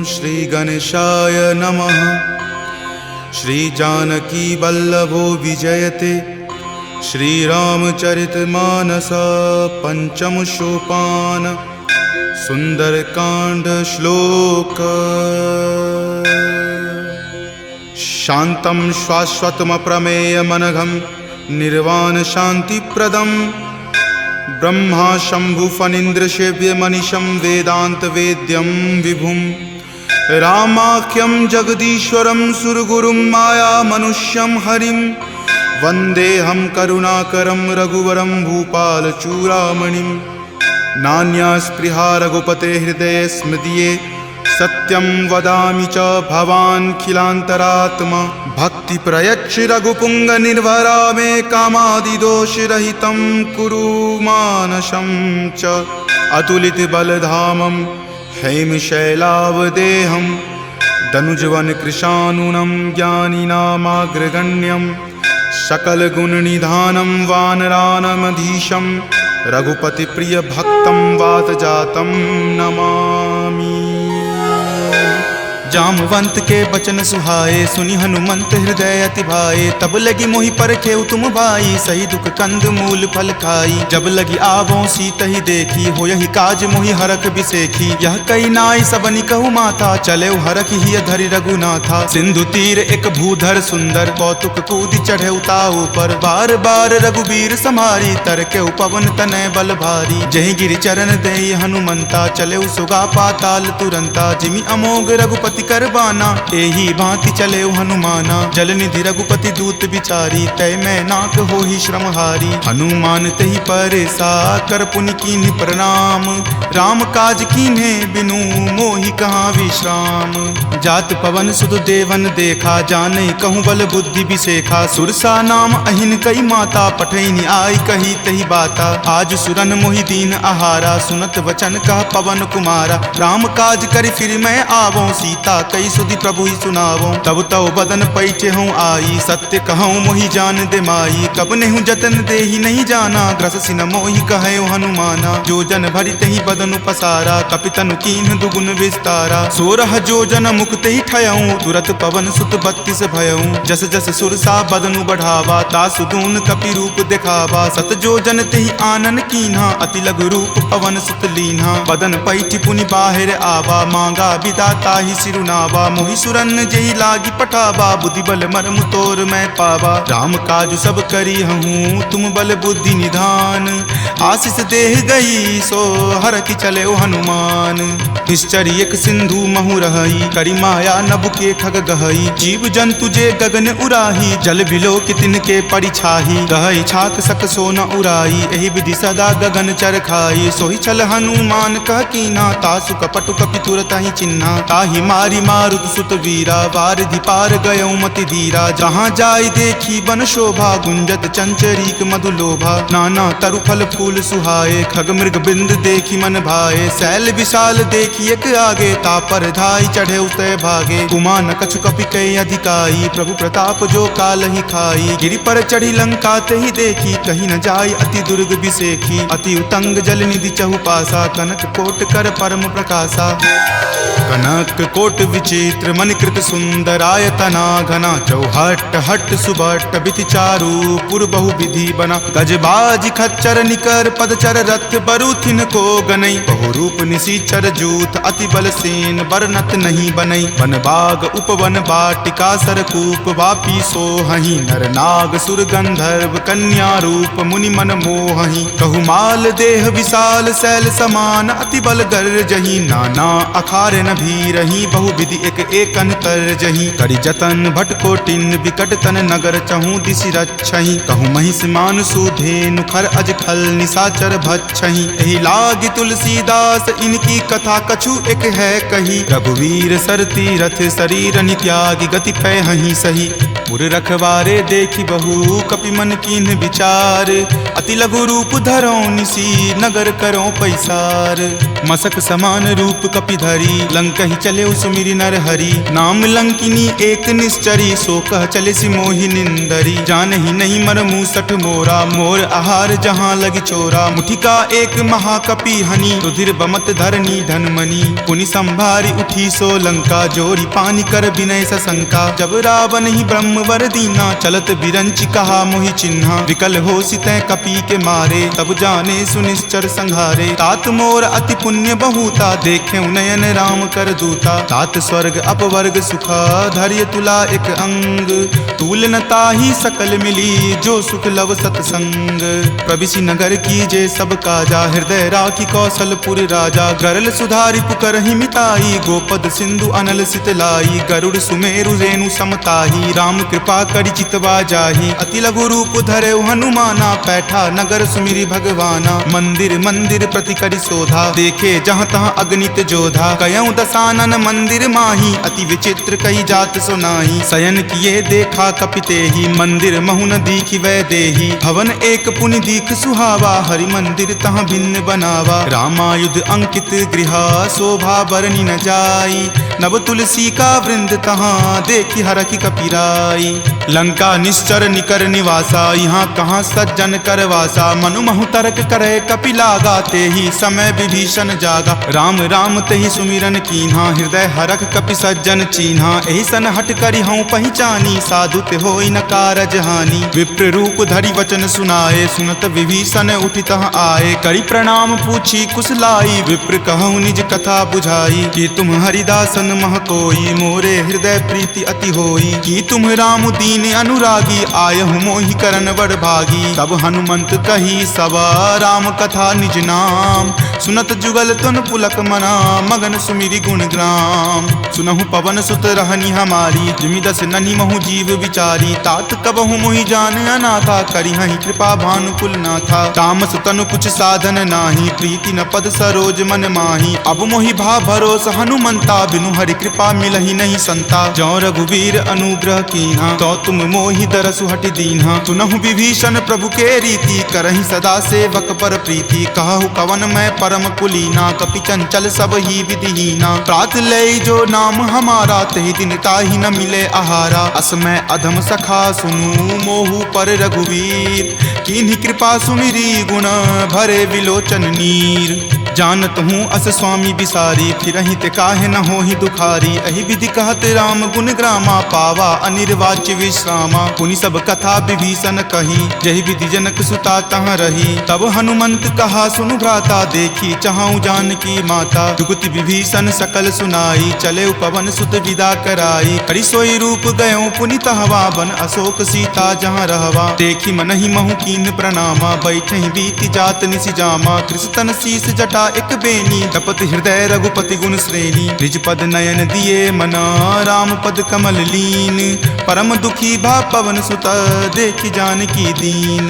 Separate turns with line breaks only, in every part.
श्री गणेशाय नमः। श्री जानकी वल्लभो विजयते श्रीरामचरितमानस पंचम सोपान सुंदरकांड श्लोक। शांतं शाश्वतमप्रमेयमनघं निर्वाण शांतिप्रदं ब्रह्मा शंभु फणीन्द्रसेव्यमनिशं वेदांत वेद्यं विभुं रामाख्यं जगदीश्वरं सुरगुरुं माया मनुष्यं हरिं वन्देऽहं करुणाकरं रघुवरं भूपालचूडामणिं। नान्या स्पृहा रघुपते हृदये स्मृतिये सत्यं वदामि च भवान् खिलान्तरात्मा। भक्ति प्रयच्छ रघुपुंग निर्भरा मे कामादिदोषरहितं कुरु मानसं च। अतुलित बलधामं हेमशैलावदेहं दनुजवन कृशानुनं ज्ञानिनामाग्रगण्यं सकलगुणनिधानं वानरानमधीशं रघुपति प्रिय भक्तं वातजातं नमामि। जामवंत के बचन सुहाए सुनि हनुमंत हृदय अति भाए। तब लगी मोहि परखेउ तुम भाई सही दुख कंद मूल फल खाई। जब लगी आवों सीत ही देखी हो यही काज मोहि हरख बिसेखी। यह कई नाई सबनि कहु माथा चले हरख ही धरि रघुनाथा। सिंधु तीर एक भूधर सुंदर कौतुक कूदि चढ़े उताऊ पर। बार बार रघुबीर समारी तर के पवन तनय बल भारी। जहि गिरि चरण देई हनुमंता चले सुगा पाताल तुरंता। जिमि अमोघ रघुपति करबाना एही भांति चले हनुमाना। जल निधि रघुपति दूत बिचारी तय मैं नाक हो ही श्रमहारी। हनुमान तहि परेसा कर पुनि कीन्ह प्रणाम। राम काज कीन्हे बिनु मोहि कहाँ विश्राम। जात पवन सुत देवन देखा जानई कहूँ बल बुद्धि बिसेखा। सुरसा नाम अहिन कई माता पठैनी आई कही तही बाता। आज सुरन मोहि दीन आहारा सुनत वचन कह पवन कुमारा। राम काज करि फिर मैं आवों सीता कई सुधि प्रभु ही सुनावो। तब तव बदन पैठे हूँ आई सत्य कहूँ मोहि जान दे माई। कब नेहु जतन दे ही नहीं जाना ग्रससि न मोहि कहे हनुमाना। जो जन भरि तहि बदन पसारा कपितनु कीन्ह दुगुन विस्तारा। 16 जो जन मुक्त ही ठयऊँ तुरत पवन सुत 32 भयऊँ। जस जस सुरसा बदनु बढ़ावा तासु दून कपि रूप दिखावा। सत जो जन तेहि आनन कीन्हा अति लघु रूप पवन सुत लीन्हा। बदन पैठि पुनि बाहिर आवा मांगा विदाता ही सिरुनावा। मोहि सुरन जेहि लागी पठावा बुद्धि बल मर्म तोर मैं पावा। राम काज सब करी हूँ तुम बल बुद्धि निधान। आशीष देह गई सो हर की चले हनुमान। निश्चर एक सिंधु महु रही करी माया नभ के खग गहई। जीव जंतु जे गगन उराही जल बिलो कितिन के परिछाही। गहई छाक सक सो न उराई एहि विधि सदा गगन चर खाई। सोहि छल हनुमान कह कीना तासु कपटु कपि तुरत ही चिन्हा। ताहि मारी मारुत सुत वीरा वारिधि पार गयौ मति धीरा। जहाँ जाय देखी बन शोभा गुंजत चंचरीक मधु लोभा। नाना तरु फल फूल सुहाए खग मृग बिंद देखी मन भाए। शैल विशाल देखी एक आगे तापर धाई चढ़े उतय भागे। कुमान कछु कपि कई अधिकाई प्रभु प्रताप जो काल ही खाई। गिरि पर चढ़ी लंका तेहि देखी कहीं न जाय अति दुर्ग बिसेखी। अति उतंग जल निधि चहु पासा कनक कोट कर परम प्रकाशा। कनक कोट विचित्र मणिकृत सुंदरायतना घना। चौहट हट सुबट बिति चारु पुर बहु विधि बना। गजबाज खच्चर निकर पदचर रथ बरुथिन को गनई। बहु रूप निशिचर जूथ अति बल सेन बरनत नहीं बनई। वन बाग उपवन बाटिका सरकूप वापी सोहहि। नर नाग सुर गंधर्व कन्या रूप मुनि मन मोहहि। कहु माल देह विशाल शैल समान अति बल गर्जहि। नाना अखारे न भी रही बहु विधि एक एकन कर जही। करि जतन भट कोटिन विकट तन नगर चहु दिशि रक्षहि। कहु महिष मान सुधेनु खर अज खल निशाचर भक्षहि। एहि लागी तुलसीदास इनकी कथा कछु एक है कही। रघुवीर सर तीरथ शरीर नित्यागी गति पै हहि सही। पुर रखवारे देखी बहु कपि मन कीन्ह विचार। अति लघु रूप धरो निसी नगर करो पैसार। मसक समान रूप कपि धरी लंक ही चले उस सुमिरि नर हरि। नाम लंकिनी एक निश्चरी, सो कह चले सि मोहि निंदरी। जानहि नहीं मर मूसठ मोरा, मोर आहार जहाँ लगी चोरा। मुठिका एक महाकपि हनि, रुधिर बमत धरनी धनमणि। पुनि संभारी उठी सो लंका, जोरी पानी कर विनय सशंका। जब रावण ही ब्रह्म वर दीना, चलत बिरंचि कहा मोहि चिन्हा। विकल हो सितै कपि के मारे, तब जाने सुनिश्चर संघारे। तात मोर अति पुण्य बहुता, देखे नयन राम कर दूता। तात स्वर्ग अपवर्ग सुखा, धैर्य तुला एक अंग। तूल न ताहि सकल मिली, जो सुख लव सतसंग। प्रविशि नगर की जे सब काजा, हृदय राखी कौशलपुर राजा। गरल सुधारि पुकरहि मिताई, गोपद सिंधु अनल सितलाई। गरुड़ सुमेरु रेणु समताही, राम कृपा करि चितवा जाहि। अति लघु रूप धरे हनुमाना, पैठा नगर सुमिरि भगवाना। मंदिर मंदिर प्रति करि शोधा, देखे जहाँ तहाँ अगणित जोधा। कयऊँ दसानन मंदिर माही, अति विचित्र कही जात सुनाई। शयन किए देखा कपितेहि, मंदिर महु न दीखि वै देहि। भवन एक पुनि दीख सुहावा, हरि मंदिर तहाँ भिन्न बनावा। रामायुध अंकित गृहा, शोभा बरनि न जाई। नव तुलसी का वृंद तहाँ, देखि हरखि कपिराई। लंका निश्चर निकर निवासा, यहाँ कहाँ सज्जन कर वासा। मनु महु तर्क करे कपि लागा, तेहि समय विभीषण जागा। राम राम तेहि सुमिरन कीन्हा, हृदय हरख कपि सज्जन चीन्हा। एहि सन हट करि हऊँ पहिचानी, साधु ते होई न कारज हानि। विप्र रूप धरि वचन सुनाए, सुनत विभीषण उठि तहाँ आए। करि प्रणाम पूछी कुशलाई, विप्र कहूँ निज कथा बुझाई। कि तुम हरिदासन मह कोई, मोरे हृदय प्रीति अति होई। कि तुम राम दीन अनुरागी, आयहु मोहि करन बड़ भागी। तब हनुमंत कही सवा, राम कथा निज नाम। सुनत जुगल तुन पुलक मना, मगन सुमिरि गुण ग्राम। सुनहु पवन सुत रहनी हमारी, जिमि दस ननि महु जीव विचारी। तात कबहु मोहि जान अनाथा, करिहहि कृपा भानुकुल नाथा। तामस तनु कुछ साधन नाही, प्रीति न पद सरोज मन माही। अब मोहि भा भरोस हनुमंता, बिनु हरि कृपा मिलहि नहीं संता। जौ रघुवीर अनुग्रह कीन्हा, तो तुम मोहि दरसु हटि दीन्हा। सुनहु विभीषण प्रभु के रीति, करहि सदा सेवक पर प्रीति। कहु कवन मैं परम कुलीना, कपि चंचल सब ही विधिहीना। प्रात लय जो नाम हमारा, तहि दिन ताहि न मिले आहारा। असमय अधम सखा सुनु, मोहु पर रघुवीर। कीन्ही कृपा सुमिरी, गुण भरे विलोचन नीर। जानत हूँ अस स्वामी बिसारी, फिरहि ते काहे न होहि दुखारी। एहि विधि कहत राम गुण ग्रामा, पावा अनिर्वाच्य विश्रामा। पुनि सब कथा विभीषण कही, जहि विधि जनक सुता तहाँ रही। तब हनुमंत कहा सुनु भ्राता, देखी चाहूँ जानकी माता। जुगति विभीषण सकल सुनाई, चले पवन सुत विदा कराई। हरि सोई रूप गयो पुनि तहवा, बन अशोक सीता जहाँ रहवा। देखी मनहि महु कीन प्रणामा, बैठे बीति जात निसि जामा। कृष्ण शीस जटा एक बेनी, तपत हृदय रघुपति गुण श्रेणी। निज पद नयन दिए मना, राम पद कमल लीन। परम दुखी भा पवन सुत, देखि जानकी दीन।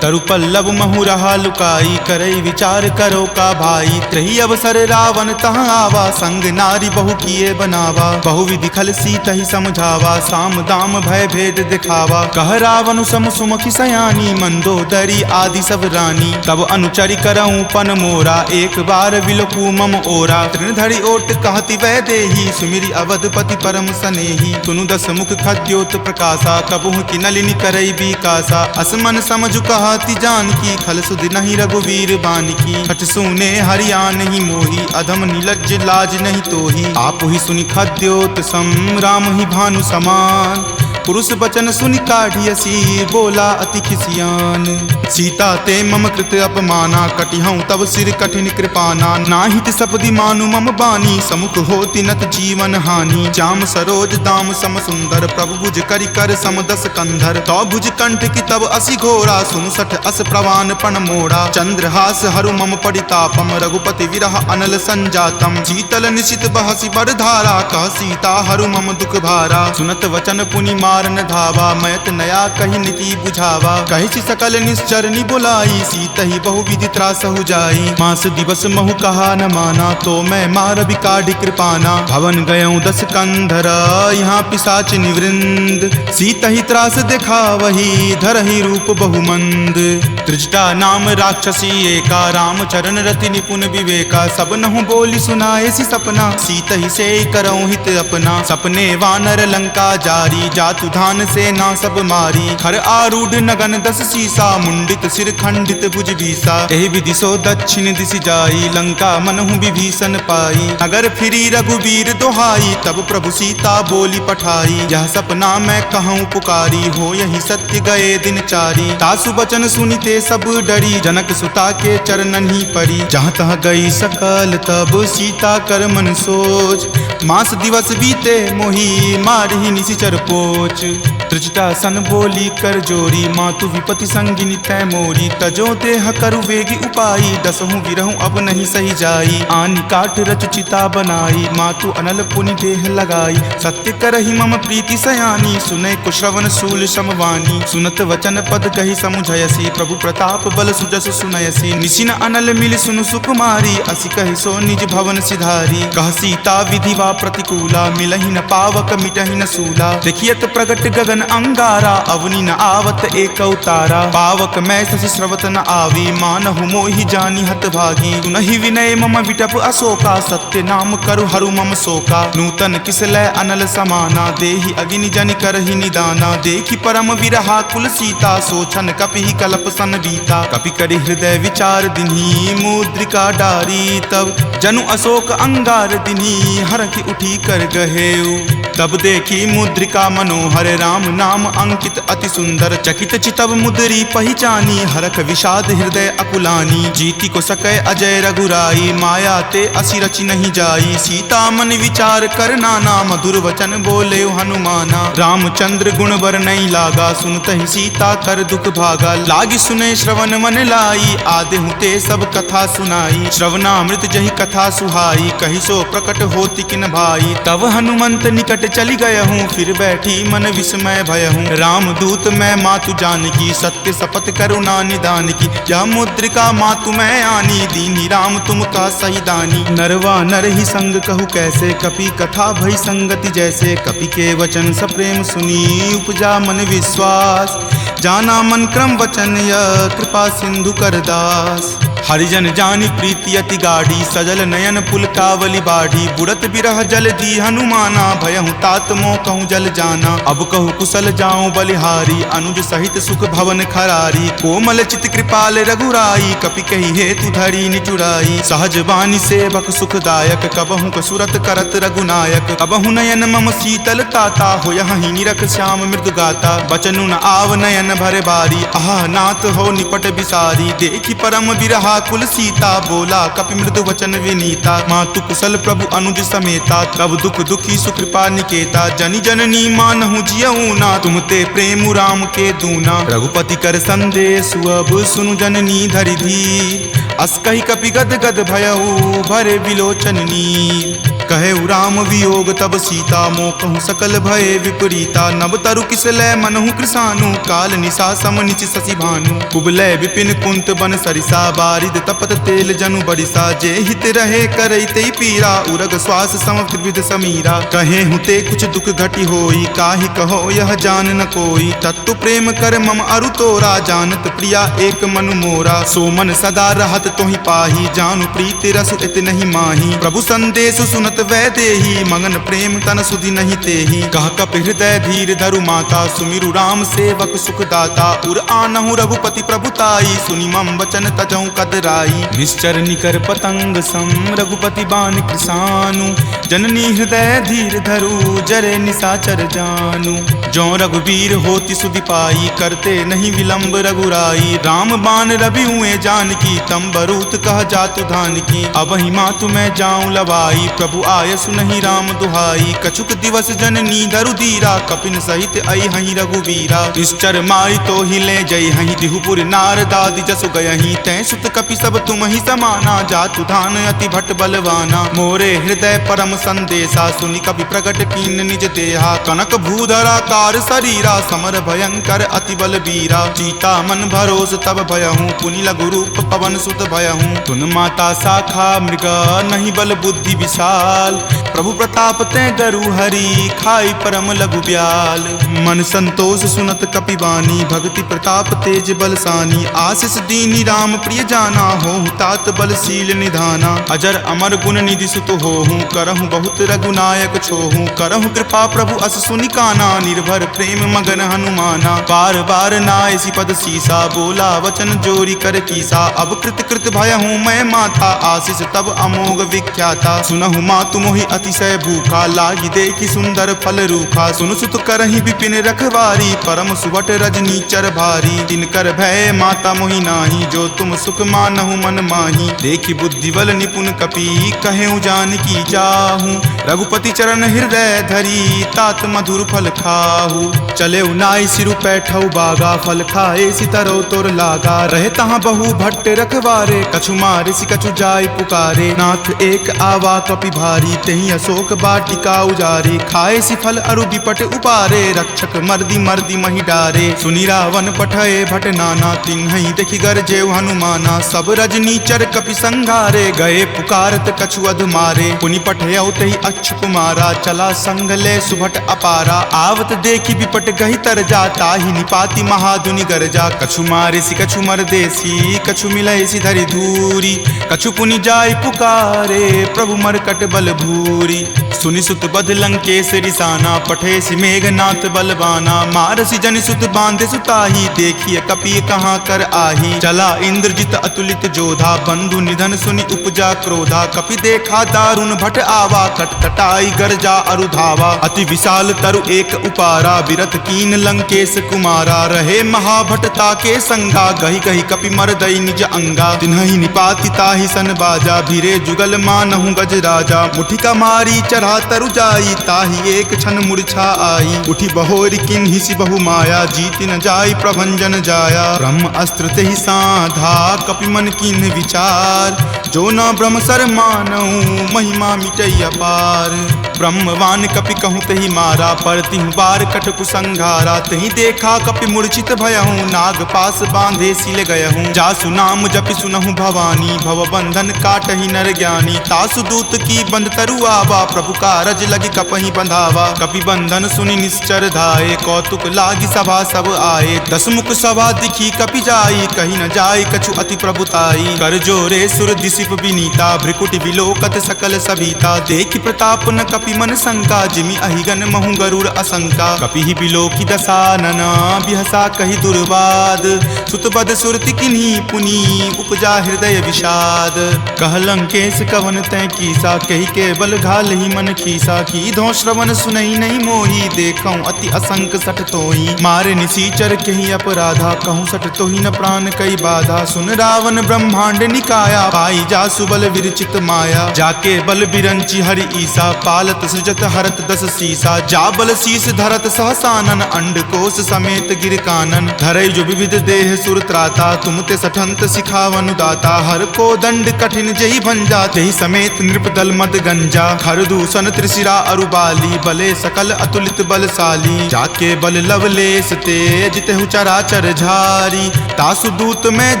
तरु पल्लव महु रहा लुकाई, करई विचार करो का भाई। त्रही अवसर रावण तहाँ आवा, संग नारी बहु किए बनावा। बहु विधि खल सीतहि समझावा, साम दाम भय भेद दिखावा। कह रावण सम सुमुखि सयानी, मंदोदरी आदि सब रानी। तब अनुचरि करऊँ पन मोरा, एक बार विलोकू मम ओरा। तृणधरि ओट कहति वै देही, सुमिरि अवधपति परम सनेही। सुनु दस मुख खद्योत प्रकाशा, कबहुँ की नलिनी करई बिकासा। असमन समझु कहति जानकी, खल सुधि नहीं रघुवीर बानकी। खट सुने हरियाण ही मोही, अधम नीलज्ज लाज नहीं तोही। आप ही सुनि खद्योत सम, राम ही भानु समान। पुरुष बचन सुनि काढ़ियसी, बोला अति खिसियान। सीता ते मम कृत अपमाना, कटिहऊँ तब सिर कठिन कृपाना। नाहित सपदि मानु मम बानी, समुख होति नत जीवन हानि। श्याम सरोज दाम सम सुंदर, प्रभु भुज करि कर सम दस कंधर। तो भुज कंठ की तब असि घोरा, सुनु सठ अस प्रवान पण मोड़ा। चंद्रहास हरु मम परितापम, रघुपति विरह अनल संजातम। शीतल निशित बहसि बड़ धारा, कह सीता हरु मम दुख भारा। सुनत वचन पुनि मारन धावा, मैत नया कही नीति बुझावा। कही सकल निश्चरनी बुलाई, सीतहि बहुविधि त्रास हो जाई। मास दिवस महु कहा न माना, तो मैं मार बिकाढ़ी कृपाना। भवन गयऊँ 10 कंधरा, यहाँ पिशाच निवृंद। सीतहि त्रास देखा वही, धरहि रूप बहुमंद। त्रिजटा नाम राक्षसी एका, राम चरण रति निपुण विवेका। सब नहु बोली सुनाए सी सपना, सीतहि से करऊँ हित अपना। सपने वानर लंका जारी, जातु धान से ना सब मारी। खर आरूढ़ नगन 10 सीसा, मुंडित सिर खंडित भुज बीसा। एहि विधि सो दक्षिण दिशि जाई, लंका मनहु विभीषण पाई। नगर फिरी रघुबीर दोहाई, तब प्रभु सीता बोली पठाई। यह सपना मैं कहूँ पुकारी, हो यही सत्य गए दिन चारी। तासु बचन सुनिते सब डरी, जनक सुता के चरणन ही परी। जहाँ तहाँ गई सकल तब सीता कर मन सोच। मास दिवस बीते मोही, मारहि निशिचर पोच। त्रिजटा सन बोली कर जोरी, मातु विपति संगिनी तै मोरी। तजो देह करु वेगी उपाई, दसहु विरहु अब नहीं सही जाई। आनि काट रच चिता बनाई, मातु अनल पुनि देह लगाई। सत्य करहि मम प्रीति सयानी, सुनै कुश्रवण शूल समवानी। सुनत वचन पद कहि समुझयसी, प्रभु प्रताप बल सुजस सुनयसी। निशिन अनल मिल सुनु सुकुमारी, असि कहि सो निज भवन सिधारी। कह सीता विधि वा प्रतिकूला, मिलहि न पावक मिटहि न सूला। देखियत प्रगट गगन अंगारा, अवनि न आवत एक तारा। पावक मैं शशि स्रवत न आवी, मानहु मोहि जानी हत भागी। सुनहि विनय मम विटप अशोका, सत्य नाम करु हरु मम शोका। नूतन किसलै अनल समाना, देहि अगिनि जनि करहि निदाना। देखि परम विरहा कुल सीता, सोचन कपिहि कलप सन बीता। कपि करि हृदय विचार दिन्ही, मुद्रिका डारी। तब जनु अशोक अंगार दिन्ही, हरखि उठी कर गहेऊ। तब देखी मुद्रिका मनोहर, राम नाम अंकित अति सुंदर। चकित चितव मुद्री पहचानी, हरख विषाद हृदय अकुलानी। जीति को सकै अजय रघुराई, माया ते असि रचि नहीं जाई। सीता मन विचार कर नाना, मधुर वचन बोले हनुमाना। रामचंद्र गुण बर नहीं लागा, सुनतहि सीता कर दुख भागा। लागी सुने श्रवण मन लाई, आदेहु ते सब कथा सुनाई। श्रवणामृत जहि कथा सुहाई, कहि सो प्रकट होति किन भाई। तब हनुमंत निकट चली गयहूँ, फिर बैठी मन विस्मय भयहूँ। राम दूत मैं मातु जानकी, सत्य शपथ करुणा निदान की। यह मुद्रिका मातु मैं आनी, दीनी राम तुम का सही दानी। नरवा नर ही संग कहु कैसे, कपि कथा भई संगति जैसे। कपि के वचन सप्रेम सुनी, उपजा मन विश्वास। जाना मन क्रम वचन यह, कृपा सिंधु कर दास। हरिजन जानी प्रीति अति गाढ़ी, सजल नयन पुलकावली बाढ़ी। बुड़त बिरह जल दी हनुमाना, भयहु तात मोह कहूँ जल जाना। अब कहु कुशल जाऊँ बलिहारी, अनुज सहित सुख भवन खरारी। कोमल चित कृपाल रघुराई, कपि कही हेतु धरी निचुराई। सहज बानी सेवक सुखदायक, कबहु कसुरत करत रघुनायक। कबहु नयन मम शीतल ताता, होयहि निरख श्याम मृदु गाता। बचनु न आव नयन भर बारी, आह नाथ हो निपट बिसारी। देखि परम बिरहा कुल सीता, बोला कपि मृदु वचन विनीता। मातु कुशल प्रभु अनुज समेता, तब दुख दुखी सुकृपा निकेता। जनि जननी मानहु जियऊ ना, तुम ते प्रेम राम के दूना। रघुपति कर संदेश अब सुनु जननी धरि धीर। अस कहि कपि गद गद भयऊ, भरे विलोचन नीर। कहे राम वियोग तब सीता, मोह कहूँ सकल भय विपरीता। नब तरु किसलै मनहु कृसानु, काल निशा सम निचि शशि भानु। कुबलय विपिन कुंत बन सरिसा, बारिद तपत तेल जनु बरिसा। जे हित रहे करैते पीरा, उरग श्वास सम त्रिविध समीरा। कहे हुते कुछ दुख घटी होई, काहि कहो यह जान न कोई। तत्व प्रेम कर मम अरु तोरा, जानत प्रिया एक मनु मोरा। सो मन सदा रहत तोहि पाही, जानु प्रीति रसु इत नहीं माही। प्रभु संदेश सुनत वै देही, मगन प्रेम तन सुधि नहीं तेही। कह कपि हृदय धीर धरु माता, सुमिरु राम सेवक सुख दाता। उर आनहु रघुपति प्रभुताई, सुनि मम वचन तजहु कदराई। निश्चर निकर पतंग सम, रघुपति बान कृसानु। जननी हृदय धीर धरु, जरे निशाचर जानु। जो रघुवीर होति सुधि पाई, करते नहीं विलंब रघुराई। राम बान रवि हुए जानकी, तम बरूत कह जातु धान की। अब ही मातु मैं जाऊं लवाई, प्रभु आय सुनहि राम दुहाई। कछुक दिवस जननी धरु धीरा, कपिन सहित आई हहीं रघुवीरा। निश्चर मारी तो हिले जय हहीं, दिहुपुर नारदादि जसु गयहीं। तै सुत कपि सब तुम ही समाना, जातु धान अति भट बलवाना। मोरे हृदय परम संदेशा सुनि कपि प्रकट कीन निज देहा कनक भूधराकार शरीरा समर भयंकर अति बल बीरा सीता मन भरोस तब भयहूँ पुनि लघु रूप पवन सुत भयहूँ तुन माता शाखा मृगा नहीं बल बुद्धि विशाल प्रभु प्रताप ते गरु हरि खाई परम लघु ब्याल मन संतोष सुनत कपिवानी भक्ति प्रताप तेज बलसानी आशीष दीनी राम प्रिय जाना हो तात बलशील निधाना अजर अमर गुण निधि सुत होहूँ करहूँ बहुत रघुनायक छोहूँ करहूँ कृपा प्रभु अस सुनि काना निर्भर प्रेम मगन हनुमाना बार बार नायसी पद सीसा बोला वचन जोरी कर कीसा अब कृत कृत भयहूँ मैं माता आशीष तब अमोघ विख्याता सुनहु मातु मोहि अतिशय भूखा लागी देखी सुंदर फल रूखा सुन सुत करहि विपिन रखवारी परम सुवट रजनी चर भारी तिनकर भय माता मोहि नाही जो तुम सुख मानहु मन माही देखी बुद्धि बल निपुण कपि कहेउ जानकी जाहू रघुपति चरण हृदय धरी तात मधुर फल खाहू चले नाई सिरु पैठौ बागा फल खाए सितरो तोर लागा रहे तहाँ बहु भट्ट रखवारे कछु मारे सि कछु जाय पुकारे नाथ एक आवा कपि भारी तही अशोक बाटिका उजारे खाए सि फल अरु विपट उपारे रक्षक मर्दी मर्दी मही डारे सुनि रावण पठये भट नाना तिन्हि देखि गरजेउ हनुमाना सब रजनी चर कपि संघारे गए पुकारत कछु अध मारे पुनि पठयउ तहि अच्छ कुमारा चला संग ले सुभट अपारा आवत देखि विपट गहि तर जाता ही निपाति महाधुनि गरजा कछु मारे सि कछु मरदेसी कछु मिलय सि धरि धूरी कछु पुनि जाय पुकारे प्रभु मरकट बल भूरी सुनि सुत बध लंकेश रिसाना पठे सि मेघनाथ बलवाना मारसि जनि सुत बांधे सुताही देखिए कपि कहाँ कर आही चला इंद्रजित अतुलित जोधा बंधु निधन सुनि उपजा क्रोधा कपि देखा दारुण भट आवा कटकटाई गरजा अरु धावा अति विशाल तरु एक उपारा विरत कीन लंकेश कुमारा रहे महाभटता के संगा गही गही कपि मरदई निज अंगा तिन्हि निपाति ताहि सन बाजा भिरे जुगल मानहु गज राजा मुठिका मारी चढ़ा तरु जाई ताहि एक क्षण मूर्छा आई उठी बहोरी किन्हि सि बहु माया जीति न जाई प्रभंजन जाया ब्रह्म अस्त्र तेहि साधा कपि मन किन्हि विचार जो न ब्रह्म सर मानहु महिमा मिटई अपार ब्रह्मवान कपि कहूँ तहि मारा परतिहु बार कटकु संघारा तहि देखा कपि मूर्छित भयहूँ नाग पास बांधे सिल गयहूँ जासु नाम जपि सुनहु भवानी भव बंधन काटहि नर ज्ञानी तासु दूत की बंध तरु आवा प्रभु कारज लगी कपहि बंधावा कपि बंधन सुनि निश्चर धाये कौतुक लागी सभा सब आए दस मुख सभा दिखी कपि जाई कहीं न जाई कछु अति प्रभुताई कर जोरे सुर दिसिप विनीता भ्रिकुटि विलोकत सकल सभीता देखि प्रताप न कपि मन शंका जिमि अहिगन महु गरुड़ असंका कपि ही बिलोकी दसानना बिहसा कहि दुर्वाद सुतबद सुरति किन्ही पुनि उपजा हृदय विषाद कह लंकेश कवन तै कीसा कहि के बल घाल ही मन खीसा की धो श्रवण सुनई नहीं मोही देखऊं अति असंक सठ तोही मारे निसीचर कहीं अपराधा कहूँ सठ तोही न प्राण कई बाधा सुन रावण ब्रह्मांड निकाया पाई जा सुबल विरचित माया जाके बल बिरंची हरि ईसा पालत सृजत हरत दस सीसा जा बल शीस धरत सहसानन अंड कोश समेत गिर कानन धरई जो विविध देह सुर त्राता तुम ते सठंत सिखावनु दाता हर को दंड कठिन जही भंजा जही समेत नृपदल मद गंजा खर दूषण त्रिशिरा अरुबाली बले सकल अतुलित बलशाली जाके बल लवलेश तेज तेहु चराचर झारी तासु दूत में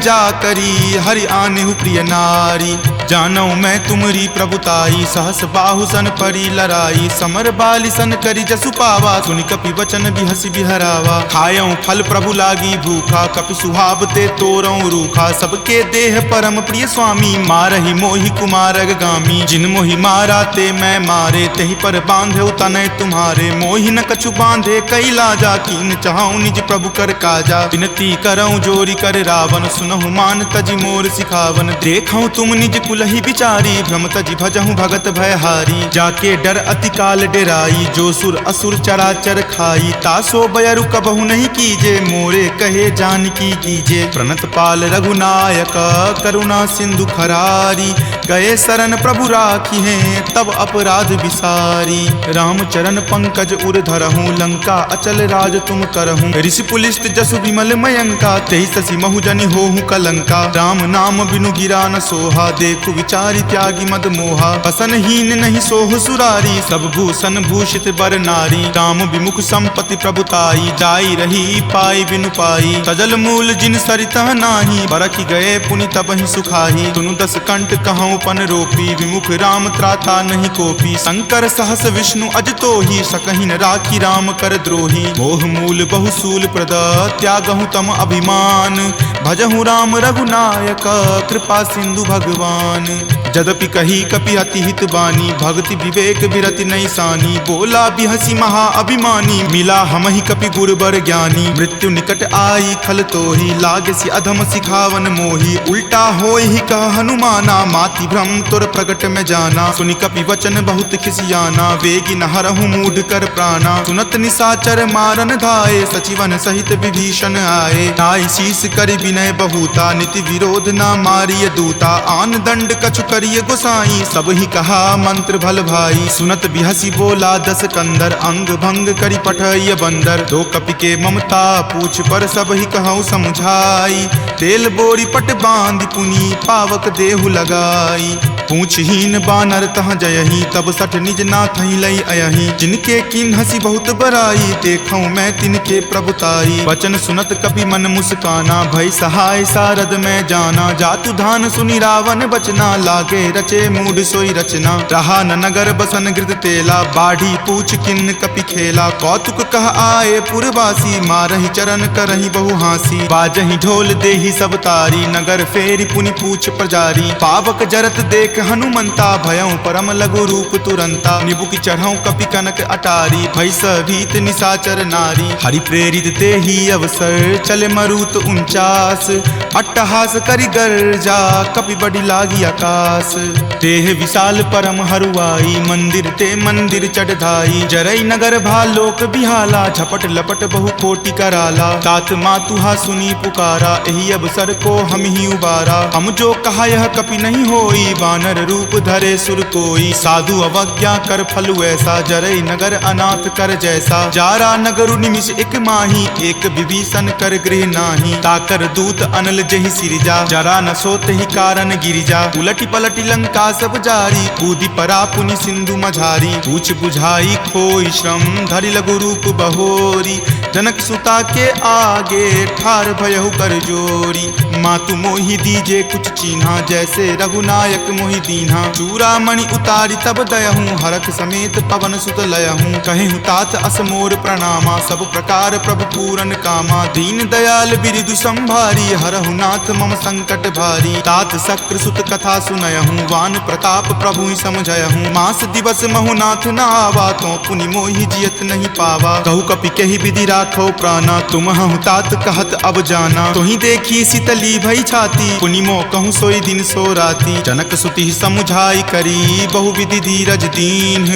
जा करी हरि आनेहु प्रिय नारी जानो मैं तुमरी प्रभुताई सहस बाहु सन परी लराई समर बाली सन करी जसु पावा सुनि कपि वचन बिहसि बिहरावा खायऊं फल प्रभु लागी भूखा कपि सुहाव ते तोरऊं रूखा सबके देह परम प्रिय स्वामी मारहि मोहि कुमारग गामी जिन मोहि मारा ते मैं मारे तही पर बांधे तनय तुम्हारे मोहि न कछु बांधे कई लाजा कीन चाहूं निज प्रभु कर काजा विनती करऊं जोरी कर रावण सुनहु मान तजि मोर सिखावन देखऊं तुम निज कुलहि बिचारी भ्रम तजि भजहूं भगत भयहारी जाके डर अति काल डेराई, जो सुर असुर चराचर खाई, तासो बयरु कबहु नहीं कीजे, मोरे कहे जानकी कीजे। प्रणत पाल रघुनायक करुणा सिंधु खरारी, गए शरण प्रभु राखी हैं तब अपराध विसारी। राम चरण पंकज उर धरहूँ, लंका अचल राज तुम करहूँ। ऋषि पुलिस्त जसु विमल मयंका, तेहि ससी महु जनि होहु कलंका। राम नाम बिनु गिरा न सोहा, देखु विचारी त्यागी मद मोहा। बसनहीन नहीं सोह सुरारी, सब भूषण भूषित बर नारी। राम विमुख संपत्ति प्रभुताई, जाई रही पाई बिनु पाई। सजल मूल जिन सरिता नाही, बरखि गए पुनि तबहि सुखाही। सुनु दस कंठ कहूँ पन रोपी, विमुख राम त्राता नहीं कोपी। शंकर सहस विष्णु अज तोहि, सकहि न राखी राम कर द्रोही। मोह मूल बहुसूल प्रद, त्यागहु तम अभिमान। भजहु राम रघुनायक, कृपा सिंधु भगवान। जदपि कही कपि अति हित बानी, भक्ति विवेक विरति नहीं सानी। बोला बिहसी महा अभिमानी, मिला हमहि कपि गुर बर ज्ञानी। मृत्यु निकट आई खल तोहि, लागे सि अधम सिखावन मोहि। उल्टा होय ही कह हनुमाना, माति भ्रम तुर प्रगट में जाना। सुनि कपि वचन बहुत खिसियाना, वेगी न हरहु मूढ़ कर प्राणा। सुनत निसाचर मारन धाये, सचिवन सहित विभीषण आए। नाई शीस करि विनय बहुता, नीति विरोध ना मारिय दूता। आन दंड कछु करिय गोसाई, सब ही कहा मंत्र भल भाई। सुनत बिहसी बोला दस कंदर, अंग भंग करि पठय बंदर। दो कपि के ममता पूछ पर, सब ही कहूँ समझाई। तेल बोरी पट बांध पुनी, पावक देहु लगाई। पूछहीन बानर तह जयही, तब सठ निज नाथ ही लई अयही। जिनके किन हसी बहुत बराई, देखूं मैं तिनके प्रभुताई। वचन सुनत कपि मन मुस्काना, भय सहाय सारद में जाना। जातु धान सुनि रावण बचना, लागे रचे मूढ़ सोई रचना। रहा न नगर बसन गृत तेला, बाढ़ी पूछ किन कपि खेला। कौतुक कह आए पुरवासी, मारहि चरण करहि बहु हासी। बाजहि ढोल देहि सब तारी, नगर फेरी पुनि पूछ प्रजारी। पावक जरत देख हनुमंता, भयं परम लघु रूप तुरंता। निबुक चढ़ऊ कपि कनक अटारी, भय भीत निसाचर नारी। हरि प्रेरित ते ही अवसर, चले मरुत 49। अट्टहास करि गर्जा, कपि बड़ी लागी आकाश। देह विशाल परम हरुआई, मंदिर ते मंदिर चढ़ाई। जरई नगर भालोक बिहाला, झपट लपट बहु कोटि कराला। तात मातुहा सुनी पुकारा, एहि अवसर को हम ही उबारा। हम जो कहा यह कपि नहीं होई, वानर रूप धरे सुर कोई। साधु अवज्ञा कर फलु ऐसा, जरई नगर अनाथ कर जैसा। जारा नगरु निमिष एक माही, एक विभीषण कर गृह नाही। ताकर दूत अनल जहि सिरजा, जरा न सोते ही कारण गिरिजा। उलटी पलटी लंका सब जारी, कूदी परा पुनि सिंधु मझारी। पूछ बुझाई खोई श्रम, धरि लघु रूप बहोरी। जनक सुता के आगे, ठार भयहु कर जोरी। मातु मोहि दीजे कुछ चीन्हा, जैसे रघुनायक मोहि दीन्हा। चूड़ामणि उतारी तब दयहूँ, हरख समेत पवन सुत लयहूँ। कहेहु तात असमोर प्रणामा, सब प्रकार प्रभु पूरन कामा। दीन दयाल बिरिदु संभारी, हरहु नाथ मम संकट भारी। तात शक्र सुत कथा सुनयहूँ, वान प्रताप प्रभु ही समझयहूँ। मास दिवस महु नाथ न आवा, तो पुनि मोहि जियत नहीं पावा। कहु कपि कहि विधि राखो प्राणा, तुम हूँ तात कहत अब जाना। तुहि देखी शीतली भई छाती, पुनि मो कहूँ सोई दिन सो राती। जनक सुति समुझाई करी, बहु विधि धीरज दीन।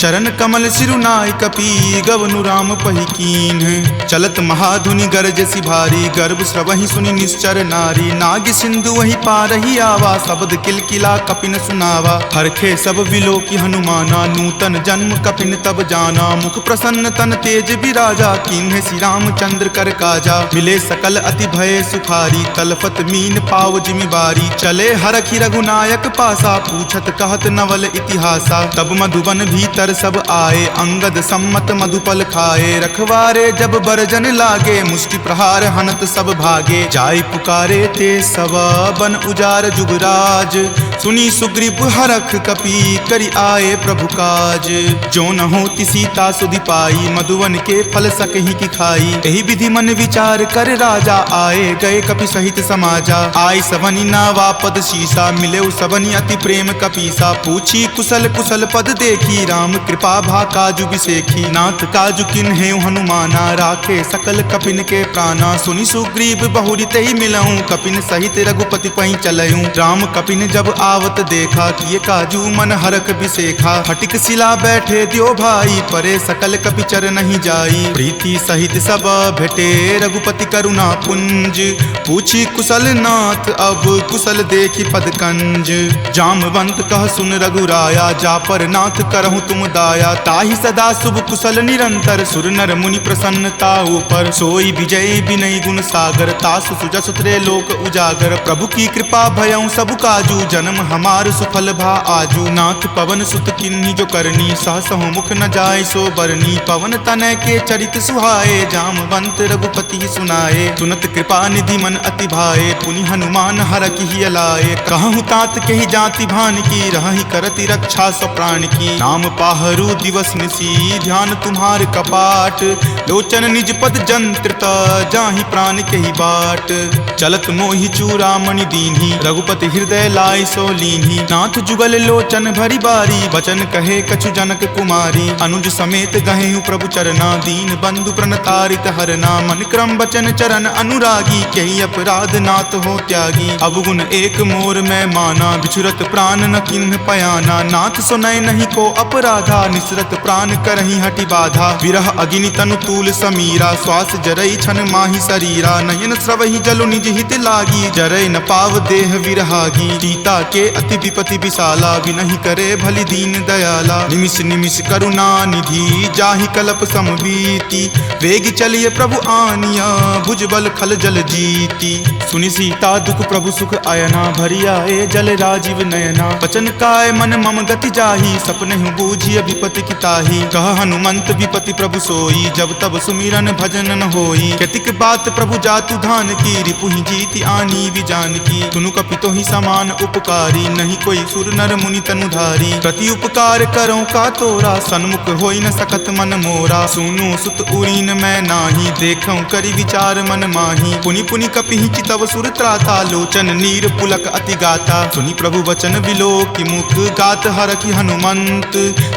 चरण कमल सिरुनाय कपि, गवनु राम पहि कीन। चलत महाधुनि गरजसि भारी, गर्भ स्रवहि सुनि निश्चर नारी। नाग सिंधु वही पारहि आवा, शब्द किलकिला कपिन सुनावा। हरखे सब विलोकि हनुमाना, नूतन जन्म कपिन तब जाना। मुख प्रसन्न तन तेज विराजा, कीन्हे श्री रामचंद्र कर काजा। मिले सकल अति भय सुखारी, तलफत मीन पाव जिमि बारी। चले हरखि रघुनायक पासा, पूछत कहत नवल इतिहासा। तब मधुबन भीतर सब आए, अंगद सम्मत मधुपल खाए। रखवारे जब बरजन लागे, मुष्टि प्रहार हनत सब भागे। जाय पुकारे ते सब, बन उजार जुगराज। सुनी सुग्रीव हरख कपि, करि आए प्रभु काज। जो न होति सीता सुधि पाई, मधुवन के फल सकहि की खाई। यही विधि मन विचार कर राजा, आए गए कपि सहित समाजा। आई सबनी नावा पद शीसा, मिले सबनी अति प्रेम कपीसा। पूछी कुशल कुशल पद देखी, राम कृपा भा काजु बिसेखी। नाथ काजु किन्हे हनुमाना, राखे सकल कपिन के प्राणा। सुनि सुग्रीव बहुरी तहि मिलऊं, कपिन सहित रघुपति पहि चलऊं। राम कपिन जब आवत देखा, किए काजू मन हरक बिसेखा। फटिक शिला बैठे द्यो भाई, परे सकल कपिचर नहीं जाई। प्रीति सहित सब भेटे, रघुपति करुणा पुंज। पूछी कुशल नाथ, अब कुशल देखी पद कंज। जामवंत कह सुन रघुराया, जा पर नाथ करहु तुम दाया। ताहि सदा शुभ कुशल निरंतर, सुर नर मुनि प्रसन्नता ऊपर। सोई विजय विनय गुण सागर, तासु सुजस त्रय लोक उजागर। प्रभु की कृपा भयउ सब काजू, जन्म हमार सुफल भा आजू। नाथ पवन सुत किन्ही जो करनी, सहसहु मुख न जाय सो बरनी। पवन तनय के चरित सुहाए, जामवंत रघुपति सुनाए। सुनत कृपा निधि मन अति भाए, पुनि हनुमान हरखि हिय लाए। कहूँ तात के ही जाति भान की, रहहि करति रक्षा स्व प्राण की। नाम पाहरू दिवस निसी, ध्यान तुम्हार कपाट। लोचन निज पद जंत्रित, जाहि प्राण के ही बाट। चलत मोहि चूड़ामणि दीन्ही, रघुपति हृदय लाय सो लीन्ही। नाथ जुगल लोचन भरी बारी, बचन कहे कछु जनक कुमारी। अनुज समेत गहेहु प्रभु चरना, दीन बंधु प्रणतारित हरना। मन क्रम बचन चरण अनुरागी, कही अपराध नाथ हो त्यागी। अवगुण एक मोर में माना, बिछुरत प्राण न किन्ह पयाना। नाथ सुनय नहीं को अपराधा, निसरत प्राण करहि हटि बाधा। विरह अग्नि तनु तूल समीरा, श्वास जरई छन माहि शरीरा। नयन स्रवहि जलु निज हित लागी, जरय न पाव देह विरहागी। सीता के अति विपति विशाला, विनहि करे भलि दीन दयाला। निमिष निमिष करुणा निधि, जाहि कलप समबीति। वेग चलिए प्रभु आनिया, भुजबल खल जल जीती। सुनि सीता दुख प्रभु सुख अयना, भरी आए जल राजीव नयना। बचन काय मन मम गति जाही, सपनेहु बूझिय विपति की ताही। कह हनुमंत विपति प्रभु सोई, जब तब सुमिरन भजन न होई। केतिक बात प्रभु जातु धान की, रिपुहि जीति आनी विजान की। तुनु कपितो ही समान उपकारी, नहीं कोई सुर नर मुनि तनुधारी। प्रति उपकार करो का तोरा, सन्मुख होई न सकत मन मोरा। सुनु सुत उरीन मैं नाही, देखऊं करि विचार मन माही। पुनि पुनि कपिहि चितव सुर त्राता, लोचन नीर पुलक अति गाता। सुनि प्रभु वचन विलोकि मुख, गात हरखि हनुमंत।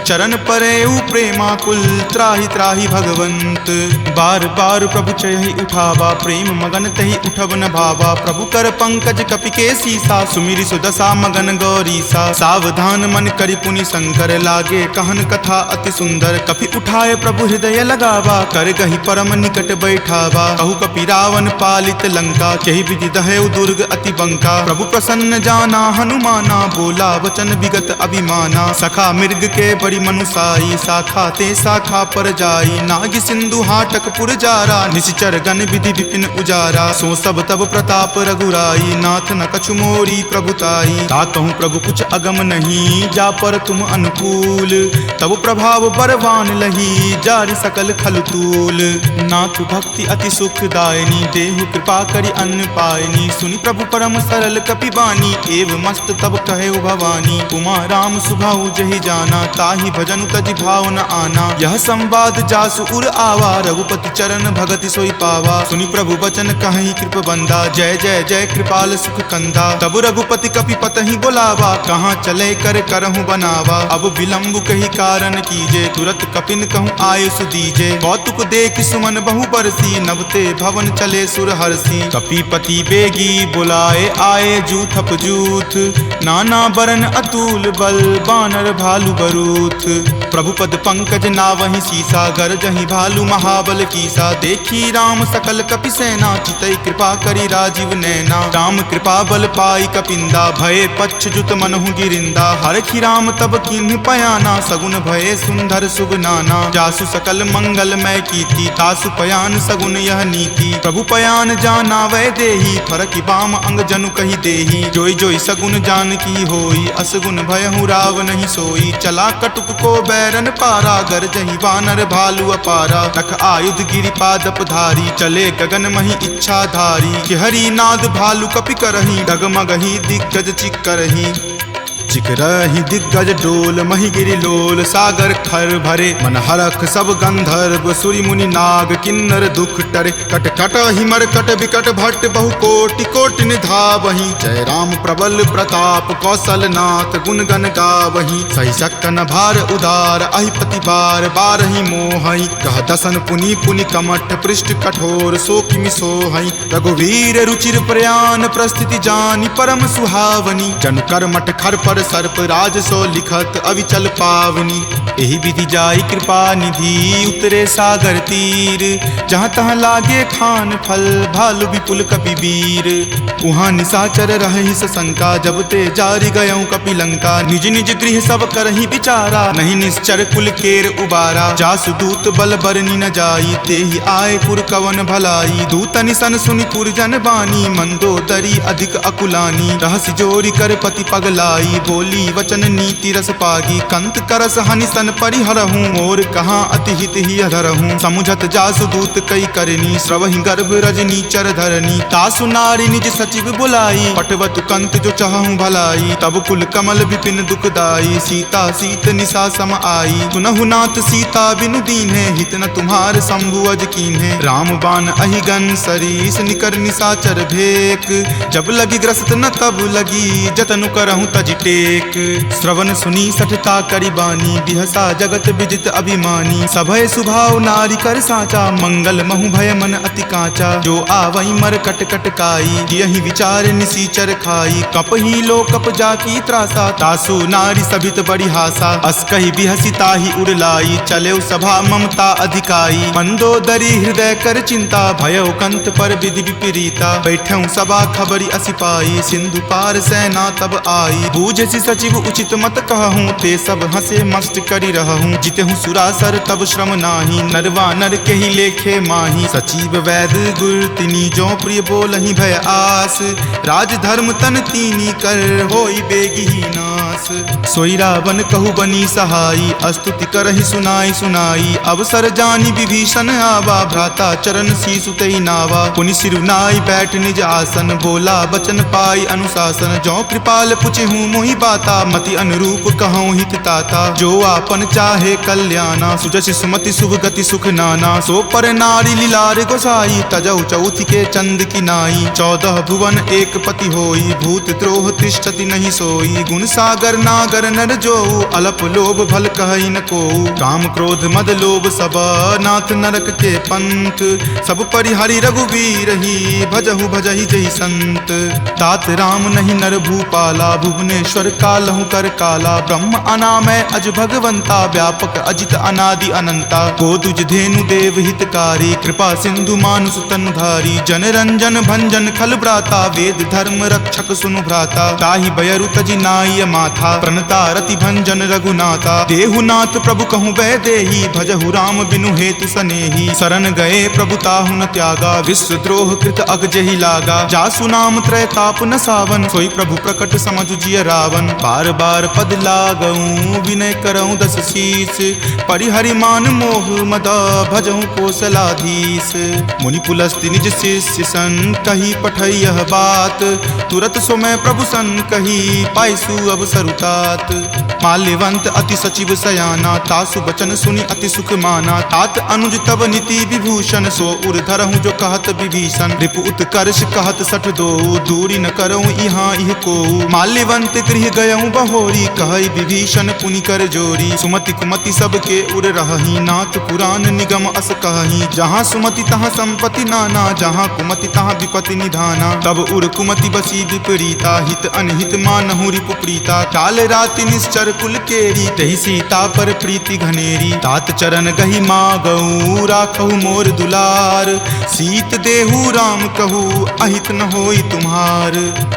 चरण परेउ प्रेमाकुल, त्राहि त्राहि भगवंत। बार बार प्रभु चयहि उठावा, प्रेम मगन तहि उठब न भावा। प्रभु कर पंकज कपि के सीसा, सुमिरि सुदशा मगन गौरीसा। सावधान मन करि पुनि शंकर, लागे कहन कथा अति सुंदर। कपि उठाए प्रभु हृदय लगावा, कर गहि परम निकट बैठावा। कहु कपि रावण पालित लंका, केहि विधि दहेउ दुर्ग अति बंका। प्रभु प्रसन्न जाना हनुमाना, बोला वचन विगत अभिमाना। सखा मृग के बड़ी मनुसाई, शाखा ते शाखा पर जाई। नाग सिंधु हाटक पुर जारा, निशिचर गण विधि विपिन उजारा। सो सब तब प्रताप रघुराई, नाथ न कछु मोरी प्रभुताई। ताकहु प्रभु कुछ अगम नहीं, जा पर तुम अनुकूल। तब प्रभाव बरवान लही, जारि सकल खल तूल। नाथ भक्ति अति सुखदायनी, देहु कृपा करि अन्न पायनी। सुनि प्रभु परम सरल कपि बानी, एव मस्त तब कहे भवानी। उमा राम सुभाउ जहि जाना, ताहि भजनु तजि भाव न आना। यह संवाद जासु उर आवा, रघुपति चरण भगति सोई पावा। सुनि प्रभु बचन कहि कृप बंदा, जय जय जय कृपाल सुख कंदा। तब रघुपति कपि पतहि बोलावा, कहाँ चले कर करहु बनावा। अब विलंब कही कारण कीजे, तुरत कपिन कहूँ आयुष दीजे। कौतुक देख सुमन बहु बरसी, नभते भवन चले सुर हरसी। कपिपति बेगी बुलाए, आए जूथप जूथ। नाना बरन अतुल बल, बानर भालु बरूथ। प्रभु पद पंकज नावहि सीसा, गरजहि भालु महाबल कीसा। देखी राम सकल कपि सेना, चितई कृपा करि राजीव नैना। राम कृपा बल पाई कपिंदा, भये पच्छ जुत मनहु गिरिंदा। हरखि राम तब किन्ह पयाना, सगुन भये सुंदर शुभ नाना। जासु सकल मंगल मय कीति, तासु पयान सगुन यह नीति। प्रभु पयान जाना वै देही, फरकि बाम अंग जनु कहि देही। जोई जोई सगुन जान की होई, असगुन भयहु राव नहीं सोई। चला कटुक को बैरन पारा, गरजहि वानर भालु अपारा। तख आयुध गिरि पादप धारी, चले गगन महि इच्छा धारी। कि हरि नाद भालु कपि करही, डगमगहि दिग्गज चिक्करही। ऋषिक रही दिग्गज डोल, मही गिरि लोल सागर खर भरे। मन हरख सब गंधर्व सूरि मुनि नाग, किन्नर दुख टरे। कट कट हिमर कट विकट भट्ट बहु कोटि कोटि निधावहीं। जय राम प्रबल प्रताप कौशल नाथ, गुण गण गावहीं। सही सकन भार उदार, अहिपति बार बारहि मोहई। कह दसन पुनि पुनि कमठ, पृष्ठ कठोर सो किमि सोहई। रघुवीर रुचिर प्रयाण, प्रस्थिति जानि परम सुहावनी। जनु कर्मठ खर पर सर्प, राज सो लिखत अविचल पावनी। एहि विधि जाई कृपा निधि, उतरे सागर तीर। जहाँ तहाँ लागे खान फल, भालु विपुल कपिवीर। उहाँ निशाचर रहहि सशंका, जब ते जारि गयऊँ कपिलंका। निज निज गृह सब करहि विचारा, नहीं निश्चर कुल केर उबारा। जासु दूत बल बरनि न जाई, तेहि आए पुर कवन भलाई। दूत निसन सुनि पुरजन बानी, मंदोदरी अधिक अकुलानी। रहसि जोरी कर पति पगलाई, बोली वचन नीति रस पागी। कंत करस हनि सन परिहरहूँ, मोर कहाँ अति हित ही अधरहूँ। समुझत जासु दूत कई करनी, श्रवहि गर्भ रजनी चर धरनी। तासु नारी निज सचिव बुलाई, पटवतु कंत जो चाहूँ भलाई। तब कुल कमल विपिन दुखदाई, सीता सीत निशा सम आई। सुनहु नाथ सीता बिनु दीन्हे, हित न तुम्हार शंभु अज कीन्हे। राम बाण अहिगन सरीस, निकर निशाचर भेक। जब लगी ग्रस्त न तब लगी, जतनु करहूँ तज टेक। श्रवण सुनी सठता करि बानी, बिहसा जगत विजित अभिमानी। सभय सुभाव नारी कर साचा, मंगल महु भय मन अति काचा। जो आवई मर कट कट काई, यही विचार निसीचर खाई। कप ही लो कप जाकी त्रासा, तासु नारी सभित बड़ी हासा। अस कही बिहसी ताही उड़लाई, चले सभा ममता अधिकाई। मंदोदरी हृदय कर चिंता, भयो कंत पर विधि विपरीता। बैठऊँ सभा खबरी असिपाई, सिंधु पार सेना तब आई। बूझसी सचिव उचित मत कहूँ, ते सब हंसे मस्त करी रहूँ। जितहूँ सुरासर तब श्रम नाही, नरवा नर के ही लेखे माही। सचिव वैद गुर तिनी, जो प्रिय बोलहि भय आस। राज धर्म तन तीनी कर, होई बेगी ही नास। सोई रावण कहु बनी सहाई, स्तुति करहि सुनाई सुनाई। अवसर जानी विभीषण आवा, भ्राता चरण शीसु तेहि नावा। पुनि सिरुनाई बैठ निज आसन, बोला बचन पाई अनुशासन। जो कृपाल पुछहूँ मोहि बाता, मति अनुरूप कहूँ हित ताता। जो आपन चाहे कल्याणा, सुजस सुमति शुभ गति सुख नाना। सो पर नारी लीलार गोसाई, तजौ चौथि के चंद की नाई। 14 भुवन एक पति होई, भूत द्रोह तिष्ठति नहीं सोई। गुण सागर नागर नर जो, अलप लोभ भल कहई न को। काम क्रोध मद लोभ सब, नाथ नरक के पंथ। सब परिहरि रघुवीर ही, भजहु भजहि जहि संत। तात राम नहीं नर भूपाला, भुवनेश्वर कालहु कर काला। ब्रह्म अनामय अज भगवंता, व्यापक अजित अनादि अनंता। गोदुज धेनु देव हितकारी, कृपा सिंधु मानुष तनधारी। जन रंजन भंजन खल भ्राता, वेद धर्म रक्षक सुनु भ्राता। ताहि बयरु तजि नाय माथा, प्रणता रति भंजन रघुनाथा। देहुनाथ प्रभु कहूँ वै देही, भजहु राम बिनु हेतु सनेही। शरण गए प्रभु ताहु न त्यागा, विश्व द्रोह कृत अग जहि लागा। जासु नाम त्रय ताप न सावन, सोई प्रभु प्रकट समझु जिय रावण। बार बार पद लागऊँ, विनय करऊँ दस शीस। परिहरि मान मोह मद, भजहु कौशलाधीश। मुनि पुलस्ति निज शिष्य सन, कही पठई यह बात। तुरत सो मैं प्रभु सन कही, पाइसु अब सरुतात। माल्यवंत अति सचिव सयाना, तासु बचन सुनि अति सुख माना। तात अनुज तब नीति विभूषण, सो उर धरहूँ जो कहत विभीषण। रिपु उत्कर्ष कहत सठ दो, दूरी न करऊँ यहाँ इह को। माल्यवंत गृह गयऊँ बहोरी, कहई विभीषण पुनि कर जोरी। सुमति कुमति सबके उर रहही, नाथ पुराण निगम अस कहही। जहाँ सुमति तहाँ संपत्ति नाना, जहाँ कुमति तहाँ विपत्ति निधाना। तब उर कुमति बसी विपरीता, हित अनहित मानहु रिपु प्रीता। काल राति निश्चर कुल केरी, तहि सीता पर प्रीति घनेरी। तात चरण गहि मागऊ, राखहु मोर दुलार। सीत देहु राम कहू, अहित न होई तुम्हार।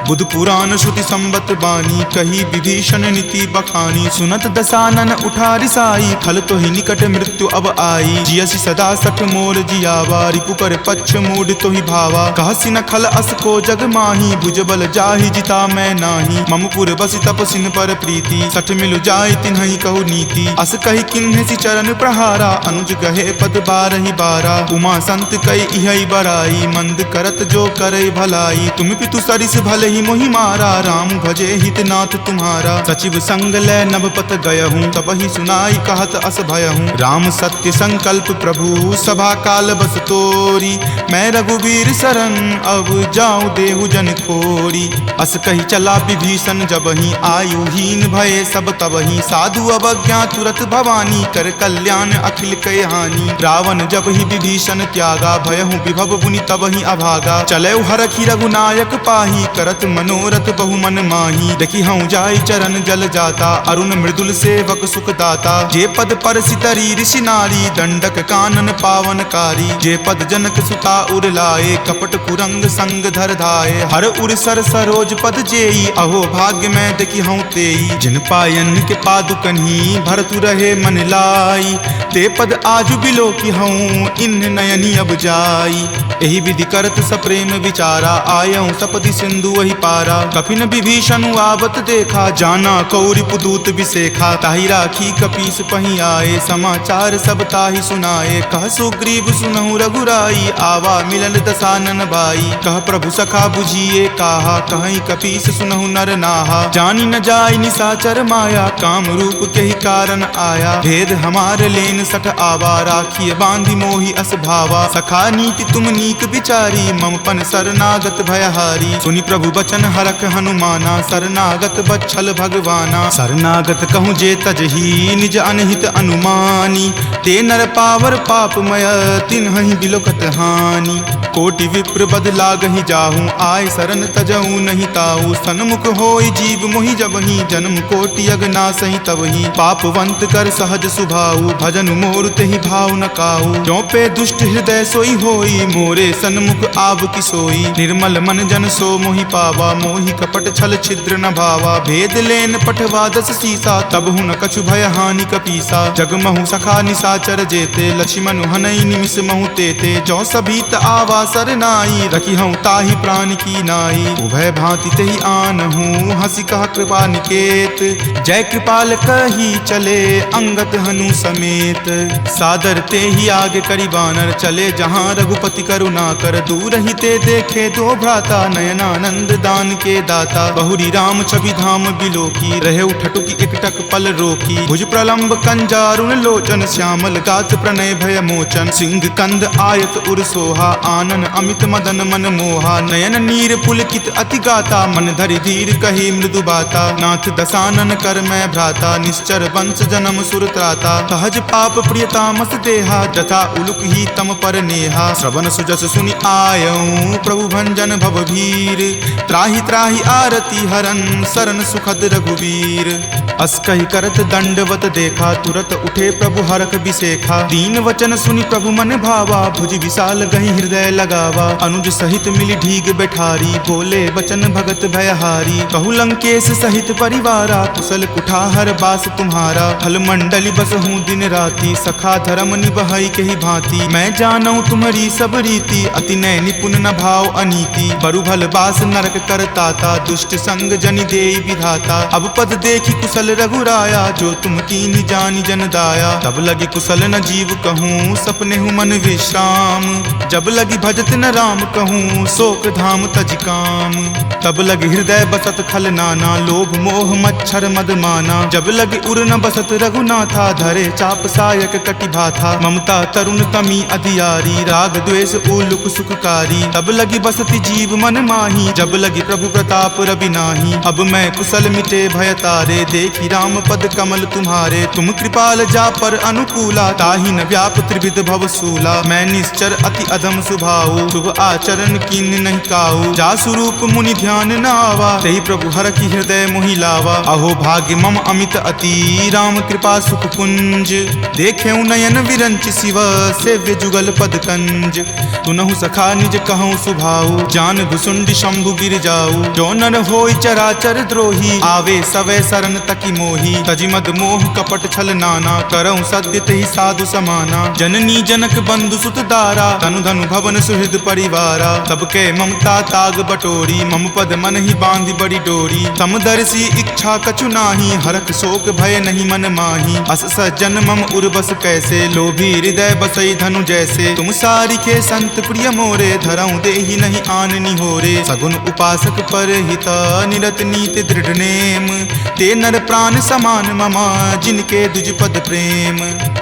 बुध पुराण श्रुति संबत बानी, कही विभीषण नीति बखानी। सुनत दसानन उठा रिसाई, खल तो ही निकट मृत्यु अब आई। जियसि सदा सठ मोर जियावा, रिपु पर पक्ष मूड तो ही भावा। कहसि न खल अस को जग माही, भुजबल जाहि ताहि जिता मैं नाही। ममपुर बसि तपसिन पर प्रीति, सठ मिलु जाय तिन्हि कहु नीति। अस कहि किन्हे सि चरण प्रहारा, अनुज गहे पद बारहि बारा। उमा संत कई इहै बड़ाई, मंद करत जो करे भलाई। तुम पितु सरिस भले ही मोहि मारा, राम भजे हितनाथ तुम्हारा। सचिव संग लै नभपत गयहूँ, तब ही सुनाई कहत अस भयहूँ। राम सत्य संकल्प प्रभु, सभा काल बस तोरी। मैं रघुवीर शरण, अब जाऊँ देहु जन खोरी। अस कही चला विभीषण जबहि, आयुहीन भये सब तबहि। साधु अवज्ञा तुरत भवानी, कर कल्याण अखिल कय हानि। रावण जब ही विभीषण त्यागा, भयहु विभव बुनि तबहि अभागा। चलऊ हरखि रघुनायक पाही, करत मनोरथ बहु मन माही। देखि हऊँ जाय चरण जल जाता, अरुण मृदुल सेवक सुख दाता। जे पद पर सितरी ऋषि नारी, दंडक कानन पावनकारी। जे पद जनक सुता उर लाए, कपट कुरंग संग धर धाये। हर उर सर सरोज पद जेई, अहो भाग्य मैं देखि हऊँ तेई। जिन पायन के पादुकन्ही, भरतु रहे मन लाई। ते पद आजु बिलो की हऊँ, इन नयनी अब जाई। एहि विधि करत सप्रेम विचारा, आयऊँ सपदि सिंधु वही पारा। कपिन विभीषण आवत देखा, जाना कौरि पुदूत विसेखा। ताहि राखी कपीस पही आए, समाचार सब ताहि सुनाए। कह सुग्रीव सुनहु रघुराई, आवा मिलन दसानन भाई। कह प्रभु सखा बुझिए काहा, कहीं कपीस सुनहु नर नाहा। जानी न जाय निसाचर माया, काम रूप के ही कारण आया। भेद हमार लेन सठ आवा, राखिए बांधि मोहि अस भावा। सखा नीति तुम नीक विचारी, ममपन शरणागत भयहारी। सुनि प्रभु बचन हरख हनुमाना, शरणागत बच्छल भगवाना। शरणागत कहूँ जे तजही, निज अनहित अनुमानी। ते नर पावर पापमय, तिन्हि बिलोकत हानि। कोटि विप्र बद लागहि जाहूँ, आय शरण तजहूँ नहीं ताऊ। सन्मुख होय जीव मोहि जबहि, जन्म कोटि अगनासहि तबहि। पापवंत कर सहज सुभाऊ, भजन मोर तेहि भाव न काऊ। जो पे दुष्ट हृदय सोई होई, मोरे सन्मुख आब की सोई। निर्मल मन जन सो मोहि पावा, मोहि कपट छल छिद्र न भावा। भेद लेन पठवा दस सीसा, तब हूँ न कछु भय हानि कपीसा। जगमहु सखा निसाचर जेते, लक्ष्मण हनई निमिष महु तेते। जो सभीत आवा सरनाई, रखी हूँ ताहि प्राण की नाई। उभय भांति तेहि आनहूँ, हंसी कह कृपा निकेत। जय कृपाल कही चले, अंगत हनु समेत। सादर ते ही आगे करी बानर, चले जहाँ रघुपति करुणा कर। दूर ही ते देखे दो भ्राता, नयनानंद दान के दाता। बहुरी राम छवि धाम बिलोकी, रहे उठटुकी एकटक पल रोकी। भुज प्रलंब कंजारुण लोचन, श्यामल गात प्रणय भय मोचन। सिंह कंद आयत उर सोहा, आनन अमित मदन मन मोहा। नयन नीर पुलकित अति गाता, मन धरि धीर कही मृदु बाता। नाथ दसानन कर मैं भ्राता, निश्चर वंश जन्म सुर त्राता। सहज पाप प्रियतामस देहा, जथा उलुक ही तम पर नेहा। श्रवण सुजस सुनि आयऊँ, प्रभु भंजन भव भीर। त्राहि त्राहि आरती हरन, शरण सुखद रघुवीर। अस कहि करत दंडवत देखा, तुरत उठे प्रभु हरख बिसेखा। दीन वचन सुनि प्रभु मन भावा, भुज विशाल गहि हृदय लगावा। अनुज सहित मिली ढीग बैठारी, बोले वचन भगत भयहारी। कहु लंकेश सहित परिवारा, कुशल कुठार बास तुम्हारा। फल मंडली बस हूँ दिन राति, सखा धर्म निबहई के ही भांति। मैं जानऊँ तुम्हारी सब रीति, अति नय निपुण न भाव अनीति। बरु भल बास नरक करताता, दुष्ट संग जनि देई विधाता। अब पद देखी कुशल रघुराया, जो तुम कीन्ही जानि जन दाया। तब लगी कुशल न जीव कहूँ, सपने हूँ मन विश्राम। जब लगी भजत न राम कहूँ, शोक धाम तज काम। तब लगी हृदय बसत खल नाना, लोभ मोह मच्छर मद माना। जब लगी उर न बसत रघुनाथा, धरे चाप सायक कटि भाथा। ममता तरुण तमी अधियारी, राग द्वेष उलुक सुखकारी। तब लगी बसति जीव मन माही, जब लगी प्रभु प्रताप रवि नाही। अब मैं कुशल मिटे भय तारे, देखी राम पद कमल तुम्हारे। तुम कृपाल जा पर अनुकूला, ताहि न व्याप त्रिविध भव सूला। मैं निश्चर अति अधम सुभाऊ, शुभ आचरण कीन नहीं काऊ। जा स्वरूप मुनि ध्यान न आवा, तेहि प्रभु हर की हृदय मोहि लावा। अहो भाग्य मम अमित अति, राम कृपा सुख पुंज। देखे नयन विरंच शिव, सेव्य जुगल पद कंज। तुनहु सखा निज कहूँ सुभाऊ, जान भुसुंडी शंभु गिर जाऊ। जो नर होय चराचर द्रोही, आवे सवै शरण तकी मोही। तजि मद मोह कपट छल नाना, करऊँ सद्य तेहि साधु समाना। जननी जनक बंधु सुत दारा, तनु धनु भवन सुहृद परिवारा। तब के ममता ताग बटोरी, मम पद मन ही बांधी बड़ी डोरी। तम दर्शी इच्छा कछु नाही, हरख शोक भय नहीं मन माही। अस सज्जन मम उर्बस कैसे, लोभी हृदय बसई धनु जैसे। तुम सारिखे संत प्रिय मोरे, धरऊं देहि नहीं आन निहोरे। सगुन उपासक पर हिता, निरत नीति दृढ़ नेम। ते नर प्राण समान ममा, जिनके दुज पद प्रेम।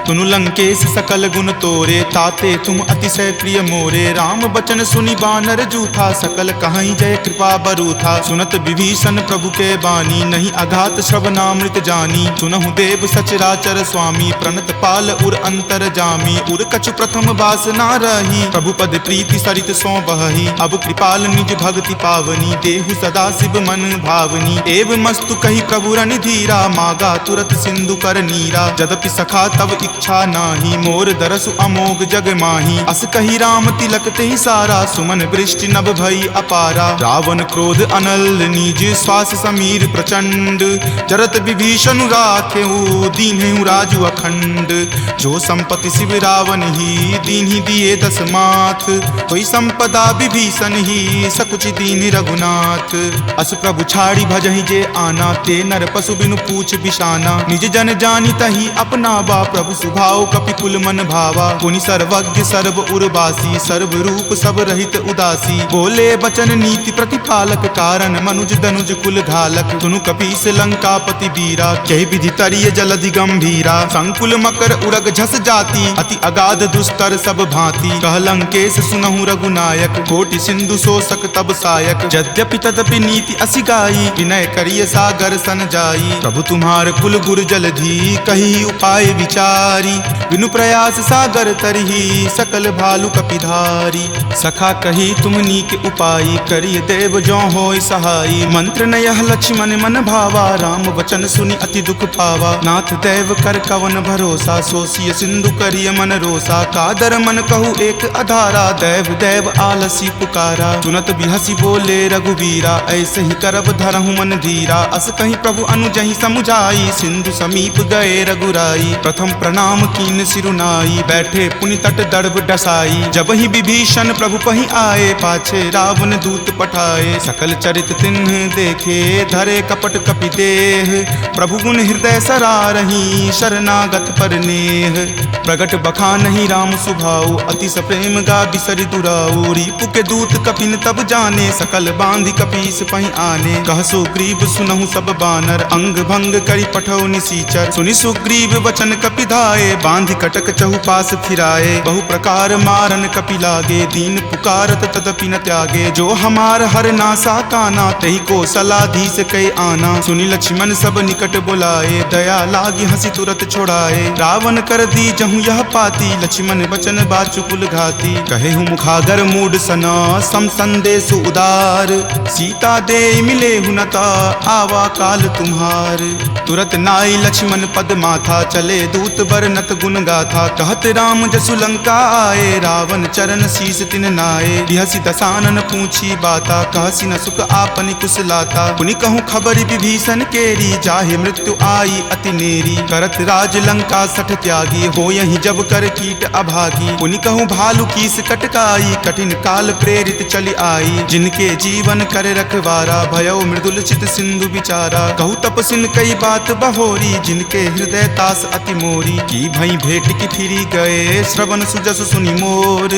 तुनु लंकेश सकल गुण तोरे, ताते तुम अतिशय प्रिय मोरे। राम बचन सुनि बानर जूथा, सकल कहाई जय कृपा बरूथा। सुनत विभीषण प्रभु के बानी, नहीं अघात श्रवणामृत जानी। सुनहु देव सचराचर स्वामी, प्रणत पाल उर अंतर जामी। उर कछु प्रथम बास ना रही, प्रभु पद प्रीति सरित सो बही। अब कृपाल निज भक्ति पावनी, देहु सदा शिव मन भावनी। एव मस्तु कही प्रभु रण धीरा, मागा तुरत सिंधु कर नीरा। जदपि सखा तब इच्छा नाही, मोर दरसु अमोघ जग माही। अस कही राम तिलक तेहि सारा, सुमन वृष्टि नभ भई अपारा। रावण क्रोध अनल निज, श्वास समीर प्रचंड। जरत विभीषण राखेहु, दीन्हेहु राजु अखंड। जो संपत्ति शिव रावण ही, दीन्हि दिए दस माथ। कोई संपदा विभीषण ही, सकुच दीन रघुनाथ। अस प्रभु छाड़ी भजहि जे आना, ते नर पशु बिनु पूछ बिशाना। निज जन जानी तहि अपनावा, प्रभु सुभाव कपिकुल मन भावा। पुनि सर्वज्ञ सर्व उर्वासी, सर्व रूप सब रहित उदासी। बोले बचन नीति प्रतिपालक, कारण मनुज दनुज कुल घालक। सुनु कपीस लंकापति वीरा, कहि विधि तरिय जलधि गंभीरा। संकुल मकर उड़ग झस जाति, अति अगाध दुस्तर सब भांति। कह लंकेश सुनहु रघुनायक, कोटि सिंधु शोषक तब सायक। यद्यपि तदपि नीति असि गाई, विनय करिय सागर सन जाई। प्रभु तुम्हार कुल गुर जलधि, कही उपाय विचारी। बिनु प्रयास सागर तरही, सकल भालु कपिधारी। सखा कही तुम नीक उपाई, करिय देव जो होय सहाई। मंत्र न यह लक्ष्मण मन भावा, राम वचन सुनि अति दुख पावा। नाथ देव कर कवन भरोसा, सोसिय सिंधु करिय मन रोसा। कादर मन कहु एक अधारा, देव देव आलसी पुकारा। सुनत बिहसी बोले रघुवीरा, ऐसे ही करब धरहु मन धीरा। अस कहीं प्रभु अनुजहि समुझाई, सिंधु समीप गए रघुराई। प्रथम प्रणाम कीन सिरुनाई, बैठे पुनि तट दर्भ डसाई। जब ही विभीषण प्रभु पहि आए, पाछे रावण दूत पठाए। सकल चरित तिन्ह देखे, धरे कपट कपि देह। प्रभु गुण हृदय सरारही, शरणागत पर नेह। प्रगट बखानहि राम सुभाऊ, अति सप्रेम गा बिसरि दुराऊ। रिपु के दूत कपिन तब जाने, सकल बांधि कपीस पहि आने। कह सुग्रीव सुनहु सब बानर, अंग भंग करि पठौ निसीचर। सुनि सुग्रीव वचन कपिधाए, बांधि कटक चहुपास फिराए। बहु प्रकार मारन कपि लागे, दीन पुकारत तदपि न त्यागे। जो हमार हर नासा काना, तहि को सलाधीस कई आना। सुनि लक्ष्मण सब निकट बुलाए, दया लागी हंसी तुरत छोड़ाए। रावण कर दी जहु यह पाती, लक्ष्मण बचन बाचु कुल घाती। कहेहु मुखागर मूड सना, सम संदेश उदार। सीता दे मिले हुनता, आवा काल तुम्हार। तुरत नाई लक्ष्मण पद माथा, चले दूत बरनत गुण गाथा। कहत राम जसु लंका आए, रावण चरण शीस तिन नाये। बिहसी दसानन पूछी बाता, कहसी न सुख आपनि कुशलाता। पुनि कहूँ खबरि विभीषण केरी, जाहे मृत्यु आई अति नेरी। करत राज लंका सठ त्यागी, हो यही जब कर कीट अभागी। पुनि कहूँ भालु कीस कटकाई, कठिन काल प्रेरित चली आई। जिनके जीवन कर रखवारा, भयो मृदुल चित सिंधु विचारा। कहूँ तपसिन कई बात बहोरी, जिनके हृदय तास अति मोरी। की भई भेट की फिरी गए, श्रवण सुजस सुनि मोर।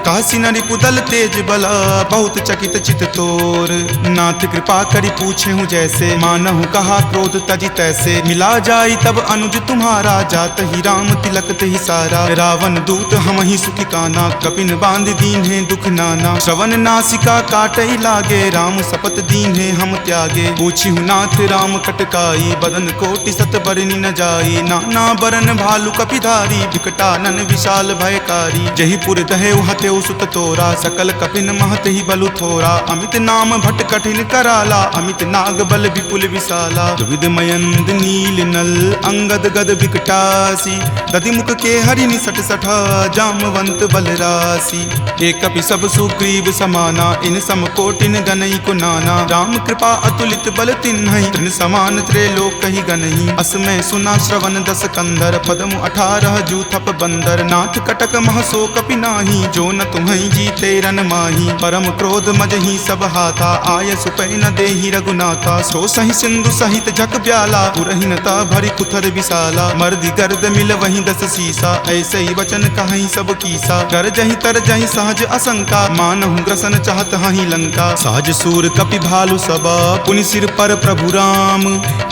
कहसी न रिपुदल तेज बला, बहुत चकित चित तोर। नाथ कृपा करि पूछे हूँ जैसे, मानहु कहा क्रोध तजि तैसे। मिला जाई तब अनुज तुम्हारा, जात ही राम तिलक तेहि सारा। रावण दूत हम ही सुखी काना, कपिन बांध दीन है दुख नाना। श्रवण नासिका काटई लागे, राम सपत दीन है हम त्यागे। पूछी हूँ नाथ राम कटकाई, बदन कोटि सत बरनी न जाई। नाना बरन भालु कपिधारी, विकटानन विशाल भयकारी। जही पुर दहेउ हतेउ सुत तोरा, सकल कपिन महत ही बलु थोरा। अमित नाम भट कठिन कराला, अमित नाग बल विपुल विशाला। दुविध मयंद नील नल, अंगद गद विकटासी। दधि मुख के हरि निसट सठा, जामवंत बल राशि। एक कपि सब सुग्रीव समाना, इन सम कोटिन गनई को नाना। राम कृपा अतुलित बल तिन्हई, तृण समान त्रैलोक कहि गनहि। असमय सुना श्रवण दस कंधर, पदमु 18 जूथप बंदर। नाथ कटक महसो कपि नाही, जो न तुम्हें जीते रन माही। परम क्रोध मजही सब हाथा, आय सुपै न देहि रघुनाथा। सो सही सिंधु सहित झक ब्याला, पुरहीनता भरी कुथर विशाला। मर्दी गर्द मिल वहीं 10 सीसा, ऐसे ही वचन कहीं सब कीसा। कर जही तर जही सहज असंका, मानहु ग्रसन चाहत हहीं लंका। सहज सूर कपि भालु सबा, पुनि सिर पर प्रभु राम।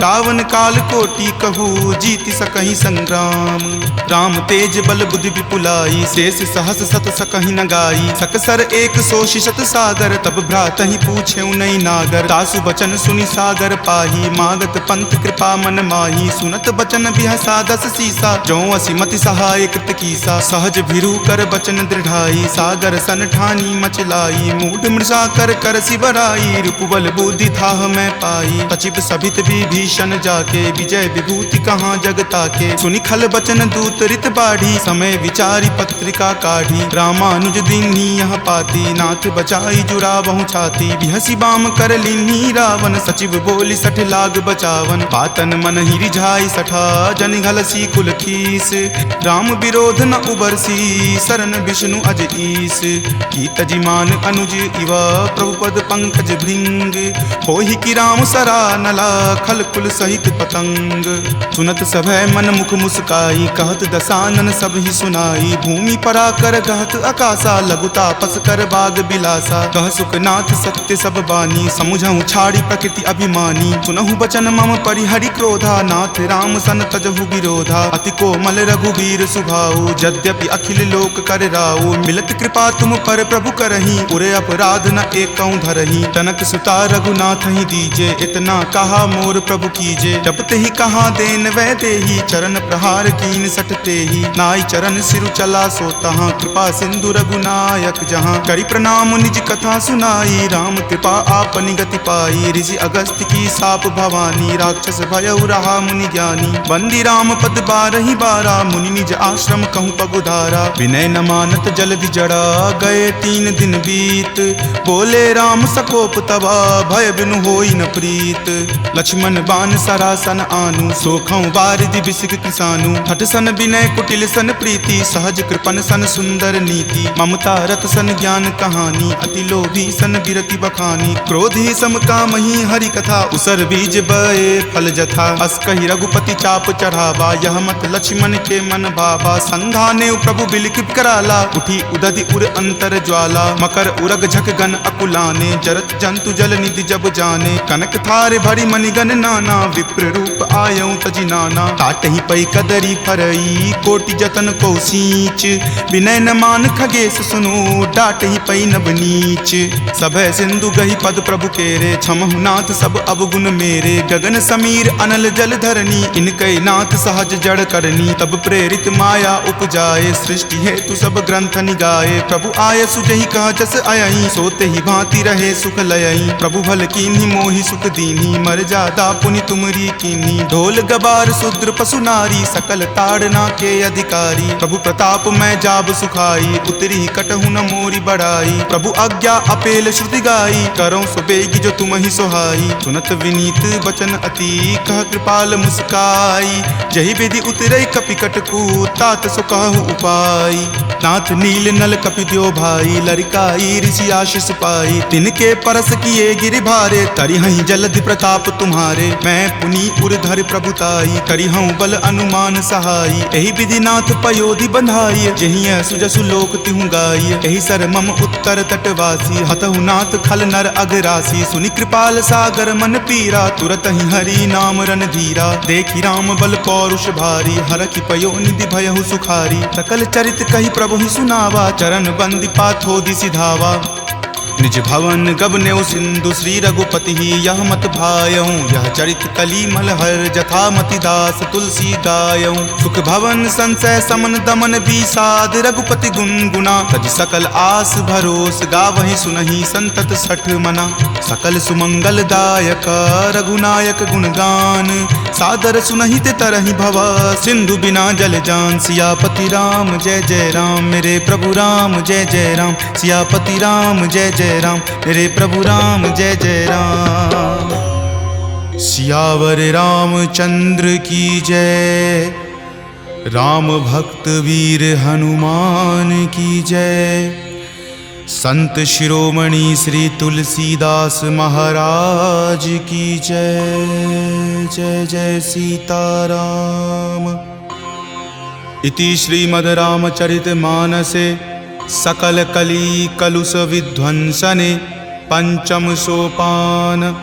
रावण काल कोटि कहू, जीति सकहि संग्राम। राम तेज बल बुद्धि विपुलाई, शेष सहस सत सकहि न गाई। सकसर एक सोषि शत सागर, तब भ्रातहि पूछेउ नहीं नागर। तासु बचन सुनि सागर पाही, मागत पंथ कृपा मन माही। सुनत बचन बिहसा 10 सीसा, जो असि मति सहाय कृत कीसा। सहज भिरू कर बचन दृढ़ाई, सागर सन ठानी मचलाई। मूढ़ मृषा कर कर सिबराई, रूपबल बुद्धि थाह मैं पाई। सचिव सभित विभीषण जाके, विजय विभूति कहाँ जगता के। सुनि खल बचन दूत रित बाढ़ी, समय विचारी पत्रिका काढ़ी। रामानुज दीन्ही यह पाती, नाथ बचाई जुड़ावहु छाती। बिहसी बाम कर लीन्ही रावण, सचिव बोली सठ लाग बचावन। पातन मन ही रिझाई सठा, जन घलसी कुल खीस। राम विरोध न उबरसी, शरण विष्णु अज ईस। की तजिमान अनुज इवा, प्रभुपद पंकज भृंग। होहि की राम सरा नला, खल कुल सहित पतंग। सुनत सभय मन मुख मुस्काई, कहत दसानन सब ही सुनाई। भूमि परा कर गहत आकाशा, लघु तापस कर बाग बिलासा। कह सुखनाथ सत्य सब बानी, समुझहु छाड़ी प्रकृति अभिमानी। सुनहु बचन मम परिहरि क्रोधा, नाथ राम सन तजहु विरोधा। अति कोमल रघुबीर सुभाऊ, यद्यपि अखिल लोक कर राऊ। मिलत कृपा तुम पर प्रभु करही, उरे अपराध न एकौ धरही। तनक सुता रघुनाथ ही दीजे, इतना कहा मोर प्रभु कीजे। जपते ही कहा देन वै देही, चरण प्रहार कीन सटते ही। नाई चरण सिरु चला सो तहाँ, कृपा सिंधु रघुनायक जहाँ। करि प्रणाम निज कथा सुनाई, राम कृपा आपनि गति पाई। ऋषि अगस्त्य की साप भवानी, राक्षस भयउ रहा मुनि ज्ञानी। बंदी राम पद 12 बारा, मुनि निज आश्रम कहूँ पगुधारा। विनय न मानत जलधि जड़ा, गए 3 दिन बीत। बोले राम सकोप तबा, भय बिनु होई न प्रीत। लक्ष्मण बान सरासन आनु, सोखौ बारिधि बिसिक किसानु। हठ सन विनय कुटिल सन प्रीति, सहज कृपन सन सुंदर नीति। ममता रत सन ज्ञान कहानी, अति लोभी सन बिरति बखानी। क्रोधी सम कामहि हरि कथा, उसर बीज बए फल जथा। अस कहि रघुपति चाप चढ़ावा, यह मत लक्ष्मण के मन भावा। संधाने प्रभु बिलिख कराला, उठी उदधि उर अंतर ज्वाला। मकर उरग झक गन अकुलाने, जरत जंतु जल निधि जब जाने। कनक थारे भरी मणिगन नाना, विप्र रूप आयऊ तजि नाना। काटहि पै कदरी फरई, कोटि जतन को सींच। विनय न मान खगेश सुनो, डाटहि पै नभ नीच। सभय सिंधु गहि पद प्रभु केरे, क्षमहु नाथ सब अवगुण मेरे। गगन समीर अनल जल धरनी, इनकै नाथ सहज जड़ करनी। तब प्रेरित माया उपजाए, सृष्टि हेतु सब ग्रंथ निगाए। प्रभु आय सुजहि कह जस अयहि, सोते ही भांति रहे सुख लयहि। प्रभु भल कीन्ही मोहि सुख दीन्ही, मर जादा पुनि तुमरी कीन्ही। ढोल गबार शूद्र पशु नारी, सकल ताड़ना के अधिकारी। प्रभु प्रताप मैं जाब सुखाई, उतरी कटहु न मोरी बढ़ाई। प्रभु आज्ञा अपेल श्रुति गाई, करौं सुबेगी जो तुम ही सोहाई। सुनत विनीत बचन अति, कह कृपाल मुस्काई। जहि विधि उतरई कपि कटकू, तात सो कहु उपाय। नाथ नील नल कपि द्यो भाई, लरिकाई ऋषि आशीष पाई। तिनके परस किए गिरि भारे, तरिहहि जलधि प्रताप तुम्हारे। मैं पुनि उरधर प्रभुताई, करिहऊँ बल अनुमान सहाई। एहि विधि नाथ पयोधि बंधाई, जहिं सुजसु लोक तिहु गाई। एहि सर मम उत्तर तटवासी, हतहु नाथ खल नर अगरासी। सुनि कृपाल सागर मन पीरा, तुरत ही हरि नाम रन धीरा। देखि राम बल पौरुष भारी, हरखि पयो निधि भयहु सुखारी। सकल चरित कहि प्रभु ही सुनावा, चरण बंदी पाथोधि सिधावा। निज भवन गबनेउ सिंधु, श्री रघुपति ही यह मत भायऊँ। यह चरित कली मलहर, जथा मति दास तुलसी गायऊँ। सुख भवन संशय समन दमन बीसाद, रघुपति गुनगुना। तज सकल आस भरोस, गावहि सुनहि संतत सठ मना। सकल सुमंगल दायक, रघुनायक गुणगान। सादर सुनहि ते तरहि भवा, सिंधु बिना जल जान। सियापति राम जय जय राम, मेरे प्रभु राम जय जय राम। सियापति राम जय जय राम, मेरे प्रभु राम जय जय राम। सियावर रामचंद्र की जय, राम भक्त वीर हनुमान की जय। संत शिरोमणि श्री तुलसीदास महाराज की जय। जय जय सीताराम। इति श्रीमद् रामचरितमानसे सकल कली कलुष विध्वंसने पंचम सोपान।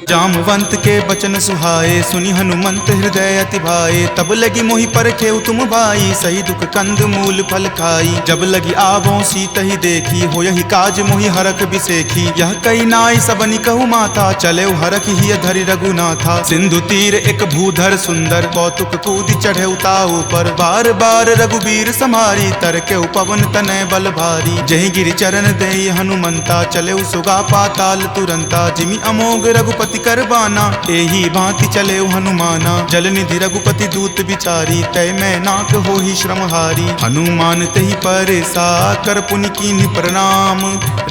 जामवंत के बचन सुहाए सुनि हनुमंत हृदय अति भाए। तब लगी मोहि परखेउ तुम भाई सही दुख कंद मूल फल खाई। जब लगी आवों सीत ही देखी हो यही काज मोहि हरख बिसेखी। यह कई नाई सबनि कहु माथा चले हरख ही धरि रघुनाथा। सिंधु तीर एक भूधर सुंदर कौतुक कूद चढ़े उताऊ पर। बार बार रघुबीर समारी तरके पवन तनय बल भारी। जहि गिरि चरण देहि हनुमंता चले सुगा पाताल तुरंता। जिमि अमोघ रघुपति करबाना एही भांति चले हनुमाना। जल निधि रघुपति दूत बिचारी तय मैं नाक हो ही श्रमहारी। हनुमान तहि परेसा कर पुनि कीन्ह प्रणाम।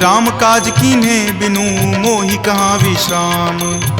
राम काज कीन्हे बिनु मोहि कहाँ विश्राम।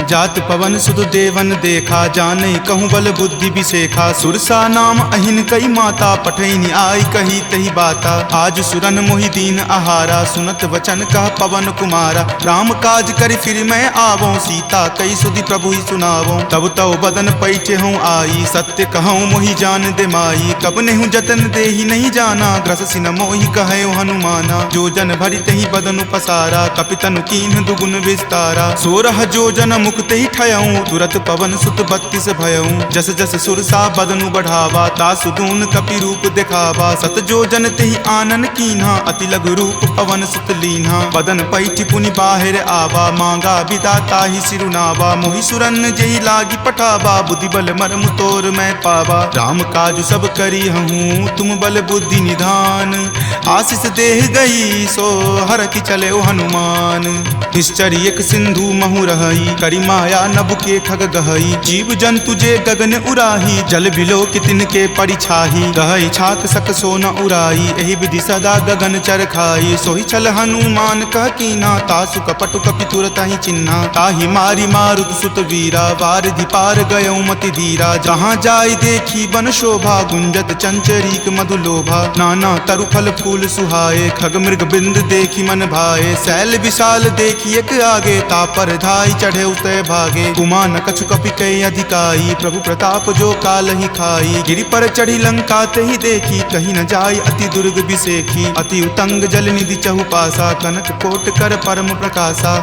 जात पवन सुत देवन देखा जाने कहूँ बल बुद्धि बिसेखा। सुरसा नाम अहिन कई माता पठैनि आई कही तही बाता। आज सुरन मोहि दीन आहारा सुनत वचन कह पवन कुमारा। राम काज करि फिर मैं आवों सीता कई सुधि प्रभु ही सुनावो। तब तव बदन पैठे हूँ आई सत्य कहूँ मोहि जान दे माई। कब नेहु जतन दे ही नहीं जाना ग्रस सिन मोहि कहो हनुमाना। जो जन भरि तहि बदनु पसारा कपितनु कीन्ह दुगुन विस्तारा। 16 जो जन मुक्त ही ठयऊँ तुरत पवन सुत 32 भयऊँ। जस जस सुरसा बदनु बढ़ावा तासु गुण कपि रूप दिखावा। सत जो जन तेहि आनन कीन्हा अति लघु रूप पवन सुत लीन्हा। बदन पैठि पुनि बाहिर आवा मांगा विदाता ही सिरुनावा। मोहि सुरन जेहि लागी पठावा बुद्धि बल मर्म तोर मैं पावा। राम काज सब करी हूँ तुम बल बुद्धि निधान। आशीष देह गई सो हर की चले हनुमान। निश्चर एक सिंधु महु रही करी माया नभ के खग गहई। जीव जंतु जे गगन उराही जल बिलो कि तिनके परिछाही। गहई छाक सक सो न उराई एहि विधि सदा गगन चर खाई। सोहि छल हनुमान कह कीना तासु कपटु कपि तुरत ही चिन्हा। ताहि मारी मारुत सुत वीरा वारिधि पार गयो मति धीरा। जहाँ जाय देखी बन शोभा गुंजत चंचरीक मधु लोभा। नाना तरु फल फूल सुहाए खग मृग बिंद देखी मन भाए। शैल विशाल देखी एक आगे तापर धाई चढ़े उतय भागे। कुमान कछु कपि कई अधिकाई प्रभु प्रताप जो काल ही खाई। गिरि पर चढ़ी लंका ते ही देखी कहीं न जाय अति दुर्ग बिसेखी। अति उतंग जल निधि चहुपासा कनक कोट कर परम प्रकाशा।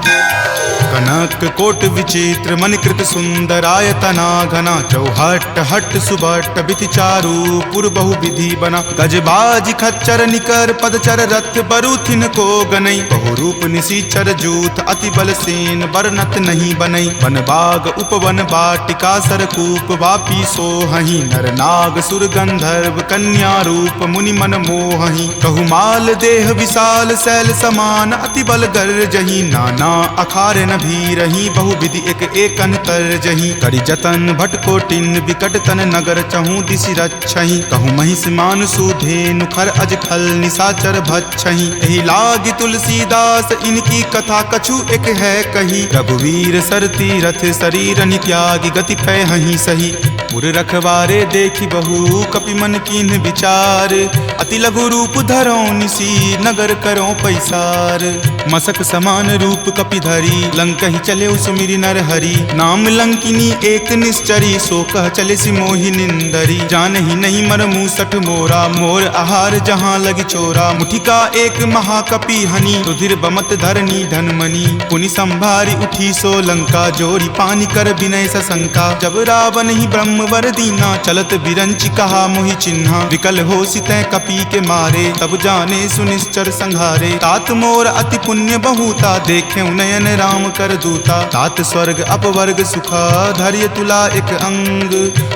कनक कोट विचित्र मणिकृत सुंदरायतना घना। चौहट हट सुबट बिति चारु पुर बहु विधि बना। गजबाज खच्चर निकर पदचर रथ बरुथिन को गनई। बहु रूप निशिचर जूथ अति बल सेन बरनत नहीं बनई। वन बाग उपवन बाटिका सरकूप वापी सोहहि। नर नाग सुर गंधर्व कन्या रूप मुनि मन मोहहि। कहु माल देह विशाल शैल समान अति बल गर्जहि। नाना अखार न भीरहि बहु विधि एक एकन कर जहि। करि जतन भट कोटिन विकट तन नगर चहु दिशि रक्षहि। कहु महिष मान सुधेनु खर अज खल निशाचर भक्षहि। एहि लागी तुलसीदास इनकी कथा कछु एक है कही। रघुवीर सर तीरथ शरीर नित्यागी गति पै हहि सही। मुर रखवारे देखी बहु कपि मन कीन्ह विचार। अति लघु रूप धरो निसी नगर करो पैसार। मसक समान रूप कपि धरी लंकहि चले सुमिरि नर हरि। नाम लंकिनी एक निश्चरी सो कह चले सि मोहि निंदरी। जानहि नहीं मर मूसठ मोरा मोर आहार जहाँ लगी चोरा। मुठिका एक महाकपि हनि रुधिर बमत धरनी धनमणि। पुनि संभारी उठी सो लंका जोरी पानी कर विनय सशंका। जब रावण ही ब्रह्म वर दीना चलत बिरंचि कहा मोहि चिन्हा। विकल हो सितै कपि के मारे तब जाने सुनिश्चर संघारे। तात मोर अति पुण्य बहुता देखे नयन राम कर दूता। तात स्वर्ग अपवर्ग सुखा धैर्य तुला एक अंग।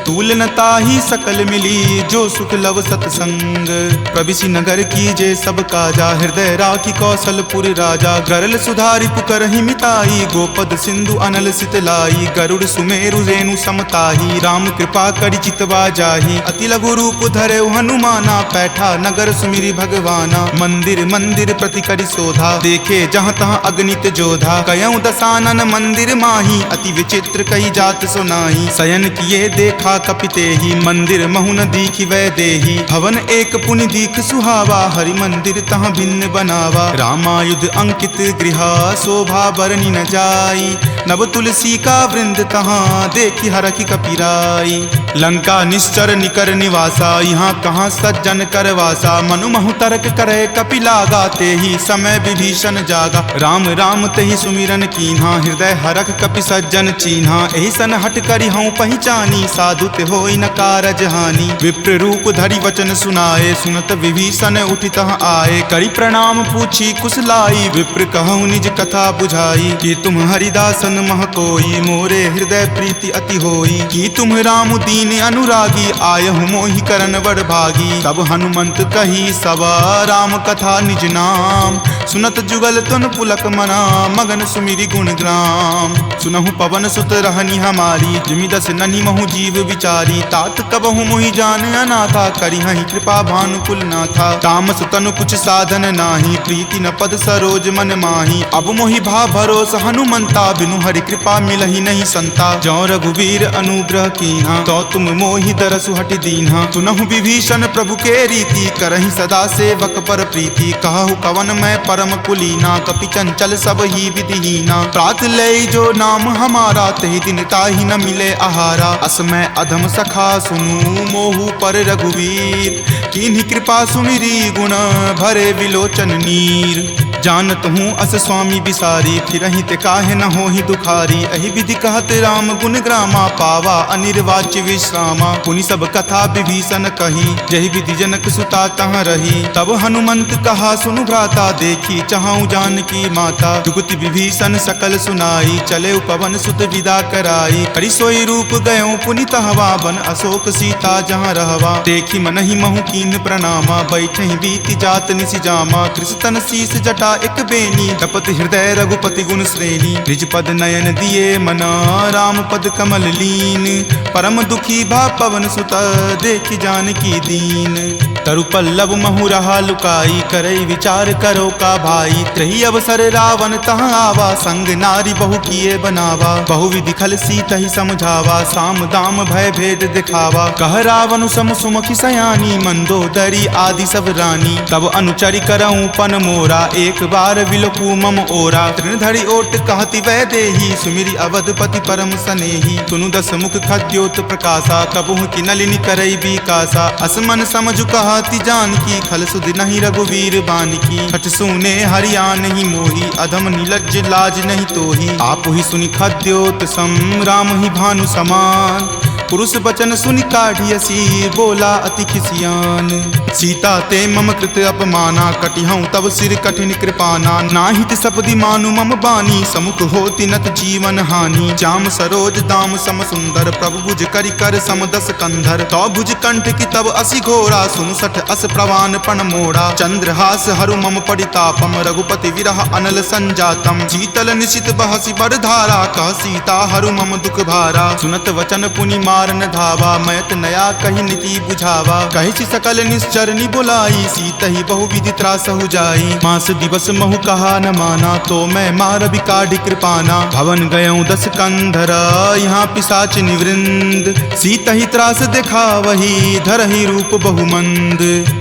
तूल न ताहि सकल मिली जो सुख लव सतसंग। प्रविशि नगर कीजे सब काजा हृदय राखी कौशलपुर राजा। गरल सुधारि पुकरहि मिताई गोपद सिंधु अनल सितलाई। गरुड़ सुमेरु रेणु समताही राम कृपा करि चितवा जाहि। अति लघु रूप धरे हनुमाना पैठा नगर सुमिरी भगवाना। मंदिर मंदिर प्रति करि शोधा, देखे जहाँ तहाँ अगणित जोधा। कयऊँ दसानन मंदिर माही, अति विचित्र कही जात सुनाई। शयन किए देखा कपिते ही, मंदिर महु न दीखि वै देही। भवन एक पुनि दीख सुहावा, हरि मंदिर तहाँ भिन्न बनावा। रामायुध अंकित गृहा, शोभा बरनी न जाई। नव तुलसी का वृंद तहाँ, देखी हरखि कपिराई। लंका निश्चर निकर निवासा, यहाँ कहाँ सज्जन करवासा। मनु महु तर्क करे कपिलागा, ते ही समय विभीषण जागा। राम राम तेहि सुमिरन कीन्हा, हृदय हरख कपि सज्जन चीन्हा। एहि सन हट करि हऊँ पहिचानी, साधु ते होई न कारज हानि। विप्र रूप धरि वचन सुनाए, सुनत विभीषण उठि तहाँ आए। करि प्रणाम पूछी कुशलाई, विप्र कहूँ निज कथा बुझाई। कि तुम हरिदासन मह कोई, मोरे हृदय प्रीति अति होई। कि तुम राम दीन अनुरागी, आयहु मोहि करन बड़ भागी। तब हनुमंत कही सबा, राम कथा निज नाम। सुनत जुगल तुन पुलक मना, मगन सुमिरि गुण ग्राम। सुनहु पवन सुत रहनी हमारी, जिमि दस ननि महु जीव विचारी। तात कबहु मोहि जान अनाथा, करिहहि कृपा भानुकुल नाथा। तामस तनु कुछ साधन नाही, प्रीति न पद सरोज मन माही। अब मोहि भा भरोस हनुमंता, बिनु हरि कृपा मिलहि नहीं संता। जौ रघुवीर अनुग्रह कीन्हा, तो तुम मोहि दरसु हटि दीन्हा। सुनहु विभीषण प्रभु के रीति, करहि सदा सेवक पर प्रीति। कहु कवन मैं परम कुलीना, कपि चंचल सब ही विधिहीना। प्रात लय जो नाम हमारा, तेहि दिन ताहि न मिले आहारा। अस मैं अधम सखा सुनु, मोहु पर रघुवीर। कीन्ही कृपा सुमिरी, गुण भरे विलोचन नीर। जानत हूँ अस स्वामी बिसारी, फिरहि ते काहे न होहि दुखारी। एहि विधि कहत राम गुण ग्रामा, पावा अनिर्वाच्य विश्रामा। पुनि सब कथा विभीषण कही, जहि विधि जनक सुता तहाँ रही। तब हनुमंत कहा सुनु भ्राता, देखी चाहूँ जानकी माता। जुगति विभीषण सकल सुनाई, चले पवन सुत विदा कराई। हरि सोई रूप गयों पुनि तहवा, बन अशोक सीता जहाँ रहवा। देखी मनहि महु कीन प्रणामा, बैठहि बीति जात निसि जामा। कृष्ण शीस जटा एक बेनी, तपत हृदय रघुपति गुण श्रेणी। निज पद नयन दिए मना, राम पद कमल लीन। परम दुखी भा पवन सुत, देखि जानकी दीन। तरु पल्लव महु रहा लुकाई, करई विचार करो का भाई। त्रही अवसर रावण तहाँ आवा, संग नारी बहु किए बनावा। बहु विधि खल सीतहि समझावा, साम दाम भय भेद दिखावा। कह रावण सम सुमुखी सयानी, मंदोदरी आदि सब रानी। तब अनुचरि करऊँ पन मोरा, एक बार विलोकू मम ओरा। तृणधरि ओट कहति वै देही, सुमिरि अवधपति परम सनेही। सुनु दस मुख खद्योत प्रकाशा, कबहुँ की नलिनी करई बिकासा। असमन समझु कहति जानकी, खल सुध नहीं रघुवीर बानकी। खट सुने हरिया नहीं मोही, अधम निलज्ज लाज नहीं तोही। आप ही सुनि खद्योत सम, राम ही भानु समान। पुरुष बचन सुनि काढ़ियसी, बोला अति खिसियान। सीता ते मम कृत अपमाना, कटिहऊँ तब सिर कठिन कृपाना। नाहित सपदि मानु मम बानी, समुख होति नत जीवन हानि। श्याम सरोज दाम सम सुंदर, प्रभु भुज करि कर सम दस कंधर। तो भुज कंठ की तब असि घोरा, सुनु सठ अस प्रवान पण मोड़ा। चंद्रहास हरु मम परितापम, रघुपति विरह अनल संजातम। शीतल निशित बहसि बड़ धारा, कह सीता हरु मम दुख भारा। सुनत वचन पुनि मारन धावा, मैत नया कही नीति बुझावा। कहि सकल निश्चरनि बुलाई, सीत ही बहु विधि त्रासहु जाई। मास दिवस महु कहा न माना, तो मैं मार बिकाढ़ कृपाना। भवन गयऊँ दस कंधर, यहाँ पिशाच निवृंद। सीत ही त्रास देखा वही, धरहि रूप बहुमंद।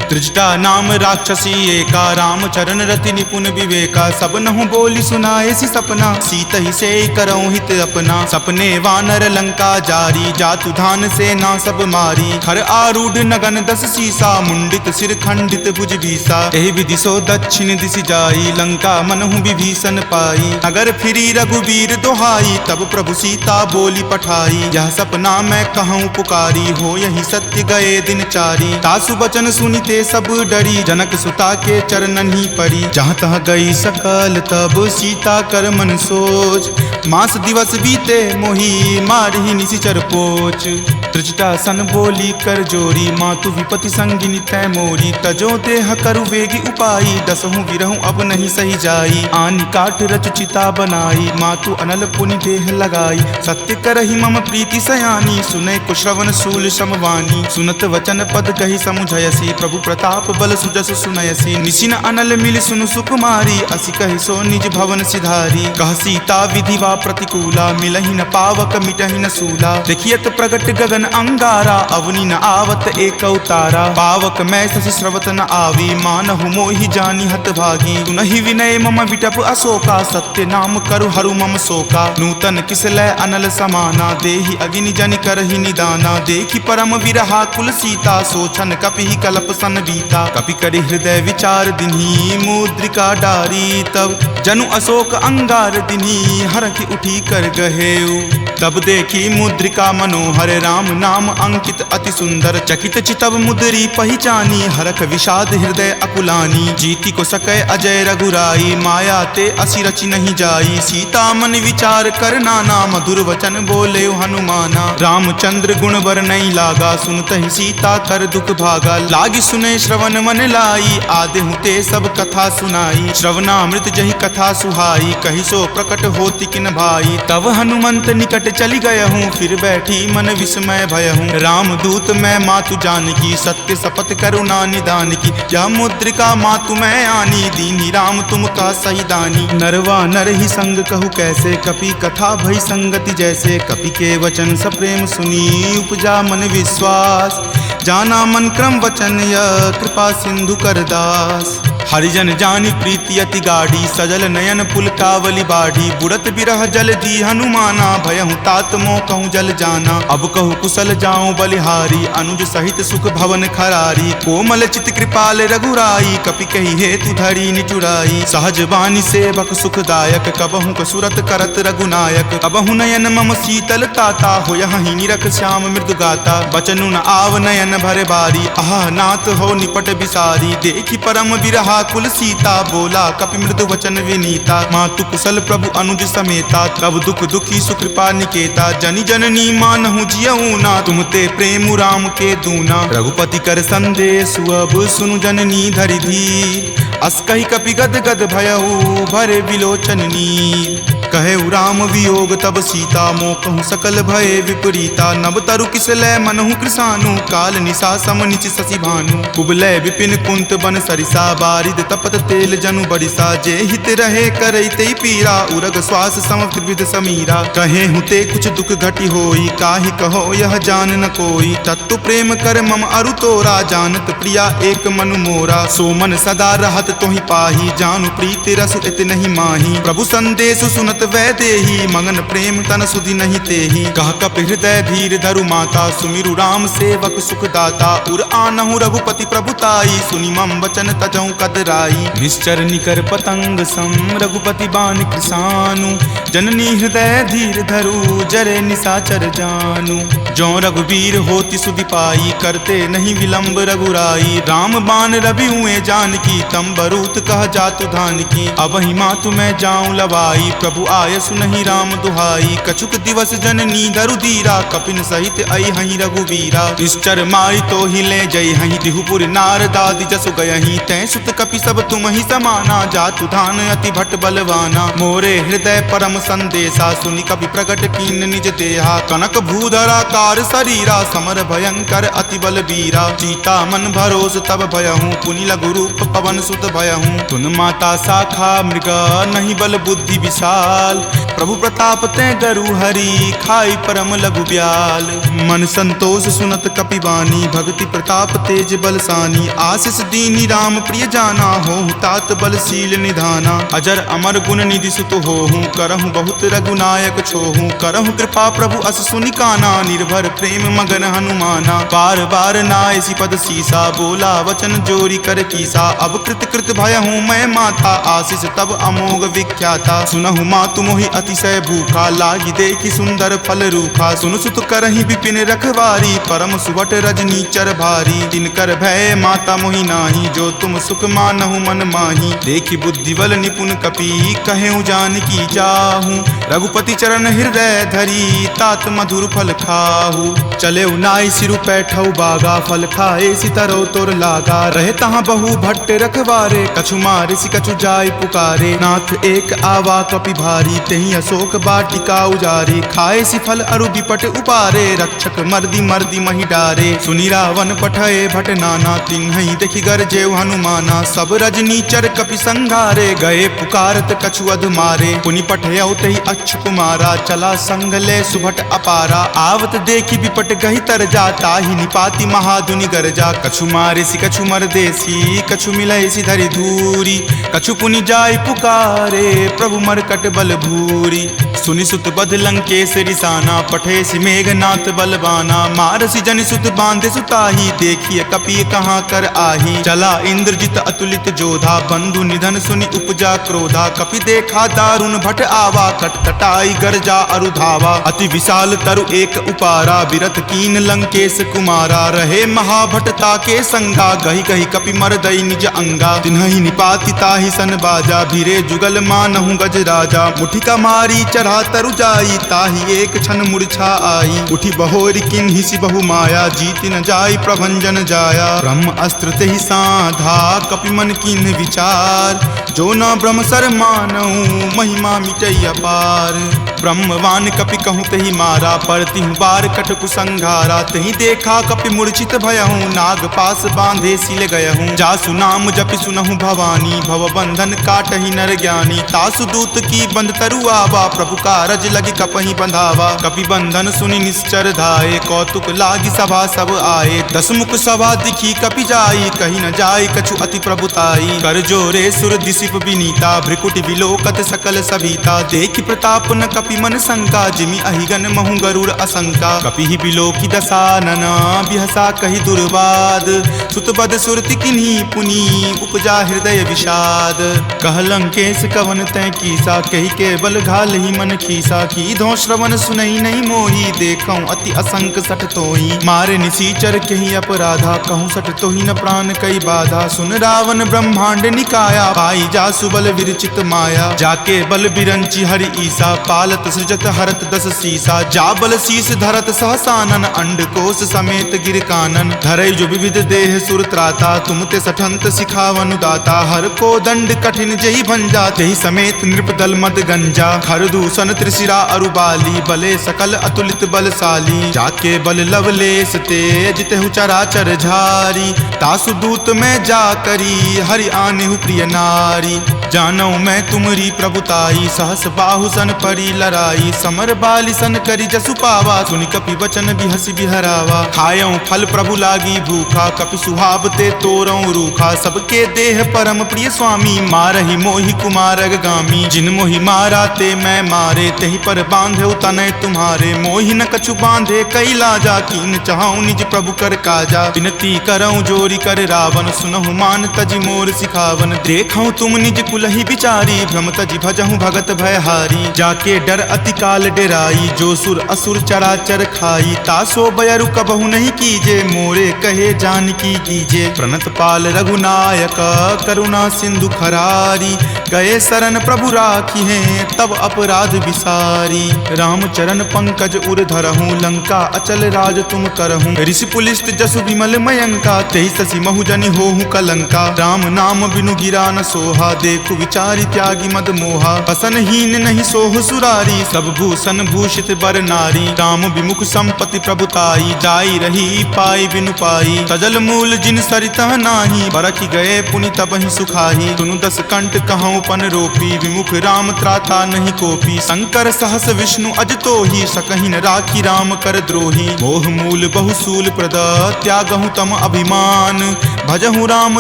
त्रिजटा नाम राक्षसी एका, राम चरण रति निपुण विवेका। सब नहु बोली सुनाए सी सपना, सीत ही से करऊँ हित अपना। सपने वानर लंका जारी, जातु धान सेना सब मारी। खर आरूढ़ नगन दस सीसा, मुंडित सिर खंडित भुज भीसा। एहि विधि सो दक्षिण दिशि जाई, लंका मनहु विभीषण पाई। नगर फिरी रघुवीर दोहाई, तब प्रभु सीता बोली पठाई। यह सपना मैं कहूँ पुकारी, हो यही सत्य गए दिन चारी। तासु बचन सुनिते सब डरी, जनक सुता के चरणन ही पड़ी। जहाँ तह गई सकल तब सीता कर मन सोच, मास दिवस बीते मोही मारहि निशिचर पोच। रच त्रिजटा सन बोली कर जोरी, मातु विपति संगिनी तै मोरी, तजो देह करु वेगी उपाई, दसहु विरहु अब नहीं सही जाई, आनी काट रच चिता बनाई, मातु अनल पुनि देह लगाई, सत्य करहि मम प्रीति सयानी, सुने कुश्रवण सूल समवानी, सुनत वचन पद कहि समुझयसी, प्रभु प्रताप बल सुजस सुनयसी, निशिन अनल मिल सुनु सुकुमारी, असि कहि सो निज भवन सिधारी, कह सीता विधि वा प्रतिकूला, मिलहि न पावक मिटहि न सूला, देखियत प्रगट गगन अंगारा, अवनि न आवत एक अवतारा, पावक मैं शशि स्रवत न आवी, मानहु मोहि जानी हत भागी, सुनहि विनय मम विटप अशोका, सत्य नाम करु हरु मम शोका, नूतन किसलय अनल समाना, देहि अग्नि जनि करहि निदाना, देखि परम विरहा कुल सीता, सोचन कपिहि कलप सन बीता, कपि करि हृदय विचार दिन्ही, मुद्रिका डारी तब जनु अशोक अंगार दिन्ही, हरखि उठी कर गहेउ, तब देखी मुद्रिका मनोहर, राम नाम अंकित अति सुंदर, चकित चितव मुद्री पहचानी, हरख विषाद हृदय अकुलानी, जीति को सकै अजय रघुराई, माया ते असि रचि नहीं जाई, सीता मन विचार कर नाना, मधुर वचन बोले हनुमाना, रामचंद्र गुण वर नहीं लागा, सुनत ही सीता कर दुख भागा, लागी सुने श्रवण मन लाई, आदेहु ते सब कथा सुनाई, श्रवणामृत जहि कथा सुहाई, कहि सो प्रकट होति किन भाई, तब हनुमंत निकट चली गया हूँ, फिर बैठी मन विस्मय भय हूँ, राम दूत मैं मातु जानकी, सत्य शपथ करुणा निदान की, यह मुद्रिका मातु मैं आनी, दीनी राम तुम का सही दानी, नरवा नर ही संग कहु कैसे, कपि कथा भई संगति जैसे, कपि के वचन सप्रेम सुनी, उपजा मन विश्वास, जाना मन क्रम वचन यह कृपा सिंधु कर दास, हरिजन जानी प्रीति अति गाढ़ी, सजल नयन पुलकावली बाढ़ी, बुरत बिरह जल दी हनुमाना, भयहु तात मोह कहूँ जल जाना, अब कहूँ कुशल जाऊँ बलिहारी, अनुज सहित सुख भवन खरारी, कोमल चित कृपाल रघुराई, कपि कही हेतु धरी निचुराई, सहज बानी सेवक सुखदायक, कबहु कसुरत करत रघुनायक, कबहु नयन मम शीतल ताता, हो यही निरख श्याम मृदु गाता, बचनु न आव नयन भरे बारी, आह नाथ हो निपट बिसारी, देखी परम बिरहा कुल सीता, बोला कपि मृदु वचन विनीता, मातु कुशल प्रभु अनुज समेता, तब दुख दुखी सुकृपा निकेता, जनि जननी मानहु जियऊ ना, तुम ते प्रेम राम के दूना, रघुपति कर संदेश अब सुनु जननी धरि धीर, अस कहि कपि गद गद भयऊ भरे विलोचन नीर, कहे राम वियोग तब सीता, मोकहु सकल भय विपरीता, नब तरु किसलय मनहु कृसानु, काल निशा सम निच शशि भानु, कुबलय विपिन कुंत बन सरिसा, बारिद तपत तेल जनु बरिसा, जे हित रहे करैते पीरा, उरग श्वास सम त्रिविध समीरा, कहे हुते कुछ दुख घटी होई, काहि कहो यह जान न कोई, तत्तु प्रेम कर मम अरु तोरा, जानत प्रिया एक मनु मोरा, सो मन सदा रहत तोहि पाही, जानु प्रीति रस इत नहीं माही, प्रभु संदेश सुनत वै देही, मगन प्रेम तन सुधि नहीं तेही, कह कपि हृदय धीर धरु माता, सुमिरु राम सेवक सुख दाता, उर आनहु रघुपति प्रभुताई, सुनि मम वचन तजहु कदराई, निश्चर निकर पतंग सम रघुपति बान कृसानु, जननी हृदय धीर धरु जरे निशाचर जानु, जो रघुवीर होति सुधि पाई, करते नहीं विलंब रघुराई, राम बान रवि हुए जानकी, तम बरूत कह जातु धान की, अब ही मातु मैं जाऊं लवाई, प्रभु आय सुनहि राम दुहाई, कछुक दिवस जननी धरु धीरा, कपिन सहित आई हहीं रघुवीरा, निश्चर मारी तो ही ले जई हहीं, दिहुपुर नार दादि जसु गयहीं, तै सुत कपि सब तुम ही समाना, जातु धान अति भट बलवाना, मोरे हृदय परम संदेशा, सुनि कपि प्रकट कीन निज देहा, कनक भूधरा कार शरीरा, समर भयंकर अति बलबीरा, चीता मन भरोस तब भयहूँ, पुनि लघु रूप पवन सुत भयहूँ, तुन माता शाखा मृग नहीं बल बुद्धि विशाल, प्रभु प्रताप ते गरु हरि खाई परम लघु ब्याल, मन संतोष सुनत कपि बानी, भक्ति प्रताप तेज बलसानी, आशीष दीनी राम प्रिय जाना, होहु तात बलशील निधाना, अजर अमर गुण निधि सुत होहु, करहु बहुत रघुनायक छोहु, करहु कृपा प्रभु अस सुनि काना, निर्भर प्रेम मगन हनुमाना, बार बार नायसी पद सीसा, बोला वचन जोरी कर कीसा, अब कृत कृत भयहूँ मैं माता, आशीष तब अमोघ विख्याता, सुनहु मातु मोहि अतिशय भूखा, लागी देखी सुंदर फल रूखा, सुन सुत करहि विपिन रखवारी, परम सुवट रजनी चर भारी, तिनकर भय माता मोहि नाही, जो तुम सुख मानहु मन माही। देखी बुद्धि बल निपुण कपि कहेउ जान की जाहू। रघुपति चरण हृदय धरी तात मधुर फल खाहू। चले नाई सिरु पैठऊ बागा फल खाए सितरो तोर लागा। रहे तहाँ बहु भट्ट रखवारे कछु मारे सि कछु जाय पुकारे। नाथ एक आवा कपि भारी तेहि अशोक बाटिका उजारे। खाए सि फल अरु विपट उपारे रक्षक मर्दी मर्दी मही डारे। सुनि रावण पठए भट नाना तिन्हई देखि गरजेउ हनुमाना। सब रजनीचर कपि संघारे गए पुकारत कछु अध मारे। पुनि पठयउ तहि अक्ष कुमारा चला संग ले सुभट अपारा। आवत देखि विपट गहि तर जाता ही निपाति महाधुनि गरजा। कछु मारे सि कछु मर देसी कछु मिलय सि धरि धूरी। कछु पुनि जाय पुकारे प्रभु मरकट बल भूरी। सुनि सुत बध लंकेश रिसाना पठे सि मेघनाथ बलवाना। मारसि जनि सुत बांधे सुताही देखिए कपि कहाँ कर आही। चला इंद्रजित अतुलित जोधा बंधु निधन सुनि उपजा क्रोधा। कपि देखा दारुण भट आवा कटकटाई गरजा अरु धावा। अति विशाल तरु एक उपारा बिरथ कीन लंकेश कुमारा। रहे महाभटता के संगा गही गही कपि मर दई निज अंगा। तिन्हहि निपाति ताहि सन बाजा भीरे जुगल मानहु गज राजा। मुठिका मारी चढ़ा तरु जाई ताहि एक क्षण मूर्छा आई। उठी बहोरी किन्हि सि बहु माया जीत न जाई प्रभंजन जाया। ब्रह्म अस्त्र तेहि साधा कपि मन किन्ह विचार। जो न ब्रह्म सर मानहु महिमा मिटई अपार। ब्रह्मवान कपि कहूँ तहि मारा परतिहु बार कटकु संघारा। तहि देखा कपि मूर्छित भयहूँ नाग पास बांधे सिल गयहूँ। जासु नाम जपि सुनहु भवानी भव बंधन काटहि नर ज्ञानी। तासु दूत की बंध तरु आवा प्रभु कारज लगी कपहि बंधावा। कपि बंधन सुनि निश्चर धाये कौतुक लागी सभा सब आए। दसमुख सभा दिखी कपि जाई कही न जाय कछु अति प्रभुताई। कर जोरे सुर दिसिप विनीता भ्रिकुटि विलोकत सकल सभीता। देखि प्रताप न कपि मन शंका जिमि अहिगन महु गरुड़ असंका। कपि ही बिलोकी दसानना बिहसा कहि दुर्वाद। सुतबद सुरति किन्ही पुनि उपजा हृदय विषाद। कह लंकेश कवन तै कीसा कहि के बल घाल ही मन खीसा। की धो श्रवण सुनई नहीं मोही देखऊं अति असंक सठ तोही। मारे निसीचर कहि अपराधा कहूँ सठ तोही न प्राण कई बाधा। सुन रावण ब्रह्मांड निकाया पाई जा सुबल विरचित माया। जाके बल बिरंची हरि ईसा पालत सृजत हरत दस सीसा। जा बल शीस धरत सहसानन अंड कोश समेत गिर कानन। धरई जो विविध देह सुर त्राता तुम ते सठंत सिखावनु दाता। हर को दंड कठिन जही भंजा तेहि समेत नृपदल मद गंजा। खर दूषण त्रिशिरा अरुबाली बले सकल अतुलित बलशाली। जाके बल लवलेश तेज तेहु चराचर झारी। तासु दूत में जा करी हरि आनेहु प्रिय नारी। जानऊ मैं तुमरी प्रभुताई सहस बाहु सन परी लराई। समर बाली सन करी जसु पावा सुनि कपि वचन बिहसि बिहरावा। खायऊ फल प्रभु लागी भूखा कपि सुहावते तोरऊ रूखा। सबके देह परम प्रिय स्वामी मारहि मोहि कुमारग गामी। जिन मोहि मारा ते मैं मारे तेहि पर बांधे तनय तुम्हारे। मोहि न कछु बांधे कई लाजा कीन चाहूं निज प्रभु कर काजा। विनती करऊं जोरी कर रावण सुनहु मान तजि मोर सिखावन। देखऊं तुम निज कुलहि विचारी भ्रम तजि भजहु भगत भयहारी। जाके डर अति काल डेराई जो सुर असुर चराचर खाई। तासो बयरु कबहु नहीं कीजे मोरे कहे जानकी कीजे। प्रणत पाल रघुनायक करुणा सिंधु खरारी। गए शरण प्रभु राखी हैं तब अपराध विसारी। राम चरण पंकज उर धरहूँ लंका अचल राज तुम करहूँ। ऋषि पुलिस्त जसु विमल मयंका तेहि ससी महु जनि होहु कलंका। राम नाम बिनु गिरा न सोहा देखु विचारि त्यागी मद मोहा। बसन हीन नहीं सोह सुरारी सब भूषण भूषित बर नारी। काम विमुख संपत्ति प्रभुताई जाई रही पाई बिनु पाई। तजल मूल जिन सरिता नाही बरखि गए पुनि तबहि सुखाही। तुनु दस कंठ कहूँ पन रोपी विमुख राम त्राता नहीं कोपी। शंकर सहस विष्णु अज तोहि सकहि न राखी राम कर द्रोही। मोह मूल बहुसूल प्रद त्यागहु तम अभिमान। भजहु राम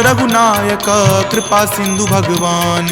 रघुनायक कृपा सिंधु भगवान।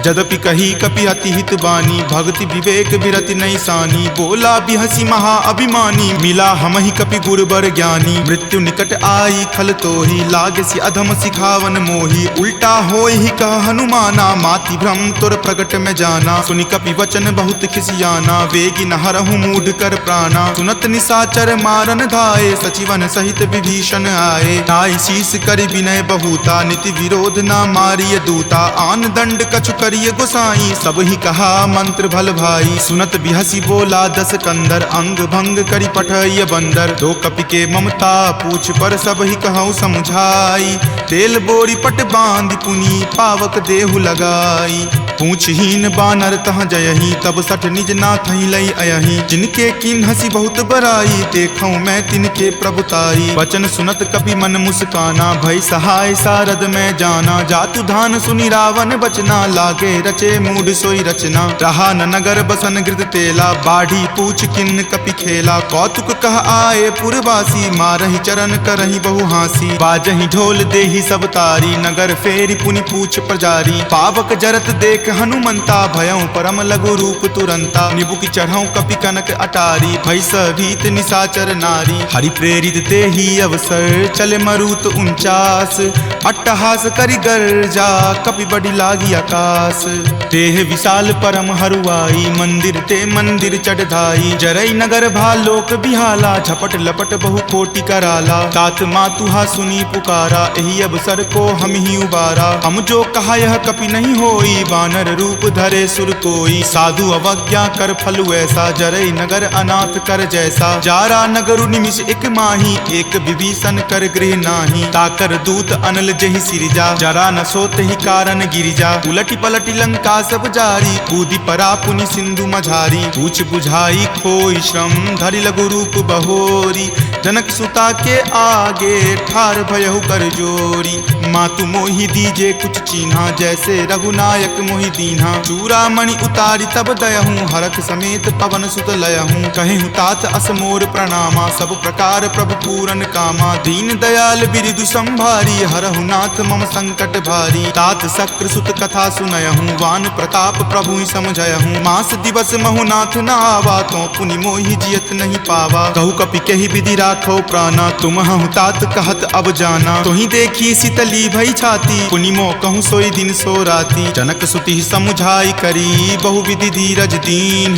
जदपि कही कपि अति हित बानी भक्ति विवेक विरति नहीं सानी। बोला बिहसी महा अभिमानी मिला हमहि कपि गुरबर ज्ञानी। मृत्यु निकट आई खल तोहि लागसी अधम सिखावन मोहि। उल्टा होय ही कह हनुमाना माति भ्रम तुर प्रगट में जाना। सुनि कपि वचन बहुत खिसियाना वेगी न हरहु मूढ़ कर प्राणा। सुनत निसाचर मारन धाये सचिवन सहित विभीषण आए। नाई शीस करि बिन विनय बहुता, निति विरोध ना मारिय दूता। आन दंड कछु करिय गोसाई, सब ही कहा मंत्र भल भाई। सुनत बिहसी बोला दस कंदर, अंग भंग करी पठय बंदर। दो कपि के ममता पूछ पर, सब ही कहूँ समझाई। तेल बोरी पट बांध पुनी, पावक देहु लगाई। पूछहीन बानर तह जयही, तब सठ निज नाथ ही लई अयही। जिनके किन हसी बहुत बराई, देखूं मैं तिनके प्रभुताई। वचन सुनत कपि मन मुस्काना, भय सहाय सारद में जाना। जातु धान सुनि रावण बचना, लागे रचे मूड सोई रचना। रहा न नगर बसन गृद तेला, बाढ़ी पूछ किन्न कपि खेला। कौतुक कह आए पुरवासी, मारहि चरण करहि बहु हासी। बाजहि ढोल देहि सब तारी, नगर फेरी पुनि पूछ प्रजारी। पावक जरत देख हनुमंता, भयं परम लघु रूप तुरंता। निबुक चढ़ऊ कपि कनक अटारी, भैस भीत निशाचर नारी। हरि प्रेरित ते ही अवसर, चले मरुत 49। अट्टहास करि गर्जा, कपि बड़ी लागी आकाश। देह विशाल परम हरुआई, मंदिर ते मंदिर चढ़ाई। जरई नगर भालोक बिहाला, झपट लपट बहु कोटि कराला। तात मातुहा सुनी पुकारा, एहि अवसर को हम ही उबारा। हम जो कहा यह कपि नहीं होई, वानर रूप धरे सुर कोई। साधु अवज्ञा कर फल ऐसा, जरई नगर अनाथ कर जैसा। जारा नगरु निमिष एक माही, एक विभीषण कर गृह नाही। ताकर दूत अनल जहि सिरजा, जरा न सोत ही कारण गिरिजा। उलटी पलटी लंका सब जारी, कूदी परा पुनि सिंधु मझारी। पूछ बुझाई खोई श्रम, धरि लघु रूप बहोरी। जनक सुता के आगे, ठार भयहु कर जोरी। मातु मोहि दीजे कुछ चीन्हा, जैसे रघुनायक मोहि दीन्हा। चूड़ामणि उतारी तब दयहूँ, हरख समेत पवन सुत लयहूँ। कहेहूँ तात असमोर प्रणामा, सब प्रकार प्रभु पूरन कामा। दीन दयाल बिरिदु संभारी, हरहु नाथ मम संकट भारी। तात शक्र सुत कथा सुनयहूँ, वान प्रताप प्रभु ही समझयहूँ। मास दिवस महु नाथ न आवा, तो पुनि मोहि जियत नहीं पावा। कहु कपि केहि विधि राखो प्राणा, तुम हूँ तात कहत अब जाना। तुहि देखी शीतली भई छाती, पुनि मो कहूँ सोई दिन सो राती। जनक सुति समुझाई करी, बहु विधि धीरज दीन।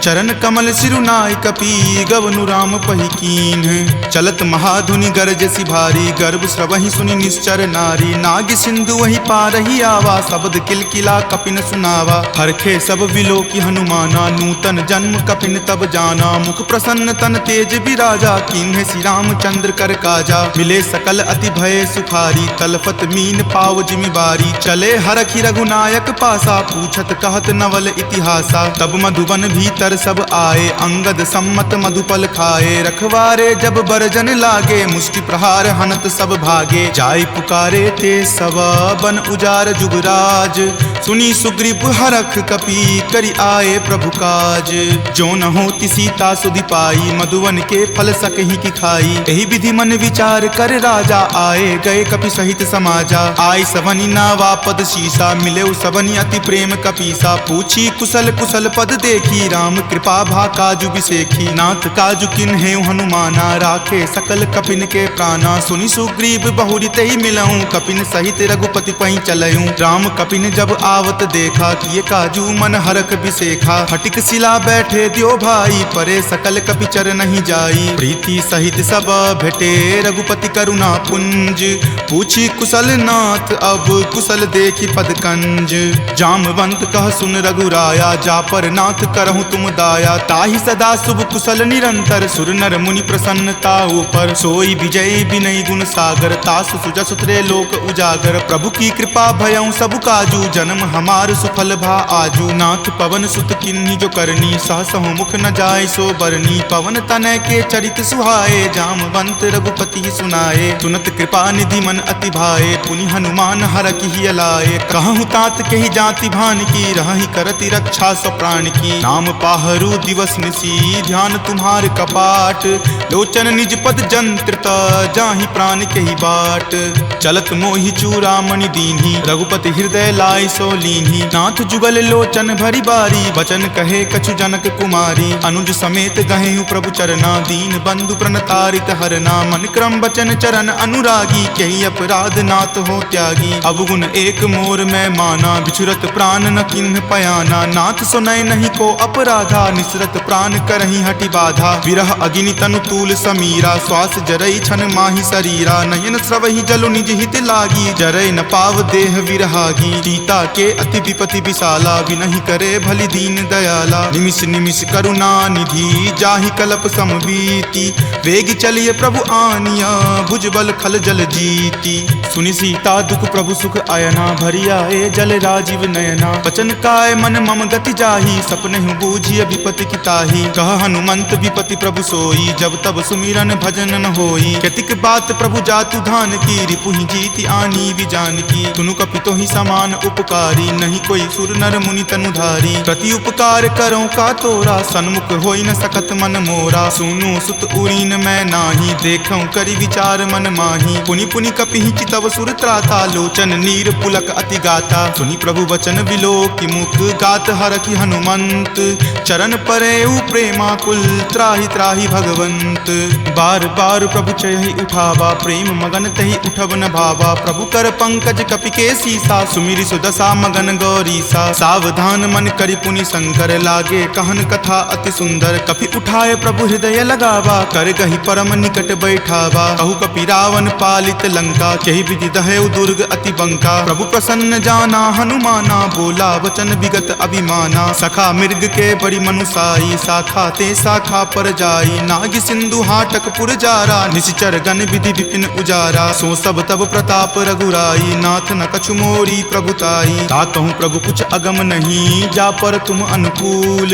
चरण कमल सिरुनाय कपि, गवनु राम पहि कीन्ह। चलत महाधुनि गरजसि भारी, गर्भ स्रवहि सुनि निश्चर नारी। नाग सिंधु वही पारहि आवा, शब्द किलकिला कपिन सुनावा। हरखे सब विलोकी हनुमाना, नूतन जन्म कपिन तब जाना। मुख प्रसन्न तन तेज विराजा, कीन्ह श्री रामचंद्र कर काजा। मिले सकल अति भय सुखारी, तलफत मीन पाव जिमिबारी। चले हरखि रघुनायक पासा, पूछत कहत नवल इतिहासा। तब मधुबन भीतर सब आए, अंगद सम्मत मधुपल खाए। रखवारे जब बरजन लागे, मुष्टि प्रहार हनत सब भागे। जाय पुकारे ते सब, बन उजार जुगराज। सुनी सुग्रीव हरख कपि, करि आए प्रभु काज। जो न होति सीता सुधि पाई, मधुवन के फल सकहि की खाई। एहि विधि मन विचार कर राजा, आए गए कपि सहित समाजा। आई सबनि नावा पद शीसा, मिले सबनि अति प्रेम कपीसा। पूछी कुशल कुशल पद देखी, राम कृपा भा काजु बिसेखी। नाथ काजु किन्हेउ हनुमाना, राखे सकल कपिन के प्राणा। सुनि सुग्रीव बहुरी तहि मिलऊं, कपिन सहित रघुपति पहि चलऊं। राम कपिन जब आवत देखा, किए काजू मन हरख बिसेखा। फटिक सिला बैठे द्यो भाई, परे सकल कपि चर नहीं जाई। प्रीति सहित सब भेटे, रघुपति करुणा पुंज। पूछी कुशल नाथ, अब कुशल देखी पद कंज। जामवंत कह सुन रघुराया, जा पर नाथ करहु तुम दाया। ताहि सदा शुभ कुशल निरंतर, सुर नर मुनि प्रसन्नता ऊपर। सोई विजय विनय गुण सागर, तासु सुजस त्रे लोक उजागर। प्रभु की कृपा भयउ सब काजू, जन्म हमार सुफल भा आजू। नाथ पवन सुत किन्ही जो करनी, सहसहु मुख न जाय सो बरनी। पवन तनय के चरित सुहाए, जामवंत रघुपति सुनाए। सुनत कृपा निधि मन अति भाए, पुनि हनुमान हरखि हिय लाए। कहूँ तात कही जाति भान की, रहि करति रक्षा सो प्राण की। नाम पाहरू दिवस निसी, ध्यान तुम्हार कपाट। लोचन निज पद जंत्रित, जाहि प्राण कही बाट। चलत मोहि चूड़ामणि दीन्ही, रघुपति हृदय लाय सो लीन्ही। नाथ जुगल लोचन भरी बारी, वचन कहे कछु जनक कुमारी। अनुज समेत गहेहु प्रभु चरना, दीन बंधु प्रणतारित हरना। मन क्रम वचन चरण अनुरागी, कही अपराध नाथ हो त्यागी। अवगुण एक मोर में माना, बिछुरत प्राण न किन्ह पयाना। नाथ सुनय नहीं को अपराधा, निसरत प्राण करही हटि बाधा। विरह अग्नि तनु तूल समीरा, श्वास जरई छन माही शरीरा। नयन स्रवहि जलु निज हित लागी, जरय न पाव देह विरहागी। सीता के अति विपति विशाला, विनहि करे भली दीन दयाला। निमिष निमिष करुणा निधि, जाहि कल्प समबीति। वेग चलिए प्रभु आनिया, भुजबल खल जल जीती। सुनि सीता दुख प्रभु सुख आयना, भरी आए जल राजीव नयना। वचन काय मन मम गति जाही, सपनेहु बूझिय विपति की ताही। कह हनुमंत विपति प्रभु सोई, जब तब सुमिरन भजन न होई। केतिक बात प्रभु जातु धान की, रिपुहि जीति आनी विजान की। सुनु कपितो ही समान उपकारी, नहीं कोई सुर नर मुनि तनुधारी। प्रति उपकार करो का तोरा, सन्मुख होई न सकत मन मोरा। सुनु सुत उरीन मैं नाही, देखऊं करि विचार मन माही। पुनि पुनि कपिहि चितव सुर त्राता, लोचन नीर पुलक अति गाता। सुनि प्रभु वचन विलोकि मुख, गात हरखि हनुमंत। चरण परेउ प्रेमाकुल, त्राहि त्राहि भगवंत। बार बार प्रभु चयहि उठावा, प्रेम मगन तहि उठब न भावा। प्रभु कर पंकज कपि के सीसा, सुमिरि सुदशा मगन गौरीसा। सावधान मन करि पुनि शंकर, लागे कहन कथा अति सुंदर। कपि उठाए प्रभु हृदय लगावा, कर गहि परम निकट बैठावा। कहु कपि रावण पालित लंका, केहि विधि दहेउ दुर्ग अति बंका। प्रभु प्रसन्न जाना हनुमाना, बोला वचन विगत अभिमाना। सखा मृग के बड़ी मनुसाई, शाखा ते शाखा पर जाई। नाग सिंधु हाटक पुर जारा, निश्चर गण विधि विपिन उजारा। सो सब तब प्रताप रघुराई, नाथ न कछु मोरी प्रभुताई। ता कहूँ प्रभु कुछ अगम नहीं, जा पर तुम अनुकूल।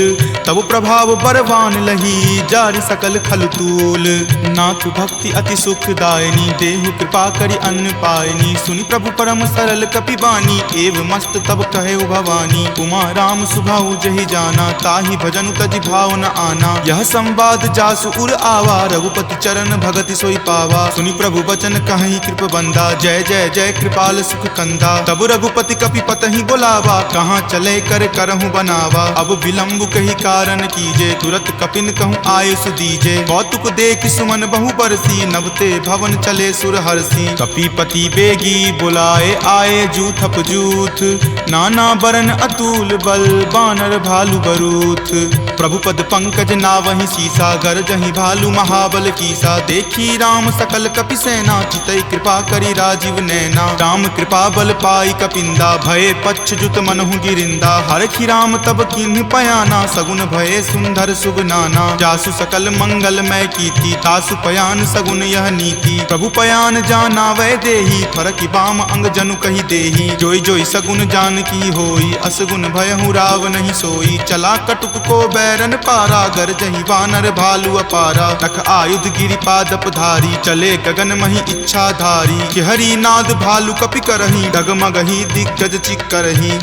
तब प्रभाव बरवान लही, जारि सकल खल तूल। नाथ भक्ति अति सुखदायनी, देहु कृपा करि अन्न पायनी। सुनि प्रभु परम सरल कपिबानी, एव मस्त तब कहे भवानी। उमा राम सुभाऊ जहि जाना, ताहि भजनु तजि भाव न आना। यह संवाद जासु उर आवा, रघुपति चरण भगति सोई पावा। सुनि प्रभु वचन कहि कृप बंदा, जय जय जय कृपाल सुख कंदा। तब रघुपति कपि पतहि बोलावा, कहाँ चले कर करहु बनावा। अब विलंब कही कारण कीजे, तुरत कपिन कहूँ आयुष दीजे। कौतुक देख सुमन बहु बरसी, नवते भवन चले सुर हरसी। कपिपति बेगी बुलाए आए, जूथप जूथ। नाना बरन अतुल बल, बानर भालु बरूथ। प्रभु पद पंकज नावहि सीसा, गरजहि भालु महाबल कीसा। देखी राम सकल कपि सेना, चितई कृपा करि राजीव नैना। राम कृपा बल पाई कपिंदा, भये पच्छ जुत मनहु गिरिंदा। हरखि राम तब किन्ह पयाना, सगुन भये सुंदर शुभ नाना। जासु सकल मंगल मय कीर्ति, तासु पयान सगुन यह नीति। प्रभु पयान जाना वै देही, फरकि बाम अंग जनु कहि देही। जोई जोई सगुन जान की होई, असगुन भयहु राव नहीं सोई। चला कटुक को बैरन पारा, गरजहि वानर भालु अपारा। तख आयुध गिरि पादप धारी, चले गगन मही इच्छा धारी। कि हरि नाद भालु कपि करही, डगमगहि दिग्गज चिक्करही।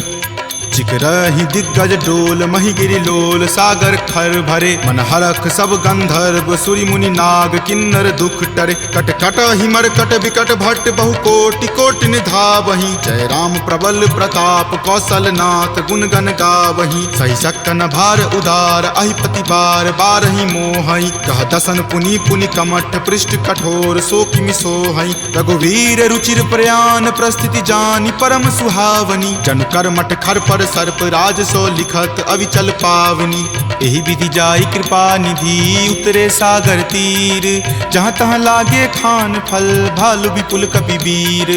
चिकरहि दिग्गज डोल, मही गिरि लोल। सागर खर भरे मन हरख, सब गंधर्व सुरि मुनि नाग। किन्नर दुख टरे, कट कट हिमर कट विकट भट्ट। बहु कोटि कोटि निधावहि, जय राम प्रबल प्रताप। कौशल नाथ गुण गण गावहि, सही सक्कन भार उदार। अहिपति बार बारहि मोहहि, कह दसन पुनि पुनि कमठ। पृष्ठ कठोर सो किमि सोहहि, रघुवीर रुचिर प्रयान। प्रस्थिति जानि परम सुहावनी, जन कर मठ खर पर सर्प। राज सो लिखत अविचल पावनी, एहि विधि जाई कृपा निधि। उतरे सागर तीर, जहाँ तहाँ लागे खान फल। भालु विपुल कपि वीर,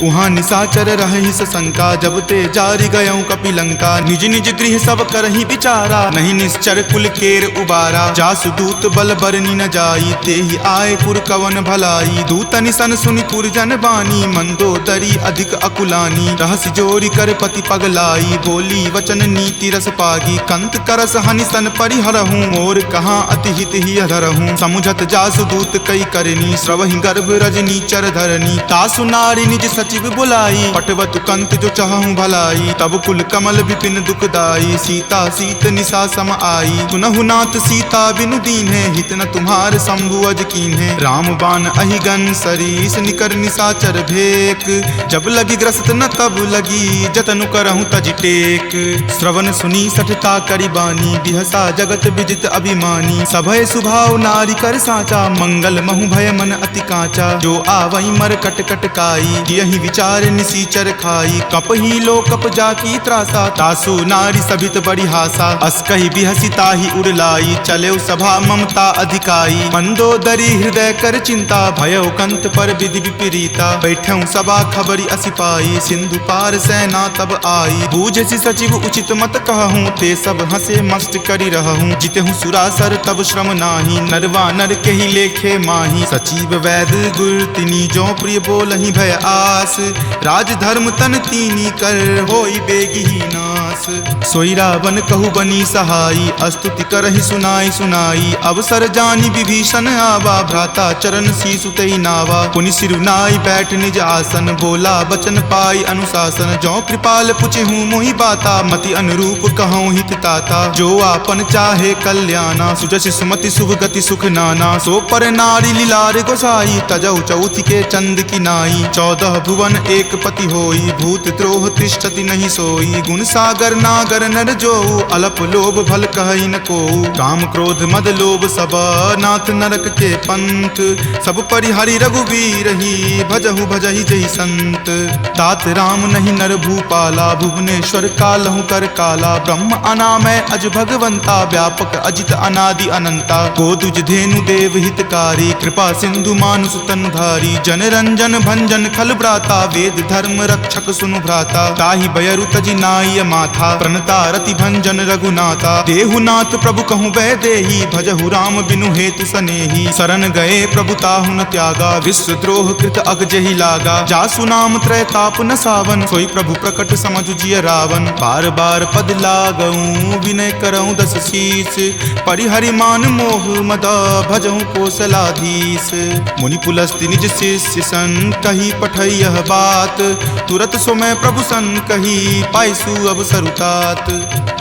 उहाँ निशाचर रहि शंका। जब ते जारि गयऊँ कपि लंका, निज निज गृह सब करहि विचारा। नहीं निश्चर कुल केर उबारा, जासु दूत बल बरनी न जाई। तेहि आए पुर कवन भलाई, दूतनि सन सुनि पुर जन बानी। मंदोदरी अधिक अकुलानी, रहसि जोरी कर पति पगलाई। बोली वचन नीति रस पागी, कंत करस हनि सन तन परिहरहूँ मोर कहाँ अति हित ही अधरहूँ समुझत जासु दूत कई करनी श्रवहि गर्भ रजनी चर धरनी तासु नारी निज सचिव बुलाई पटवतु कंत जो चाहूँ भलाई तब कुल कमल विपिन दुखदाई सीता सीत निशा सम आई सुनहु नाथ सीता बिनु दीन्हे हित न तुम्हार शंभु अज कीन्हे राम बाण अहिगन सरीस निकर निशाचर भेक जब लगी ग्रस्त न तब लगी जतनु करहूँ तज टेक श्रवण सुनी सठता करी बानी बिहसा जगत विजित अभिमानी सभय सुभाव नारी कर साचा मंगल महु भय मन अति कांचा जो आवई मर कट कट काई यही विचार निसीचर खाई कप ही लो कप जाकी त्रासा तासु नारी सभित बड़ी हासा अस कही बिहसी ताही उड़लाई चले सभा ममता अधिकाई मंदोदरी हृदय कर चिंता भयो कंत पर विधि विपरीता बैठऊं सभा खबरी असिपाई सिंधु पार सेना तब आई बूझसी सचिव उचित मत कहूँ ते सब हंसे मस्त करी रहूँ जितहूँ सुरासर तब श्रम नाही नरवा नर के ही लेखे माही सचिव वैद गुर तिनी जो प्रिय बोलहि भय आस राज धर्म तन तीनी कर होई बेगी ही नास सोई रावण कहु बनी सहाई अस्तुति करहि सुनाई सुनाई अवसर जानी विभीषण आवा भ्राता चरण शीसु तई नावा पुनि सिरुनाई बैठ निज आसन बोला बचन पाई अनुशासन जो कृपाल पुछहूँ मोहि बाता मति अनुरूप कहूँ हित ताता जो आपन चाहे कल्याणा सुजस सुमति शुभ गति सुख नाना सो पर नारी लीलार गोसाई तजौ चौथी के चंद की नाई 14 भुवन एक पति होई भूत द्रोह तिष्ठति नहीं सोई गुण सागर नागर नर जो अलप लोभ भल कहई न को काम क्रोध मद लोभ सब नाथ नरक के पंथ सब परिहरि रघुवीर ही भजहु भजहि जय संत तात राम नहीं नर भूपाला भुवनेश्वर कालहु कर काला ब्रह्म अनामय अज भगवंता व्यापक अजित अनादि अनंता गोदुज धेनु देव हितकारी कृपा सिंधु मानुष तनुधारी जन रंजन भंजन खल भ्राता वेद धर्म रक्षक सुनु भ्राता ताहि बयरु तजि नाय माथा प्रणता रति भंजन रघुनाथा देहुनाथ प्रभु कहूँ वै देही भजहु राम बिनु हेतु सनेही शरण गए प्रभु ताहु न त्यागा विश्व द्रोह कृत अग जहि लागा जासु नाम त्रय ताप न सावन सोई प्रभु प्रकट समझु जिय रावण बार बार पद लागऊं विनय करऊं दस शीस परिहरि मान मोह मद भजहु कोसलाधीश मुनि पुलस्ति निज शिष्य सन कही पठई यह बात तुरत सो मैं प्रभु सन कही पाइसु अवसर उतात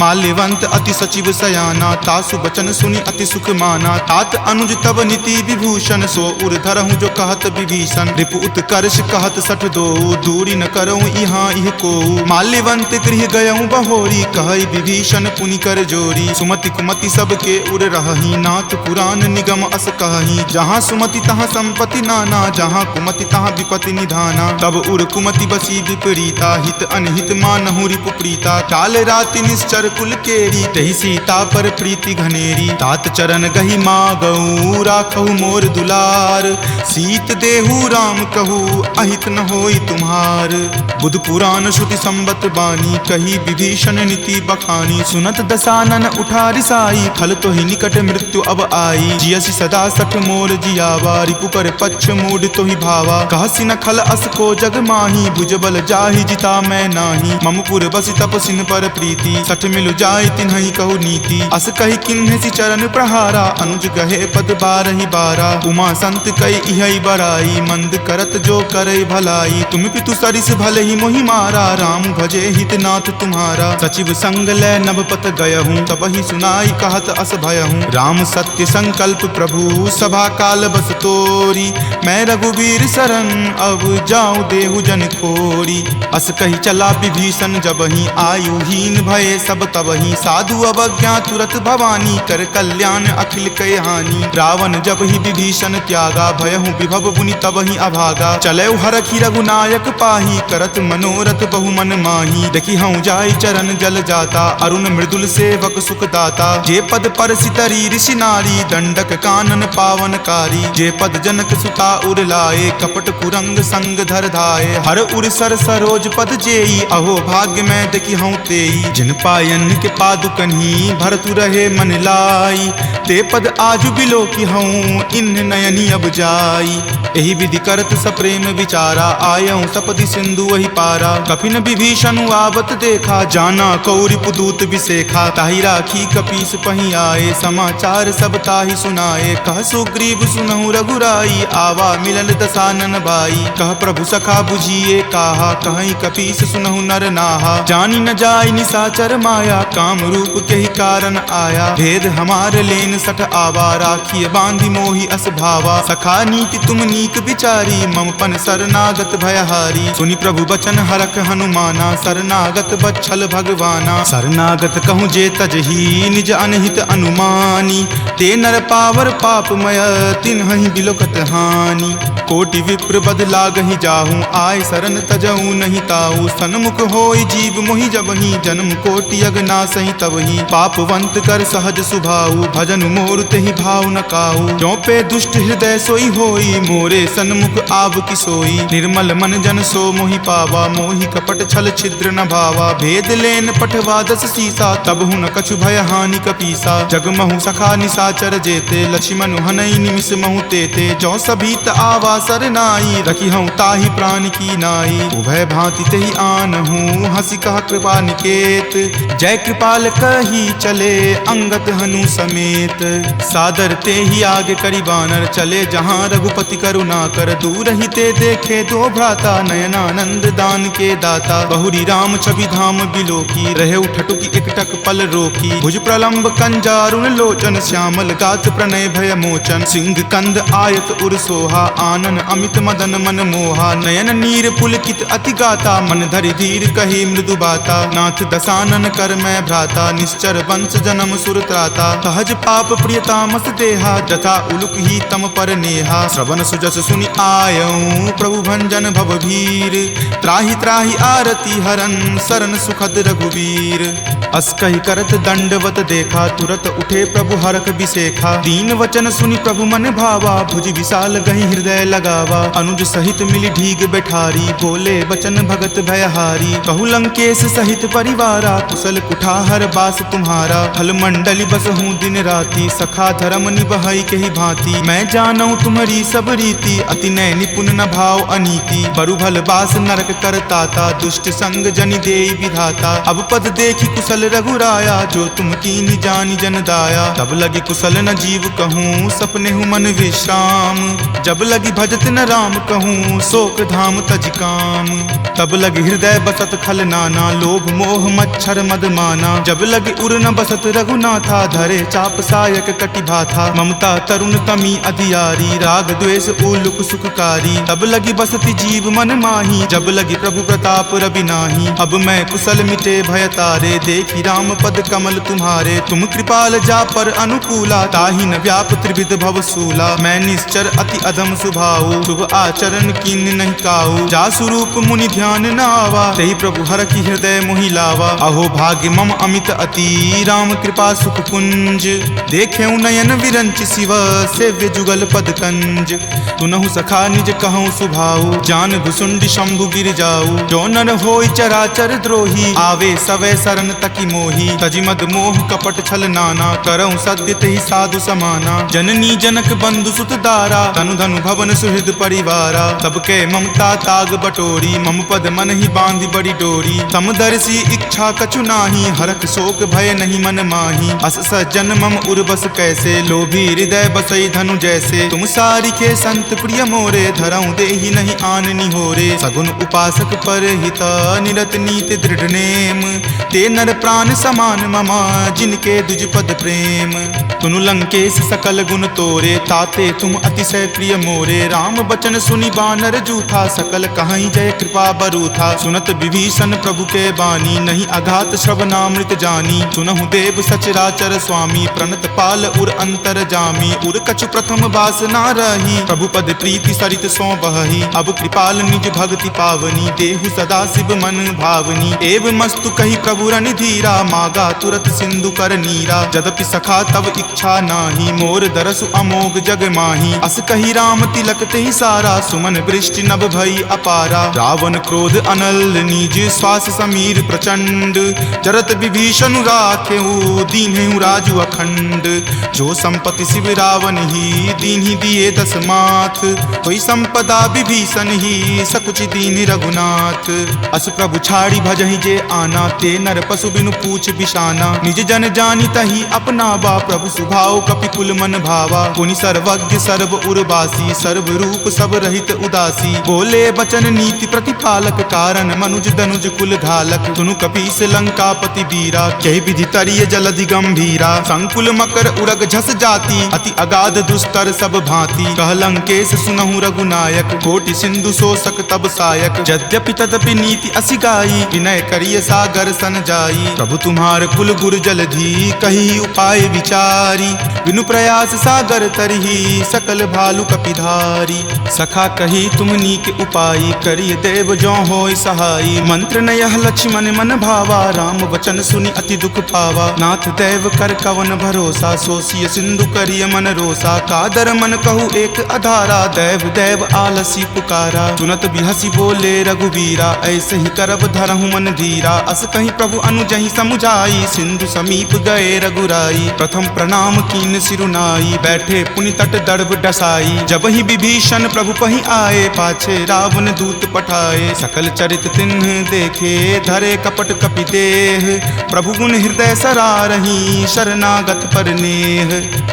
माल्यवंत अति सचिव सयाना तासु बचन सुनि अति सुख माना तात अनुज तब नीति विभूषण सो उर धरहूँ जो कहत विभीषण रिपु उत्कर्ष कहत सठ दो दूरी न करऊँ यहाँ इह को माल्यवंत गृह गयऊँ बहोरी कहई विभीषण पुनि कर जोरी सुमति कुमति सबके उर रहही नाथ पुराण निगम अस कहही जहाँ सुमति तहाँ संपत्ति नाना जहाँ कुमति तहाँ विपत्ति निधाना तब उर कुमति बसी विपरीता हित अनहित मानहु रिपु प्रीता काल राति निश्चर कुल केरी तही सीता पर प्रीति घनेरी तात चरण गही मागऊ राखहु मोर दुलार सीत देहु राम कहू अहित न होई तुम्हार बुध पुराण श्रुति संबत बानी कही विभीषण नीति बखानी सुनत दसानन उठा रिसाई खल तो ही निकट मृत्यु अब आई जियसि सदा सठ मोर जियावा रिपु कर पक्ष मूड तो ही भावा कहसी न खल अस को जग माही भुज बल जाहि जिता मैं नाही ममपुर बसि तपसिन पर प्रीति सठ मिलु जाय तिन्हि कहु नीति अस कही किन्हि चरण प्रहारा अनुज गहे पद बारहि बारा उमा संत कई इहै बराई मंद करत जो करई भलाई तुम पितु सरिस भले ही मोहि मारा राम भजे हित नाथ तुम्हारा सचिव संग लै नभ पत गयहूँ तब ही सुनाई कहत अस भयहूँ राम सत्य संकल्प प्रभु सभा काल बस तोरी मैं रघुवीर शरण अब जाऊँ देहु जन खोरी अस कही चला विभीषण जबहि आयुहीन भये सब तबहि साधु अवज्ञा तुरत भवानी कर कल्याण अखिल कय हानि रावण जब ही विभीषण त्यागा भयहु विभव पुनि तबहि अभागा चलऊ हरखि रघुनायक पाही करत मनोरथ बहु मन माही देखी हूँ जाय चरण जल जाता अरुण मृदुल सेवक सुख दाता जे पद पर सितरी ऋषि नारी दंडक कानन पावनकारी जे पद जनक सुता उर लाए कपट कुरंग संग धर धाये हर उर सर सरोज पद जेई अहो भाग्य में देखी हूँ तेई जिन पायन के पादुकन्ही भरतु रहे मन लाई ते पद आजु बिलो की हूँ इन नयनी अब जाई। यही विधि करत सप्रेम विचारा आयऊं सपदि सिंधु वही पारा। कपिन विभीषण आवत देखा जाना कौरि पुदूत विसेखा। ताहि राखी कपीस पही आए समाचार सब ताहि सुनाए। कह सुग्रीव सुनहु रघुराई आवा मिलन दसानन भाई। कह प्रभु सखा बुझिए काहा कहीं कपीस सुनहु नर नाहा। जानी न जाय निसाचर माया काम रूप के ही कारण आया। भेद हमार लेन सठ आवा राखिय बांधि मोहि अस भावा। सखा नीति तुम नीक विचारी मम पन शरणागत भयहारी। सुनि प्रभु बचन हरख हनुमाना शरणागत बच्छल भगवाना। शरणागत कहूँ जे तजही निज अनहित अनुमानी। ते नर पावर पापमय तिन्हि बिलोकत हानि। कोटि विप्र बद लागहि जाहूँ आय शरण तजऊ नहीं ताऊ। सन्मुख होय जीव मोहि जबहि जन्म कोटि अगनासहि तबहि। पापवंत कर सहज सुभाऊ भजन मोर तेहि भाव न काऊ। जो पे दुष्ट हृदय सोई होई मोरे सन्मुख आव की सोई। निर्मल मन जन सो मोहि पावा मोहि कपट छल छिद्र न भावा। भेद लेन पठवा दस सीसा तब हुन कछु भय हानि कपीसा। जगमहु सखा निसाचर जेते लक्ष्मण हनई निमिष महु तेते। जो सभीत आवा सरनाई रखी हूँ ताहि प्राण की नाई। उभय भांति तेहि आनहूँ हंसी कह कृपा निकेत। जय कृपाल कही चले अंगत हनु समेत। सादर ते ही आगे करी बानर चले जहाँ रघुपति करुणा कर। दूर ही ते देखे दो भ्राता नयनानंद दान के दाता। बहुरी राम छवि धाम बिलोकी रहे उठटुकी एकटक पल रोकी। भुज प्रलंब कंजारुण लोचन श्यामल गात प्रणय भय मोचन। सिंह कंद आयत उर सोहा आनन अमित मदन मन मोहा। नयन नीर पुलकित अति गाता मन धरि धीर कही मृदु बाता। नाथ दसानन कर मैं भ्राता निश्चर वंश जन्म सुर त्राता। सहज पाप प्रियतामस देहा जथा उलुक ही तम पर नेहा। श्रवण सुजस सुनि आयऊं प्रभु भंजन भव भीर। त्राहि त्राहि आरती हरन शरण सुखद रघुवीर। अस कहि करत दंडवत देखा तुरत उठे प्रभु हरख बिसेखा। दीन वचन सुनि प्रभु मन भावा भुज विशाल गहि हृदय लगावा। अनुज सहित मिली ढीग बैठारी बोले बचन भगत भयहारी। कहु लंकेश सहित परिवारा कुशल कुठाहर बास तुम्हारा। फल मंडली बस हूँ दिन राति सखा धर्म निबहई के ही भांति। मैं जानऊ तुम्हारी सब रीति अति नय निपुण न भाव अनीति। बरु भल बास नरक करताता दुष्ट संग जनि देई विधाता। अब पद देखी कुशल रघुराया जो तुम कीनी जानी जन दाया। तब लगी कुशल न जीव कहूँ सपने हूँ मन विश्राम। जब लगी भजत न राम कहूँ शोक धाम तज काम। तब लगी हृदय बसत खल नाना लोभ मोह मच्छर मद माना। जब लगी उर न बसत रघुनाथा धरे चाप सायक कटि भाथा। ममता तरुण तमी अधियारी राग द्वेष उलुक सुखकारी। तब लगी बसती जीव मन माही जब लगी प्रभु प्रताप रवि नाही। अब मैं कुशल मिटे भय तारे देखी राम पद कमल तुम्हारे। तुम कृपाल जा पर अनुकूला ताहि न व्याप त्रिविध भव सूला। मैं निश्चर अति अधम सुभाऊ शुभ आचरण कीन नहीं काऊ। जा स्वरूप मुनि ध्यान न आवा तेहि प्रभु हर की हृदय मोहि लावा। अहो भाग्य मम अमित अति राम कृपा सुख कुंज। देखेऊ नयन विरंच शिव सेव्य जुगल पद कंज। तुनहु सखा निज कहूँ सुभाऊ जान भुसुंड शंभु गिर जाऊ। जो नर होय चराचर द्रोही आवे सवै शरण तकी मोही। तजिमद मोह कपट छल नाना करऊँ सत्य तेहि साधु समाना। जननी जनक बंधु सुत दारा तनु धनु भवन सुहृद परिवारा। सबके ममता ताग बटोरी मम पद मन ही बांधि बड़ी डोरी। समदर्शी इच्छा कछु नाही हरख शोक भय नहीं मन माही। अस सज्जन मम उर्बस कैसे लोभी हृदय बसई धनु जैसे। तुम सारिखे संत प्रिय मोरे धरऊँ देहि नहीं आननि होरे। सगुन उपासक पर हित निरत नीति दृढ़ नेम। ते नर प्राण समान ममा जिनके दुज पद प्रेम। तुनु लंकेश सकल गुण तोरे ताते तुम अतिशय प्रिय मोरे। राम बचन सुनि बानर जूठा सकल कहाई जय कृपा बरूथा। सुनत विभीषण प्रभु के बानी नहीं अघात श्रवणामृत जानी। सुनहु देव सचराचर स्वामी प्रणत पाल उर अंतर जामी। उर कछु प्रथम बास ना रही प्रभु पद प्रीति सरित सो बहही। अब कृपाल निज भक्ति पावनी देहु सदा शिव मन भावनी। एव मस्तु कही प्रभु रन धीरा मागा तुरत सिंधु कर नीरा। जदपि सखा तब इच्छा नाही मोर दरसु अमोघ जग माही। अस कही राम तिलक तेहि सारा सुमन वृष्टि नभ भई अपारा। रावण क्रोध अनल निज श्वास समीर प्रचंड। जरत विभीषण राखेऊ दीन्हेऊ राजु अखंड। मुंड। जो संपत्ति शिव रावण ही दीन ही दिए 10 माथ। कोई संपदा विभीषण ही सकुच दीन रघुनाथ। अस प्रभु छाड़ी भजहि जे आना, ते नर पशु बिनु पूछ बिशाना। निज जन जानी तही अपनावा, प्रभु सुभाव कपिकुल मन भावा। पुनि सर्वज्ञ सर्व उर्वासी, सर्व रूप सब रहित उदासी। बोले बचन नीति प्रतिपालक, कारण मनुज दनुज कुल घालक। सुनु कपीस लंकापति वीरा, कहि विधि तरिय जलधि गंभीरा। संकुल मकर उरग झस जाति, अति अगाध दुस्तर सब भांति। कह लंकेश सुनहु रघुनायक, कोटि सिंधु शोषक तब सायक। यद्यपि तदपि नीति असि गाई, विनय करिय सागर सन जाई। प्रभु तुम्हार कुल गुर जलधि, कही उपाय विचारी। बिनु प्रयास सागर तरही, सकल भालु कपिधारी। सखा कही तुम नीक उपाई, करिय देव जो होय सहाई। मंत्र न यह लक्ष्मण मन भावा, राम वचन सुनि अति दुख पावा। नाथ देव कर कवन भरोसा, सोसिय सिंधु करिय मन रोसा। कादर मन कहु एक अधारा, देव देव आलसी पुकारा। सुनत बिहसी बोले रघुवीरा, ऐसे ही करब धरहु मन धीरा। अस कहीं प्रभु अनुजहि समुझाई, सिंधु समीप गए रघुराई। प्रथम प्रणाम कीन सिरुनाई, बैठे पुनि तट दर्भ डसाई। जब ही विभीषण प्रभु पहि आए, पाछे रावण दूत पठाए। सकल चरित तिन्ह देखे, धरे कपट कपि देह। प्रभु गुण हृदय सरारही, शरणागत पर नेह।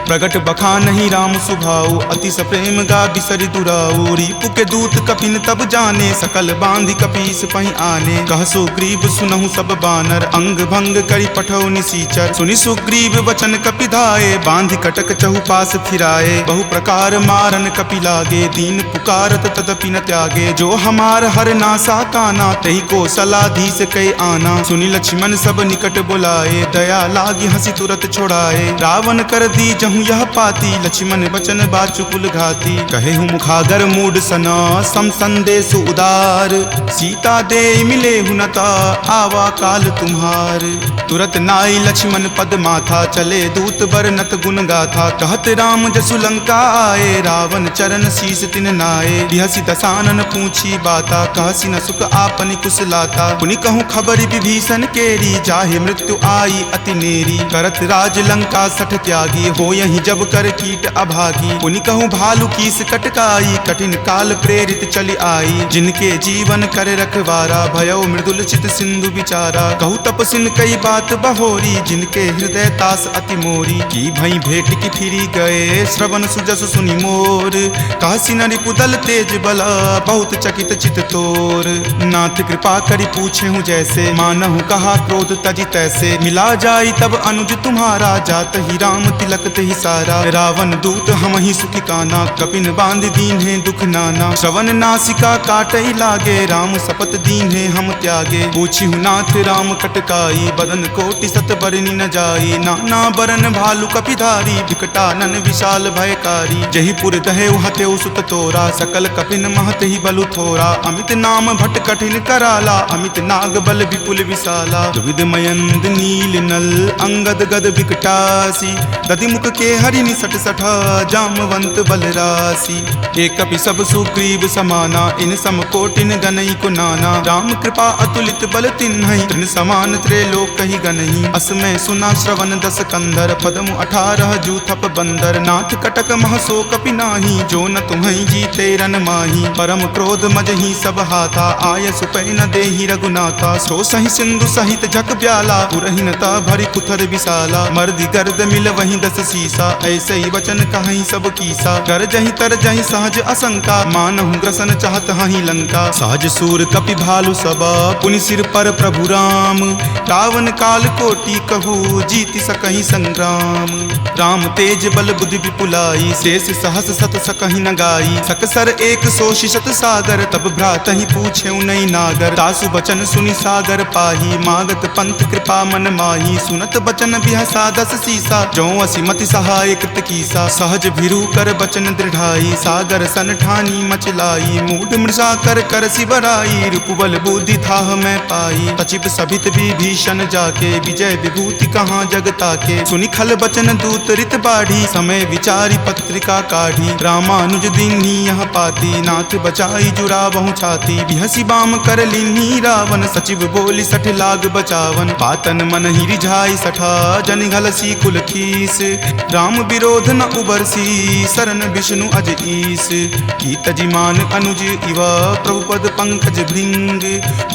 प्रगट बखानहि राम सुभाऊ, अति सप्रेम गा बिसरि दुराऊ। रिपु के दूत कपिन तब जाने, सकल बांधि कपीस पहि आने। कह सुग्रीव सुनहु सब बानर, अंग भंग करि पठौ निसीचर। सुनि सुग्रीव वचन कपि धाये, बांधि कटक चहुपास फिराए। बहु प्रकार मारन कपि लागे, दीन पुकारत तदपि न त्यागे। जो हमार हर नासा काना, तही को सलाधीस कई आना। सुनि लक्ष्मण सब निकट बुलाए, दया लागी हंसी तुरत छोड़ाए। रावण कर दी जहु यह पाती, लक्ष्मण बचन बाचुकुल घाती। कहे हूँ मुखागर मूड सना, सम संदेश उदार। सीता दे मिले हुनता, आवा काल तुम्हार। तुरत नाई लक्ष्मण पद माथा, चले दूत बरनत गुण गाथा। कहत राम जसु लंका आए, रावण चरण शीस तिन नाए। बिहसी दसानन पूछी बाता, कहसी न सुख आपनि कुशलाता। पुनि कहूँ खबर विभीषण केरी, जाहे मृत्यु आई अति नेरी। करत राज लंका सठ त्यागी, हो यही जब कर कीट अभागी। पुनि कहूँ भालु कीस कटकाई, कठिन काल प्रेरित चली आई। जिनके जीवन कर रखवारा, भयो मृदुल चित सिंधु विचारा। कहूँ तपसिन कई बात बहोरी, जिनके हृदय तास अति मोरी। की भई भेंट की फिरी गए, श्रवण सुजस सुनि मोर। काशी नरि पुदल तेज बला, बहुत चकित चित तोर। नाथ कृपा करि पूछे हूँ जैसे, मानहु कहा क्रोध तजि तैसे। मिला जाई तब अनुज तुम्हारा, जात ही राम तिलक ही सारा। रावण दूत हम ही सुखी काना, कपिन बांध दीन है दुख नाना। श्रवण नासिका काटई लागे, राम शपथ दीन है हम त्यागे। पूछी हूँ नाथ राम कटकाई, बदन कोटि सत बरनी न जाई। नाना बरन भालु कपिधारी, विकटानन विशाल भयकारी। जही पुर दहे हतेउ सुत तोरा, सकल कपिन महत ही बलु थोरा। अमित नाम भट कठिन कराला, अमित नाग बल विपुल विशाला। दुविध मयंद नील नल, अंगद गद विकटासी। दधि मुख के हरि निसट सठा, जामवंत बलरासी। एक कपि सब सुग्रीव समाना, इन सम कोटिन गनई को नाना। राम कृपा अतुलित बल तिन्हई, तृण समान त्रैलोक ही गनहि। असमय सुना श्रवण 10 कंधर, पदमु 18 जूथप बंदर। नाथ कटक महसो कपि नाही, जो न तुम्हई जीते रन माही। परम क्रोध मजहि सब हाथा, आय सुपै न देहि रघुनाथा। सो सही सिंधु सहित झक ब्याला, पुरहिनता भरि कुथर विशाला। मर्दि गर्द मिल वहीं 10 सीसा, ऐसे ही वचन कहीं सब कीसा। कर जही तर जही सहज असंका, मानहु ग्रसन चाहत हहीं लंका। सहज सूर कपि भालु सबा, पुनि सिर पर प्रभु राम। रावण काल कोटि कहू, जीति सकहि संग्राम। राम तेज बल बुद्धि विपुलाई, शेष सहस सत सकहि न गाई। सकसर 100 शत सागर, तब भ्रात ही पूछे नई नागर। तासु बचन सुनि सागर पाही, मागत पंथ कृपा मन माही। सुनत बचन बिहसा 10 सीसा, जो असिमति सहाय कृत कीसा। सहज भिरू कर बचन दृढ़ाई, सागर सन ठानी मचलाई। मूढ़ मृषा कर कर सिबराई, रूपबल बुद्धि थाह मैं पाई। सचिव सभित विभीषण जाके, विजय विभूति कहाँ जगता के। सुनि खल बचन दूत रित बाढ़ी, समय विचारी पत्रिका काढ़ी। रामानुज दीन्ही यह पाती, नाथ बचाई जुरावहु छाती। बिहसी बाम कर लीन्ही रावण, सचिव बोली 60 लाग बचावन। पातन मन ही रिझाई सठा, जन घलसी कुल खीस। राम विरोध न उबरसी शरण विष्णु अज ईस। की तजिमान अनुज इव प्रभु पद पंकज भृंग।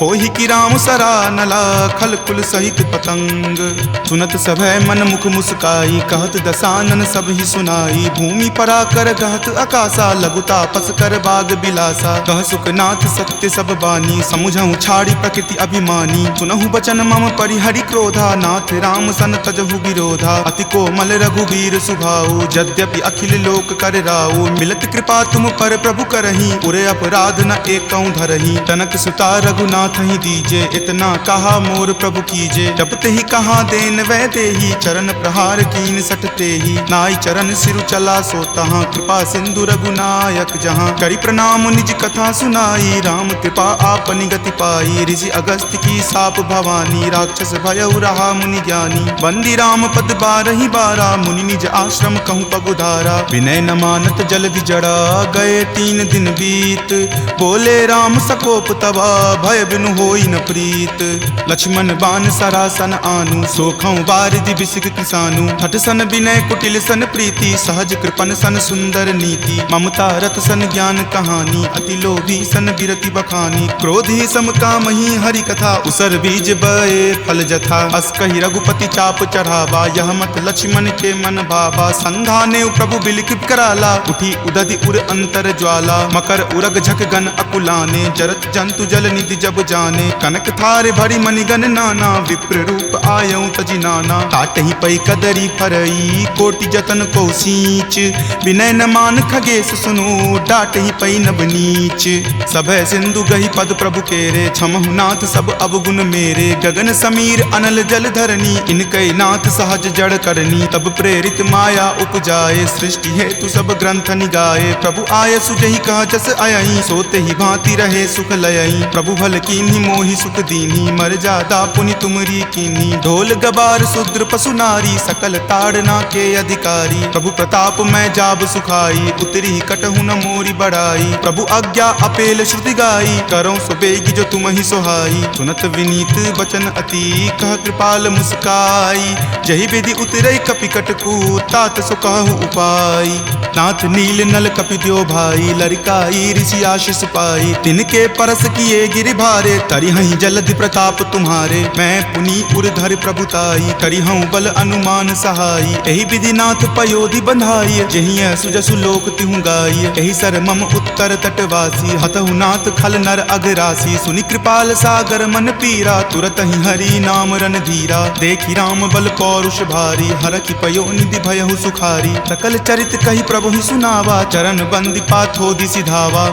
होहि की राम सरा नला खल कुल सहित पतंग। सुनत सभय मन मुख मुस्काई कहत दसानन सब ही सुनाई। भूमि पराकर गहत आकाशा लघुता पस कर बाग बिलासा। कह सुखनाथ सत्य सब बानी समुझहु छाड़ी प्रकृति अभिमानी। सुनहु बचन मम परिहरि क्रोधा नाथ राम सन तजहु विरोधा। अति कोमल रघुबीर सुभाऊ यद्यपि अखिल लोक कर राऊ। मिलत कृपा तुम पर प्रभु करही उरे अपराध न एकौ धरही। तनक सुता रघुनाथ ही दीजे इतना कहा मोर प्रभु कीजे। जपते ही कहा देन वै देही चरण प्रहार कीन सटते ही। नाई चरण सिरु चला सो तहाँ कृपा सिंधु रघुनायक जहाँ। करी प्रणाम निज कथा सुनाई राम कृपा आपनि गति पाई। ऋषि अगस्त्य की साप भवानी राक्षस भयउ रहा मुनि ज्ञानी। बंदी राम पद बारहि बारा मुनि निज आश्रम कहूँ पगुधारा। विनय न मानत जल्दि जड़ा गए 3 दिन बीत। बोले राम सकोप तबा भय बिनु होई न प्रीत। लक्ष्मण बान सरासन आनु सोखौ बारिधि बिसिक किसानु। हठ सन विनय कुटिल सन प्रीति सहज कृपन सन सुंदर नीति। ममता रत सन ज्ञान कहानी अति लोभी सन बिरति बखानी। क्रोधी सम कामहि हरि कथा उसर बीज बए फल जथा। अस कहि रघुपति चाप चढ़ावा यह मत लक्ष्मण के मन भावा। संधाने प्रभु बिलखित कराला उठी उदधि उर अंतर ज्वाला। मकर उरग झक गन अकुलाने जरत जंतु जल निधि जब जाने। कनक थार भरी मणिगन नाना विप्र रूप आयौ तजि नाना। काटहि पै कदरी फरई कोटि जतन को सींच। विनय न मान खगेश सुनो डाटहि पै नब नीच। सभय सिंधु गहि पद प्रभु केरे क्षमहु नाथ सब अवगुण मेरे। गगन समीर अनल जल धरनी इनकै नाथ सहज जड़ करनी। तब प्रेरित माया उपजाए सृष्टि हेतु सब ग्रंथ निगाए। प्रभु आय सुजहि कह जस अयहि सोते ही भांति रहे सुख लयहि। प्रभु भल कीन्ही मोहि सुख दीन्ही मर जादा पुनि तुमरी कीन्ही। ढोल गबार शूद्र पशु नारी सकल ताड़ना के अधिकारी। प्रभु प्रताप मैं जाब सुखाई उतरी कटहु न मोरी बढ़ाई। प्रभु आज्ञा अपेल श्रुति गाई करौ सुबेगी जो तुम ही सोहाई। सुनत विनीत बचन अति कह कृपाल मुस्काई। जहि विधि उतरई कपि कटकू तात सो कहु उपाय। नाथ नील नल कपि द्यो भाई लरिकाई ऋषि आशीष पाई। तिनके परस किए गिरि भारे तरिहहि जलधि प्रताप तुम्हारे। मैं पुनि उर्धर प्रभुताई करिहऊँ बल अनुमान सहाई। एहि विधि नाथ पयोधि बंधाई जहिं सुजसु लोक तिहु गाई। एहि सर मम उत्तर तटवासी हतहु नाथ खल नर अगरासी। सुनि कृपाल सागर मन पीरा तुरत ही हरि नाम रन धीरा। देखि राम बल पौरुष भारी हरखि पयो निधि भयहु सुखारी। सकल चरित कहि प्रभु ही सुनावा चरण बंदी पाथोधि सिधावा।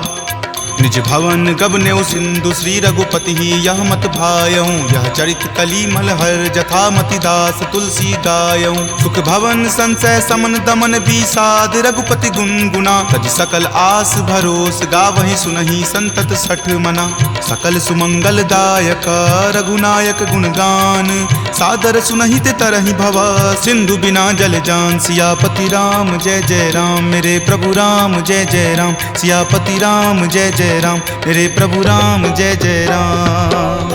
निज भवन गबनेउ सिंधु श्री रघुपति यह मत भायऊँ। यह चरित कली मलहर जथा मति दास तुलसी गायऊँ। सुख भवन संशय समन दमन विषाद रघुपति गुनगुना। तज सकल आस भरोस गावहि सुनहि संतत सठ मना। सकल सुमंगल दायक रघुनायक गुणगान सादर सुनहि ते तरहि भव सिंधु बिना जल जान। सियापति राम जय जय राम मेरे प्रभु राम जय जय राम। सियापति राम जय जय राम मेरे प्रभु राम जय जय राम।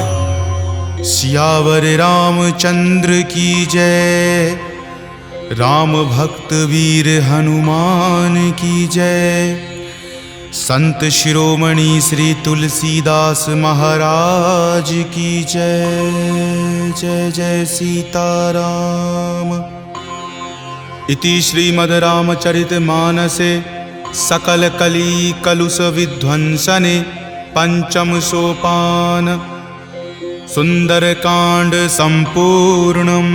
सियावर रामचंद्र की जय। राम भक्त वीर हनुमान की जय। संत शिरोमणि श्री तुलसीदास महाराज की जय। जय जय सीताराम। इति श्रीमद् रामचरितमानसे सकल कली कलुष विध्वंसने पंचम सोपान सुंदरकांड संपूर्णम्।